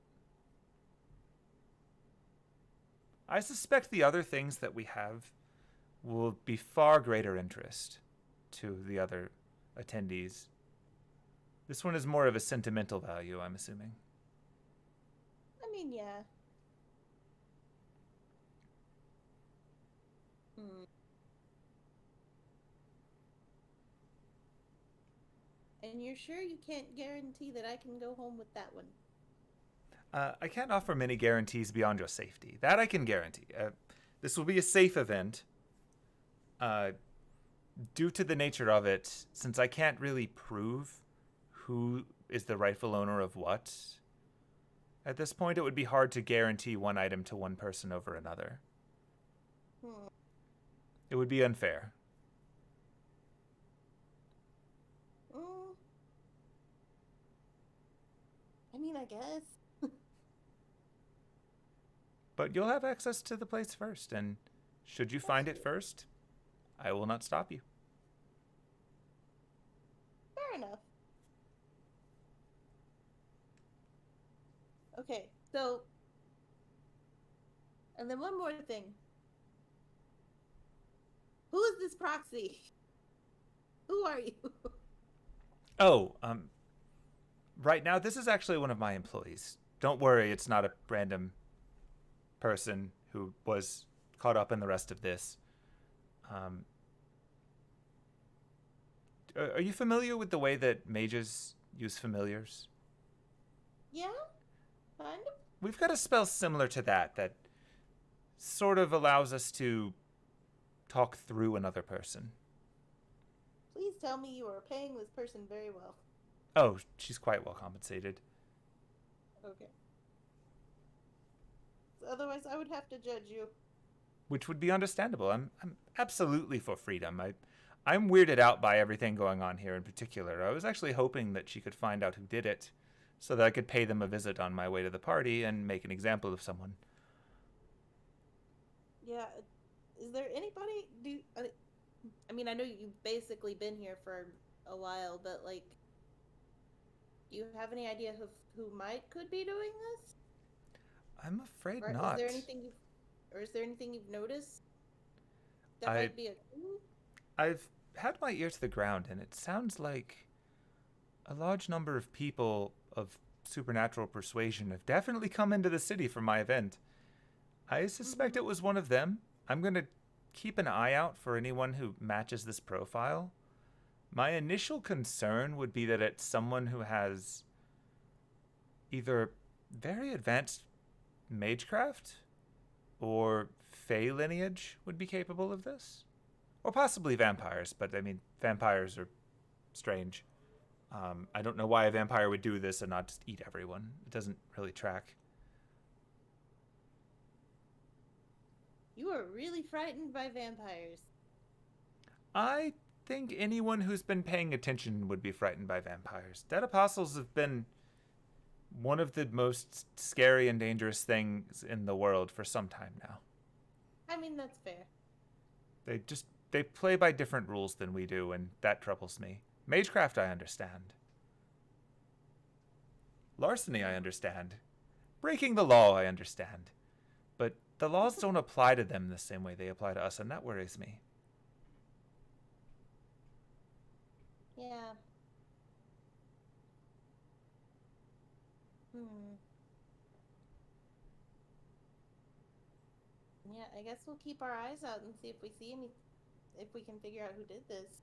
I suspect the other things that we have will be far greater interest to the other attendees. This one is more of a sentimental value, I'm assuming. I mean, yeah. Hmm. And you're sure you can't guarantee that I can go home with that one? I can't offer many guarantees beyond your safety. That I can guarantee. This will be a safe event. Due to the nature of it, since I can't really prove who is the rightful owner of what, at this point it would be hard to guarantee one item to one person over another. Hmm. It would be unfair. Mm. I mean, I guess. But you'll have access to the place first, and should you find it first, I will not stop you. Fair enough. Okay, so, and then one more thing. Who is this proxy? Who are you? Oh, right now this is actually one of my employees. Don't worry, it's not a random person who was caught up in the rest of this. Are you familiar with the way that mages use familiars? Yeah, kind of. We've got a spell similar to that sort of allows us to talk through another person. Please tell me you are paying this person very well. Oh, she's quite well compensated. Okay. Otherwise, I would have to judge you. Which would be understandable. I'm absolutely for freedom. I'm weirded out by everything going on here in particular. I was actually hoping that she could find out who did it, so that I could pay them a visit on my way to the party and make an example of someone. Yeah. Is there anybody? I mean, I know you've basically been here for a while, but like, do you have any idea could be doing this? I'm afraid Or not. is there anything you've noticed that I might be a clue? I've had my ear to the ground, and it sounds like a large number of people of supernatural persuasion have definitely come into the city for my event. I suspect it was one of them. I'm going to keep an eye out for anyone who matches this profile. My initial concern would be that it's someone who has either very advanced magecraft or Fey lineage would be capable of this. Or possibly vampires, but I mean, vampires are strange. I don't know why a vampire would do this and not just eat everyone. It doesn't really track. You are really frightened by vampires. I think anyone who's been paying attention would be frightened by vampires. Dead apostles have been one of the most scary and dangerous things in the world for some time now. I mean, that's fair. They play by different rules than we do, and that troubles me. Magecraft, I understand. Larceny, I understand. Breaking the law, I understand. But the laws don't apply to them the same way they apply to us, and that worries me. Yeah. Yeah, I guess we'll keep our eyes out and see if we see any, if we can figure out who did this.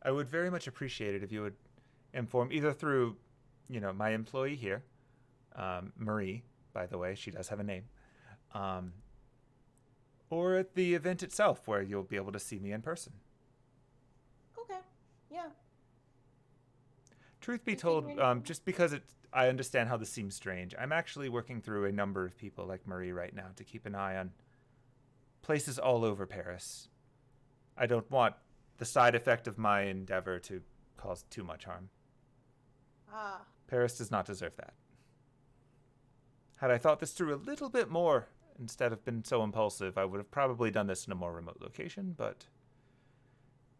I would very much appreciate it if you would inform, either through, my employee here, Marie, by the way, she does have a name, or at the event itself where you'll be able to see me in person. Okay. Yeah. Truth be told, just because I understand how this seems strange, I'm actually working through a number of people like Marie right now to keep an eye on places all over Paris. I don't want the side effect of my endeavor to cause too much harm. Paris does not deserve that. Had I thought this through a little bit more, instead of been so impulsive, I would have probably done this in a more remote location, but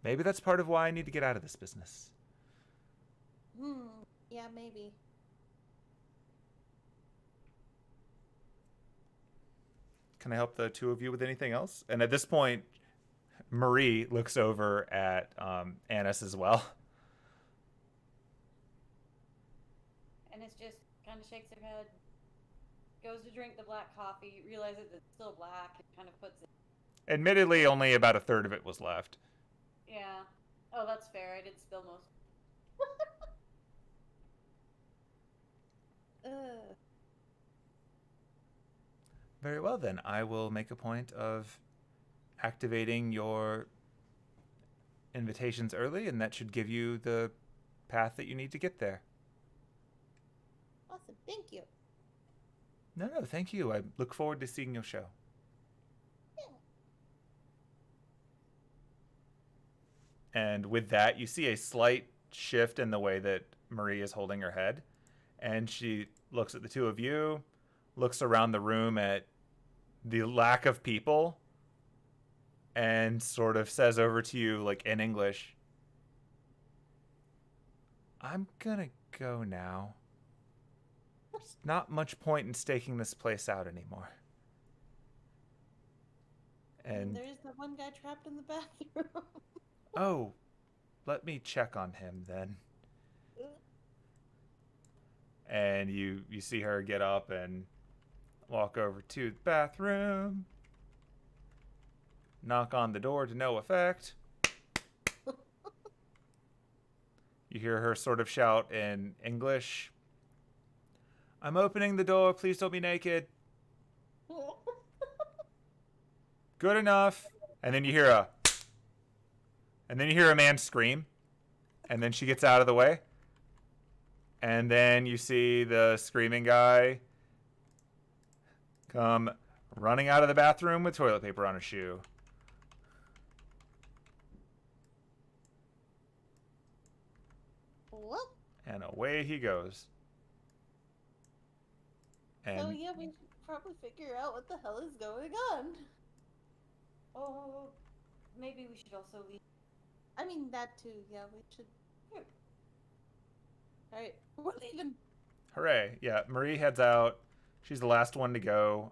maybe that's part of why I need to get out of this business. Yeah, maybe. Can I help the two of you with anything else? And at this point, Marie looks over at Anise as well. Anise just kind of shakes her head, goes to drink the black coffee, realizes it's still black, and kind of puts it. Admittedly, only about a third of it was left. Yeah. Oh, that's fair. I did spill most. Very well, then. I will make a point of activating your invitations early, and that should give you the path that you need to get there. Awesome. Thank you. No, thank you. I look forward to seeing your show. Yeah. And with that, you see a slight shift in the way that Marie is holding her head. And she looks at the two of you, looks around the room at the lack of people, and sort of says over to you, like in English, I'm gonna go now. There's not much point in staking this place out anymore. And there's that one guy trapped in the bathroom. Oh, let me check on him then. And you see her get up and walk over to the bathroom. Knock on the door to no effect. You hear her sort of shout in English, I'm opening the door, please don't be naked. Good enough. And then you hear a man scream. And then she gets out of the way. And then you see the screaming guy come running out of the bathroom with toilet paper on his shoe. What? And away he goes. And So yeah, we should probably figure out what the hell is going on. Oh, maybe we should also leave. I mean, that too. Yeah, we should. Alright, we're leaving. Hooray. Yeah, Marie heads out. She's the last one to go.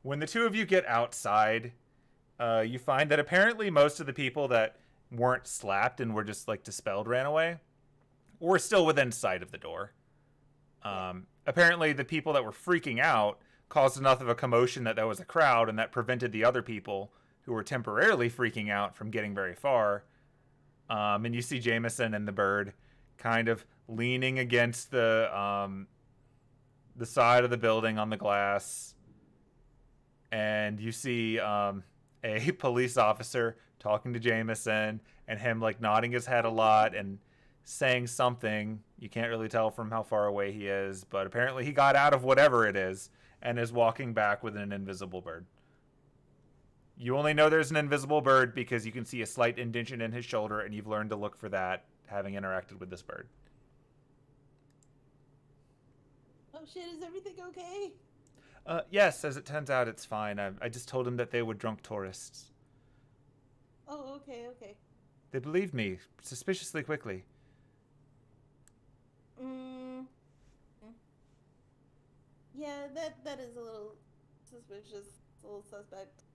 When the two of you get outside, you find that apparently most of the people that weren't slapped and were just like dispelled ran away, or still within sight of the door. Apparently the people that were freaking out caused enough of a commotion that there was a crowd, and that prevented the other people who were temporarily freaking out from getting very far. And you see Jameson and the bird kind of leaning against the side of the building on the glass. And you see a police officer talking to Jameson and him like nodding his head a lot and saying something. You can't really tell from how far away he is, but apparently he got out of whatever it is and is walking back with an invisible bird. You only know there's an invisible bird because you can see a slight indentation in his shoulder, and you've learned to look for that having interacted with this bird. Oh shit, is everything okay? Yes, as it turns out, it's fine. I just told him that they were drunk tourists. Oh, okay. They believed me suspiciously quickly. Yeah, that is a little suspicious, a little suspect.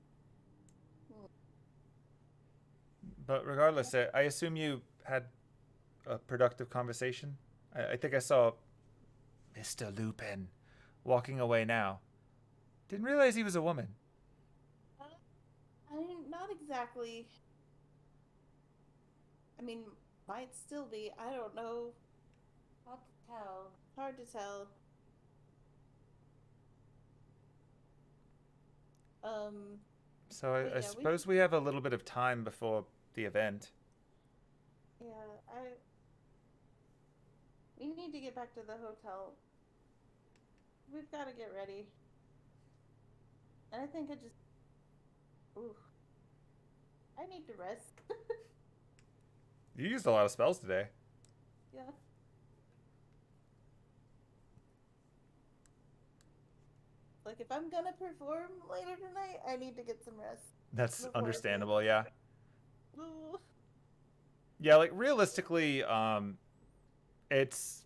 But regardless, I assume you had a productive conversation. I think I saw Mr. Lupin walking away now. Didn't realize he was a woman. Not exactly. I mean, might still be. I don't know. Hard to tell. Hard to tell. So I suppose we have a little bit of time before the event. Yeah, we need to get back to the hotel. We've got to get ready. And I think I need to rest. You used a lot of spells today. Yeah. Like, if I'm gonna perform later tonight, I need to get some rest. That's understandable, yeah. Ooh. Yeah, like realistically, it's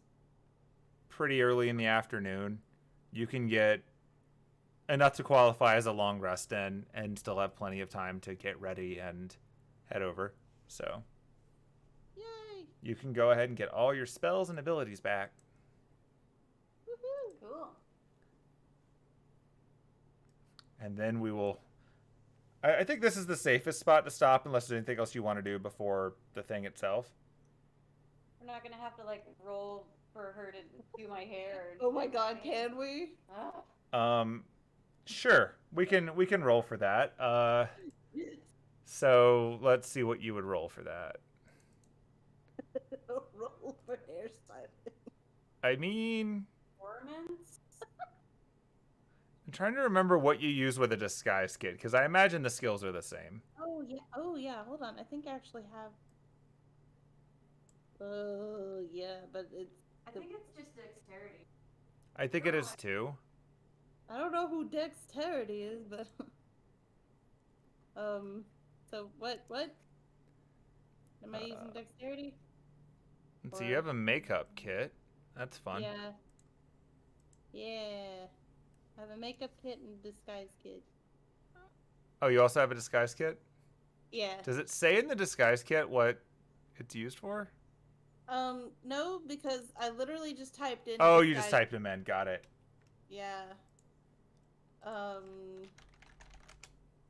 pretty early in the afternoon. You can get enough to qualify as a long rest in and still have plenty of time to get ready and head over. So Yay! you can go ahead and get all your spells and abilities back. Woohoo! Cool. And then we will... I think this is the safest spot to stop unless there's anything else you want to do before the thing itself. We're not gonna have to like roll for her to do my hair. Oh my god, can we? Sure. We can roll for that. So let's see what you would roll for that. Roll for hairstyling. I mean, Performance? I'm trying to remember what you use with a disguise kit because I imagine the skills are the same. Oh yeah. Hold on. I think I actually have. Oh yeah, but it's. I think it's just dexterity. I think it is too. I don't know who dexterity is, but. So what? Am I using dexterity? Let's see, you have a makeup kit. That's fun. Yeah. I have a makeup kit and disguise kit. Oh, you also have a disguise kit? Yeah. Does it say in the disguise kit what it's used for? No, because I literally just typed in. Oh, you just typed them in. Got it. Yeah.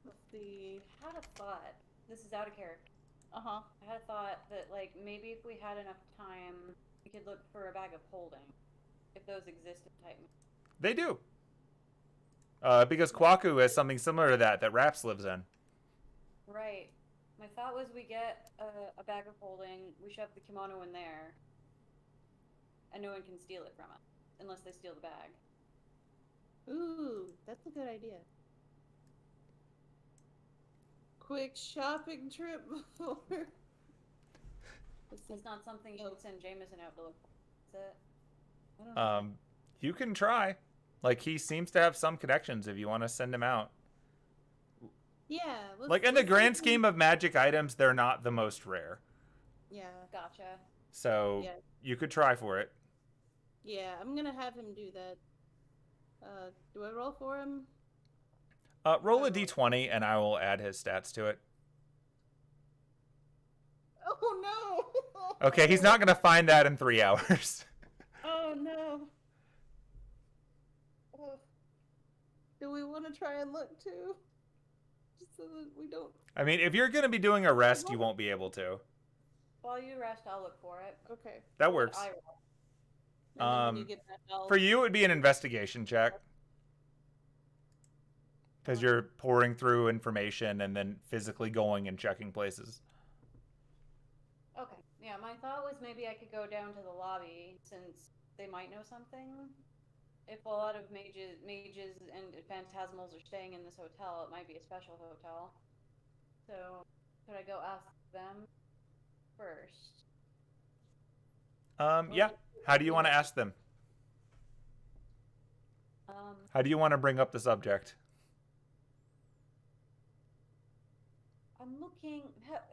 Let's see. I had a thought. This is out of character. Uh-huh. I had a thought that like maybe if we had enough time, we could look for a bag of holding, if those exist in Titan. They do. Because Kwaku has something similar to that Raps lives in. Right. My thought was we get a bag of holding, we shove the kimono in there, and no one can steal it from us, unless they steal the bag. Ooh, that's a good idea. Quick shopping trip before. It's not something you would send Jameson out to look for, is it? I don't know. You can try. Like, he seems to have some connections if you want to send him out. Yeah. Like, in the grand scheme of magic items, they're not the most rare. Yeah. Gotcha. So, Yeah. you could try for it. Yeah, I'm gonna have him do that. Do I roll for him? Roll a d20, and I will add his stats to it. Oh no! Okay, he's not going to find that in 3 hours. Oh no! Do we want to try and look too? Just so that we don't. I mean, if you're going to be doing a rest, you won't be able to. While you rest, I'll look for it. Okay. That works. I And then when you get back, I'll... For you, it would be an investigation check. Because you're pouring through information and then physically going and checking places. Okay. Yeah, my thought was maybe I could go down to the lobby since they might know something. If a lot of mages and phantasmals are staying in this hotel, it might be a special hotel. So, could I go ask them first? Yeah. How do you want to ask them? How do you want to bring up the subject? I'm looking...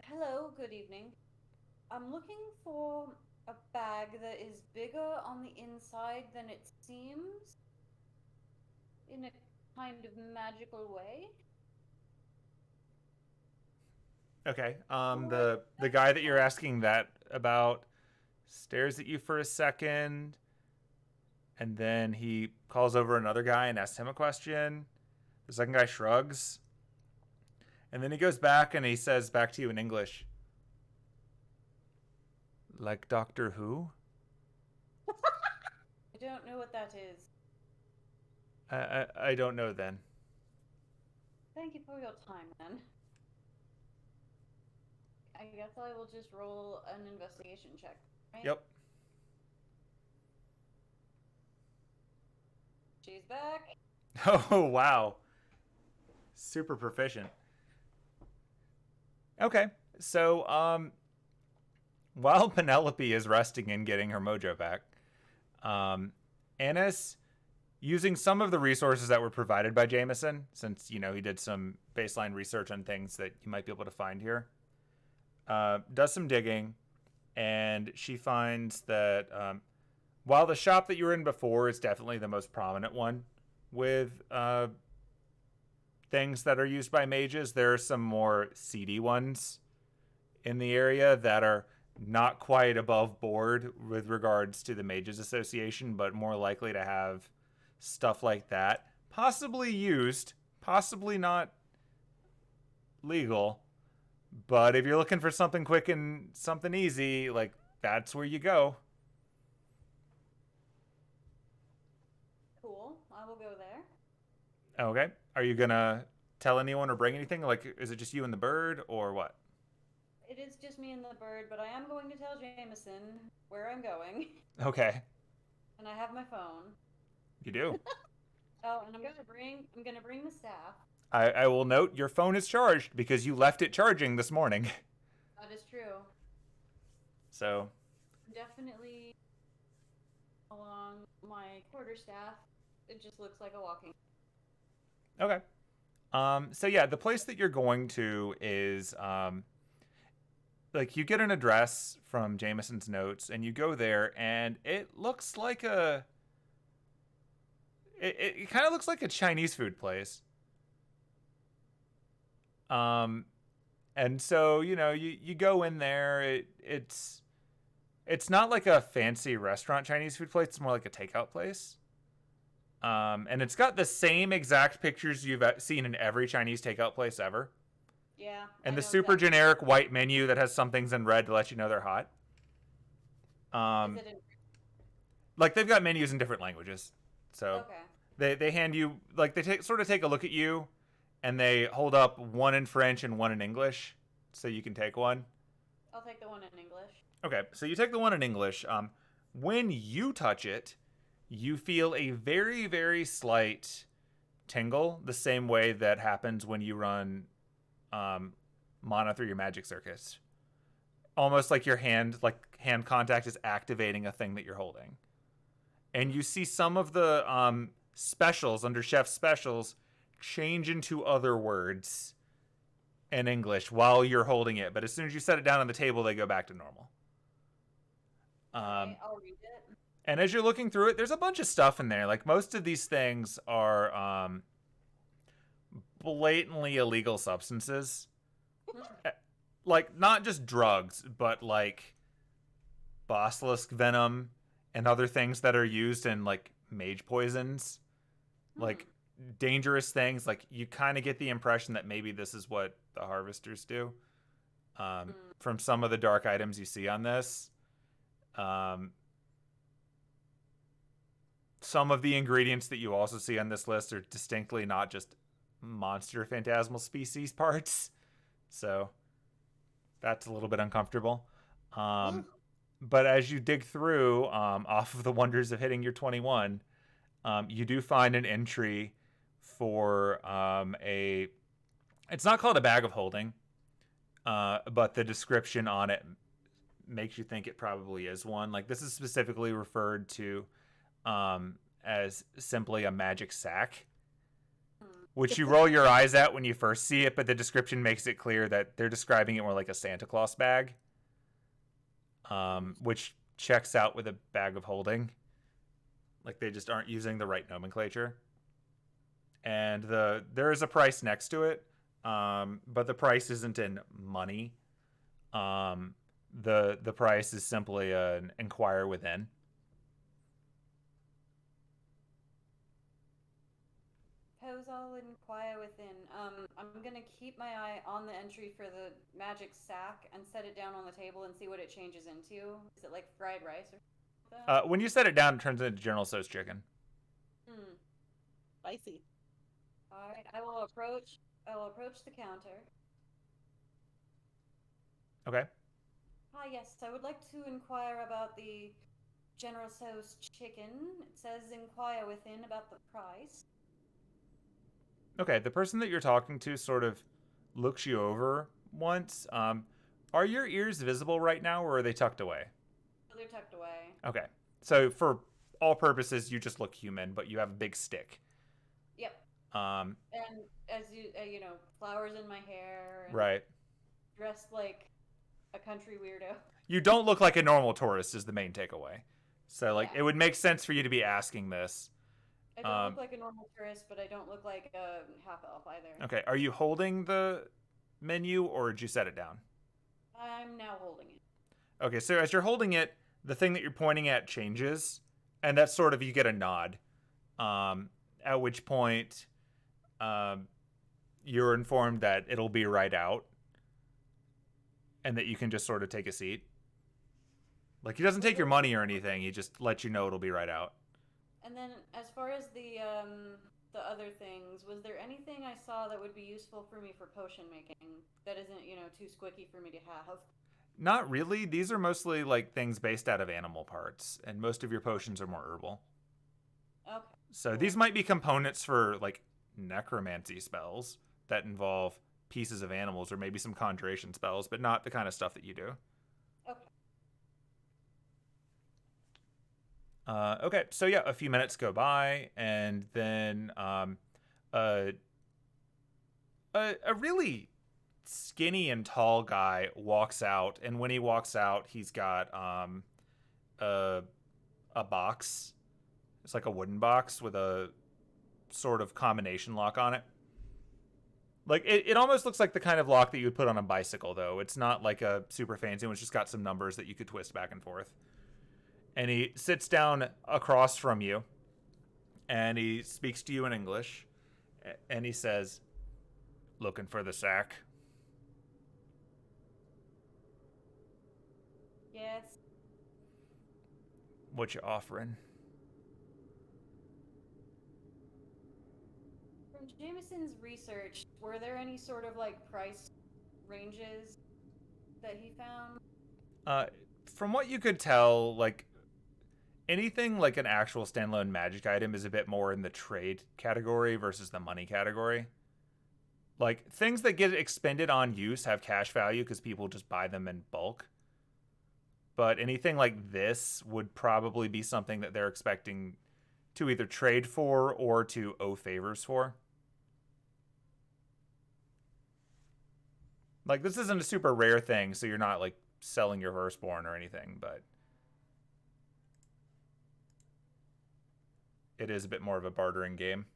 Hello, good evening. I'm looking for a bag that is bigger on the inside than it seems. In a kind of magical way. Okay. The guy that you're asking that about stares at you for a second, and then he calls over another guy and asks him a question. The second guy shrugs, and then he goes back and he says back to you in English, "Like Doctor Who?" I don't know what that is. I don't know then. Thank you for your time, then. I guess I will just roll an investigation check, right? Yep. She's back. Oh, wow. Super proficient. Okay. So, while Penelope is resting and getting her mojo back, Anise, using some of the resources that were provided by Jameson, since, he did some baseline research on things that you might be able to find here, does some digging, and she finds that while the shop that you were in before is definitely the most prominent one with things that are used by mages, there are some more seedy ones in the area that are not quite above board with regards to the Mages Association, but more likely to have stuff like that. Possibly used, possibly not legal. But if you're looking for something quick and something easy, like, that's where you go. Cool. I will go there. Okay. Are you going to tell anyone or bring anything? Like, is it just you and the bird, or what? It is just me and the bird, but I am going to tell Jameson where I'm going. Okay. And I have my phone. You do. Oh, and I'm gonna bring the staff. I will note your phone is charged because you left it charging this morning. That is true. So. Definitely along my quarterstaff. It just looks like a walking. Okay. So yeah, the place that you're going to is like, you get an address from Jameson's notes and you go there, and it looks like it kind of looks like a Chinese food place. And so, you go in there, it's not like a fancy restaurant Chinese food place, it's more like a takeout place. And it's got the same exact pictures you've seen in every Chinese takeout place ever. Yeah. And the super generic white menu that has some things in red to let you know they're hot. Is it in... Like, they've got menus in different languages. So okay. they hand you, like, they sort of take a look at you, and they hold up one in French and one in English, so you can take one. I'll take the one in English. Okay, so you take the one in English. When you touch it, you feel a very, very slight tingle, the same way that happens when you run mana through your magic circuits. Almost like your hand contact is activating a thing that you're holding. And you see some of the specials under chef specials change into other words in English while you're holding it. But as soon as you set it down on the table, they go back to normal. Okay, I'll read it. And as you're looking through it, there's a bunch of stuff in there. Like, most of these things are blatantly illegal substances. Like, not just drugs, but like basilisk venom and other things that are used in, like, mage poisons. Like, dangerous things. Like, you kind of get the impression that maybe this is what the harvesters do. From some of the dark items you see on this. Some of the ingredients that you also see on this list are distinctly not just monster phantasmal species parts. So that's a little bit uncomfortable. But as you dig through, off of the wonders of hitting your 21, you do find an entry for it's not called a bag of holding, but the description on it makes you think it probably is one. Like, this is specifically referred to as simply a magic sack, which you roll your eyes at when you first see it, but the description makes it clear that they're describing it more like a Santa Claus bag, which checks out with a bag of holding. Like, they just aren't using the right nomenclature. And there is a price next to it, but the price isn't in money. The price is simply an inquire within. Suppose I'll inquire within. I'm gonna keep my eye on the entry for the magic sack and set it down on the table and see what it changes into. Is it like fried rice or something like that? When you set it down, it turns into General Tso's chicken. Spicy. All right, I will approach the counter. Okay. Yes, I would like to inquire about the General Tso's chicken. It says inquire within about the price. Okay, the person that you're talking to sort of looks you over once. Are your ears visible right now, or are they tucked away? They're tucked away. Okay, so for all purposes, you just look human, but you have a big stick. Yep. And as you know, flowers in my hair. And right. Dressed like a country weirdo. You don't look like a normal tourist is the main takeaway. So, like, Yeah. It would make sense for you to be asking this. I don't look like a normal tourist, but I don't look like a half-elf either. Okay, are you holding the menu, or did you set it down? I'm now holding it. Okay, so as you're holding it, the thing that you're pointing at changes, and that's sort of, you get a nod. At which point, you're informed that it'll be right out, and that you can just sort of take a seat. Like, he doesn't take your money or anything, he just lets you know it'll be right out. And then, as far as the other things, was there anything I saw that would be useful for me for potion making that isn't, too squicky for me to have? Not really. These are mostly, like, things based out of animal parts, and most of your potions are more herbal. Okay. So these might be components for, like, necromancy spells that involve pieces of animals, or maybe some conjuration spells, but not the kind of stuff that you do. Okay, so yeah, a few minutes go by, and then a really skinny and tall guy walks out, and when he walks out, he's got a box. It's like a wooden box with a sort of combination lock on it. Like, it almost looks like the kind of lock that you would put on a bicycle, though. It's not like a super fancy one. It's just got some numbers that you could twist back and forth. And he sits down across from you, and he speaks to you in English, and he says, "Looking for the sack?" Yes. What you offering? From Jameson's research, were there any sort of, like, price ranges that he found? From what you could tell, like, anything like an actual standalone magic item is a bit more in the trade category versus the money category. Like, things that get expended on use have cash value because people just buy them in bulk. But anything like this would probably be something that they're expecting to either trade for or to owe favors for. Like, this isn't a super rare thing, so you're not, like, selling your firstborn or anything, but it is a bit more of a bartering game.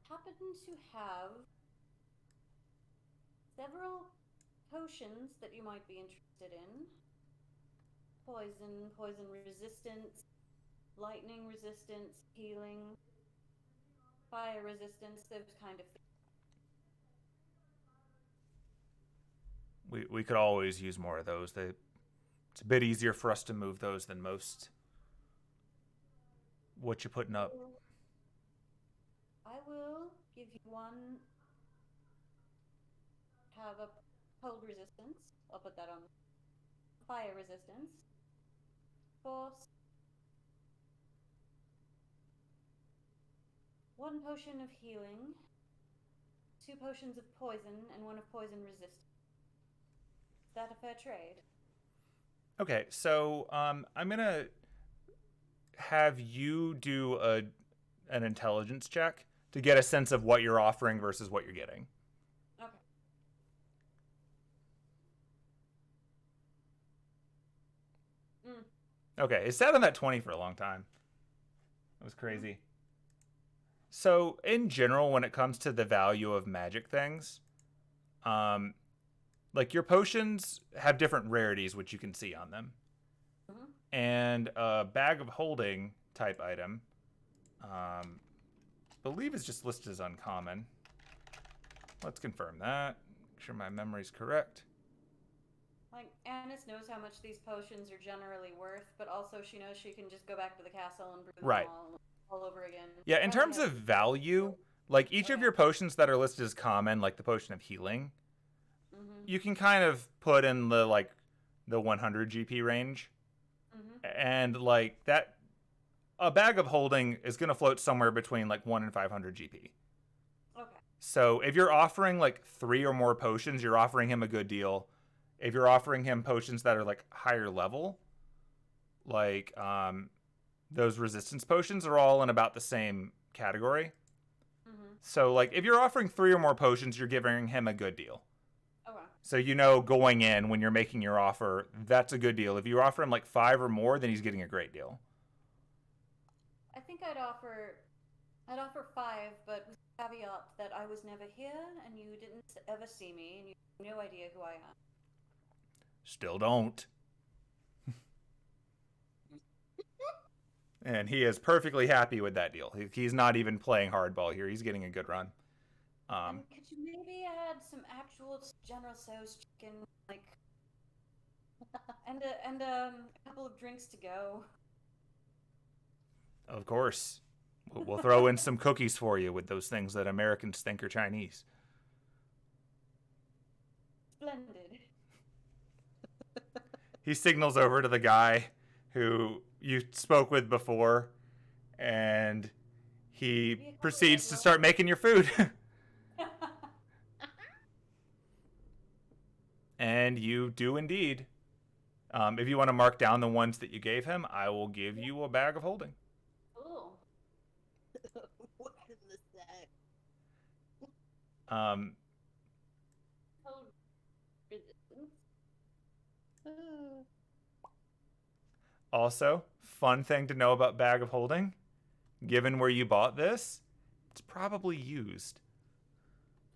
Happen to have several potions that you might be interested in. Poison resistance, lightning resistance, healing, fire resistance, those kind of things. We could always use more of those. It's a bit easier for us to move those than most. What you putting up? I will give you one. Have a cold resistance. I'll put that on. Fire resistance. Force. One potion of healing. 2 potions of poison and 1 of poison resistance. Is that a fair trade? Okay, so I'm gonna have you do an intelligence check to get a sense of what you're offering versus what you're getting. Okay. Okay, it sat on that 20 for a long time. That was crazy. So, in general, when it comes to the value of magic things, like your potions have different rarities, which you can see on them. Mm-hmm. And a bag of holding type item, believe is just listed as uncommon. Let's confirm that. Make sure my memory's correct. Like, Anise knows how much these potions are generally worth, but also she knows she can just go back to the castle and brew Right. them all over again. Yeah, in terms of value, like each of your potions that are listed as common, like the potion of healing, you can kind of put in the 100 GP range. And like that, a bag of holding is going to float somewhere between like 1 and 500 GP. Okay. So if you're offering like 3 or more potions, you're offering him a good deal. If you're offering him potions that are like higher level, like those resistance potions are all in about the same category. So like if you're offering 3 or more potions, you're giving him a good deal. Okay. So going in when you're making your offer, that's a good deal. If you offer him like 5 or more, then he's getting a great deal. I think I'd offer 5, but with the caveat that I was never here and you didn't ever see me and you have no idea who I am. Still don't. And he is perfectly happy with that deal. He's not even playing hardball here. He's getting a good run. And could you maybe add some actual General Tso's chicken, like, and a couple of drinks to go? Of course. We'll throw in some cookies for you with those things that Americans think are Chinese. Splendid. He signals over to the guy who you spoke with before, and he proceeds to start making your food. And you do indeed. If you want to mark down the ones that you gave him, I will give you a bag of holding. Ooh. What in the sack? Cold resistance. Also, fun thing to know about bag of holding, given where you bought this, it's probably used.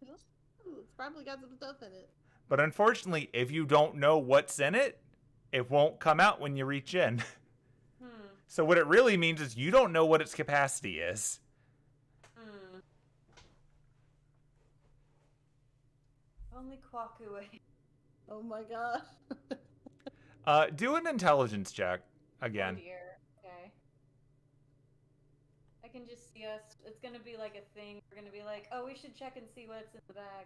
It's probably got some stuff in it. But unfortunately, if you don't know what's in it, it won't come out when you reach in. So what it really means is you don't know what its capacity is. Only Kwaku. Oh my gosh. Do an intelligence check again. Oh dear. Okay. I can just see us. It's gonna be like a thing. We're gonna be like, oh, we should check and see what's in the bag.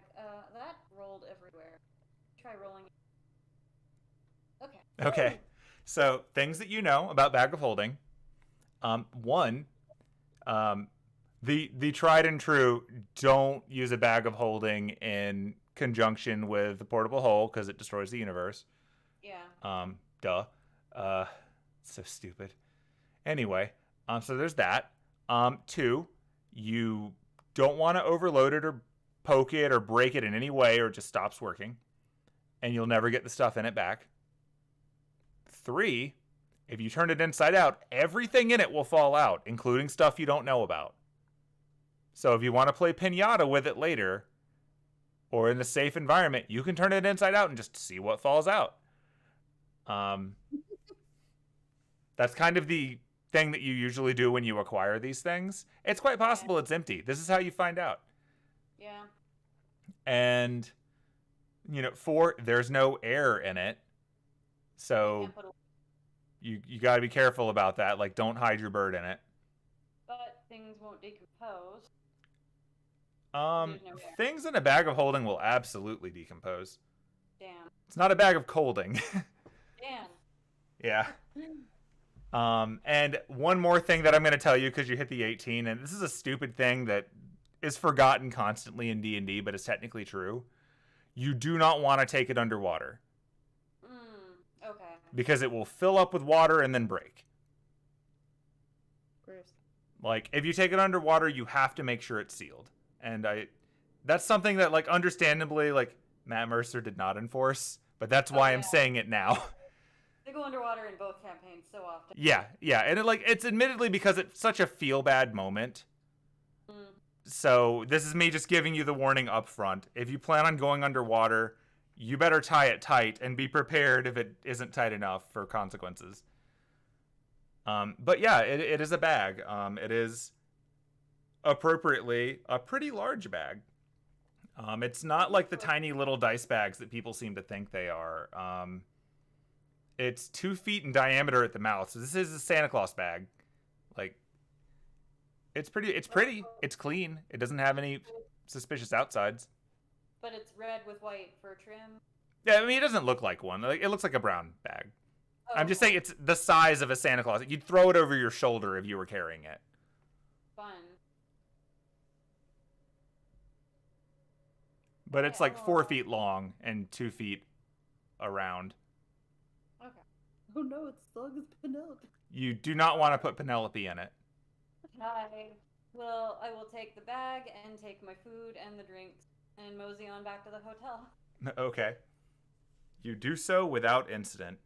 That rolled everywhere. Try rolling. Okay. Okay. So things that you know about bag of holding. One, the tried and true, don't use a bag of holding in conjunction with the portable hole because it destroys the universe. Yeah. Duh. So stupid. Anyway, so there's that. 2, you don't want to overload it or poke it or break it in any way or it just stops working. And you'll never get the stuff in it back. 3, if you turn it inside out, everything in it will fall out, including stuff you don't know about. So if you want to play pinata with it later, or in a safe environment, you can turn it inside out and just see what falls out. That's kind of the thing that you usually do when you acquire these things. It's quite possible it's empty. This is how you find out. Yeah. And 4, there's no air in it. So Can't put a, you got to be careful about that. Like, don't hide your bird in it. but things won't decompose. Um, There's no air. things in a bag of holding will absolutely decompose. Damn. It's not a bag of colding. Damn. Yeah. And one more thing that I'm going to tell you because you hit the 18, and this is a stupid thing that is forgotten constantly in D&D, but it's technically true. You do not want to take it underwater Okay. because it will fill up with water and then break. Gross. Like, if you take it underwater, you have to make sure it's sealed. And that's something that, like, understandably, like, Matt Mercer did not enforce, but that's why I'm saying it now. They go underwater in both campaigns so often. Yeah, and it's admittedly because it's such a feel bad moment. So this is me just giving you the warning up front. If you plan on going underwater, you better tie it tight and be prepared if it isn't tight enough for consequences. But yeah, it is a bag. It is appropriately a pretty large bag. It's not like the tiny little dice bags that people seem to think they are. It's 2 feet in diameter at the mouth. So this is a Santa Claus bag. Like, it's pretty. It's clean. It doesn't have any suspicious outsides. But it's red with white for trim. Yeah, I mean, it doesn't look like one. Like, it looks like a brown bag. Oh, I'm just saying it's the size of a Santa Claus. You'd throw it over your shoulder if you were carrying it. Fun. But it's like 4 feet long and 2 feet around. Okay. Oh no, it's as long as Penelope. You do not want to put Penelope in it. I will take the bag and take my food and the drinks and mosey on back to the hotel. Okay. You do so without incident.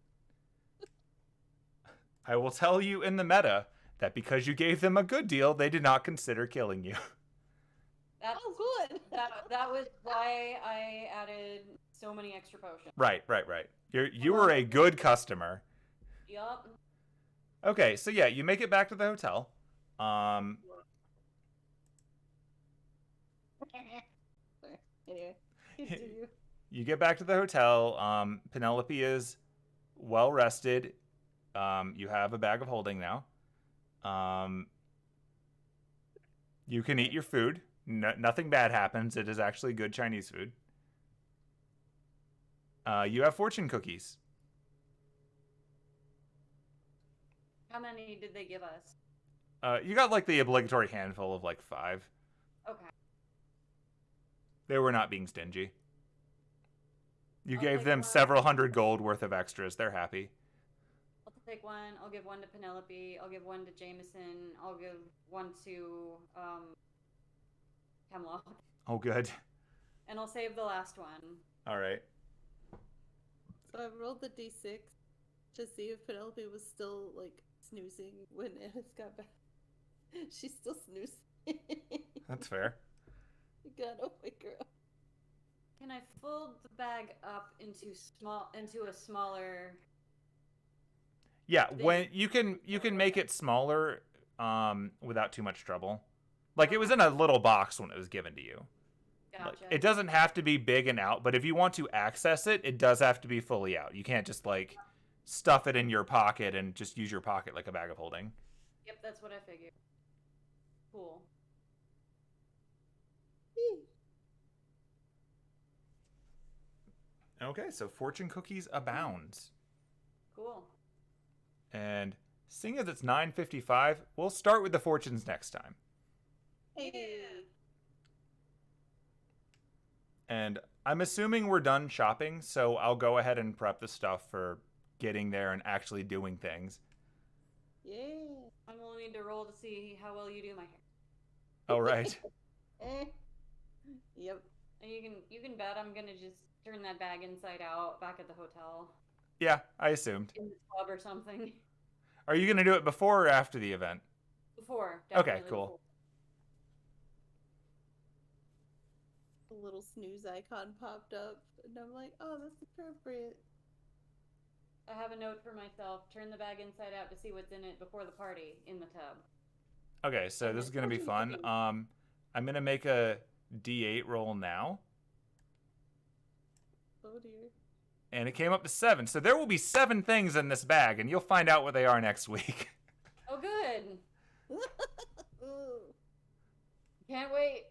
I will tell you in the meta that because you gave them a good deal, they did not consider killing you. That's good. That was why I added so many extra potions. Right. You were a good customer. Yup. Okay, so yeah, you make it back to the hotel. Anyway, continue. You get back to the hotel. Penelope is well rested. You have a bag of holding now. You can eat your food. Nothing bad happens. It is actually good Chinese food. You have fortune cookies. How many did they give us? You got like the obligatory handful of like 5. Okay. They were not being stingy. You I'll gave take them one. several hundred gold worth of extras. They're happy. I'll take one. I'll give one to Penelope. I'll give one to Jameson. I'll give one to Hemlock. Oh, good. And I'll save the last one. All right. So I rolled the d6 to see if Penelope was still like snoozing when Anise got back. She's still snoozing. That's fair. You gotta wake her up. Can I fold the bag up into a smaller? Yeah, when you can make it smaller without too much trouble. Like, it was in a little box when it was given to you. Gotcha. Like, it doesn't have to be big and out, but if you want to access it, it does have to be fully out. You can't just like stuff it in your pocket and just use your pocket like a bag of holding. Yep, that's what I figured. Cool. Okay, so fortune cookies abound. Cool. And seeing as it's 9:55, we'll start with the fortunes next time. Hey. And I'm assuming we're done shopping, so I'll go ahead and prep the stuff for getting there and actually doing things. Yeah. I'm gonna need to roll to see how well you do my hair. All right. Yep. And you can bet I'm gonna just turn that bag inside out back at the hotel. Yeah, I assumed. In the club or something. Are you going to do it before or after the event? Before. Okay, Definitely cool. A little snooze icon popped up, and I'm like, oh, that's appropriate. I have a note for myself. Turn the bag inside out to see what's in it before the party in the tub. Okay, so this is going to be fun. I'm going to make a D8 roll now. Oh dear. And it came up to 7. So there will be 7 things in this bag, and you'll find out what they are next week. Oh, good. Ooh. Can't wait.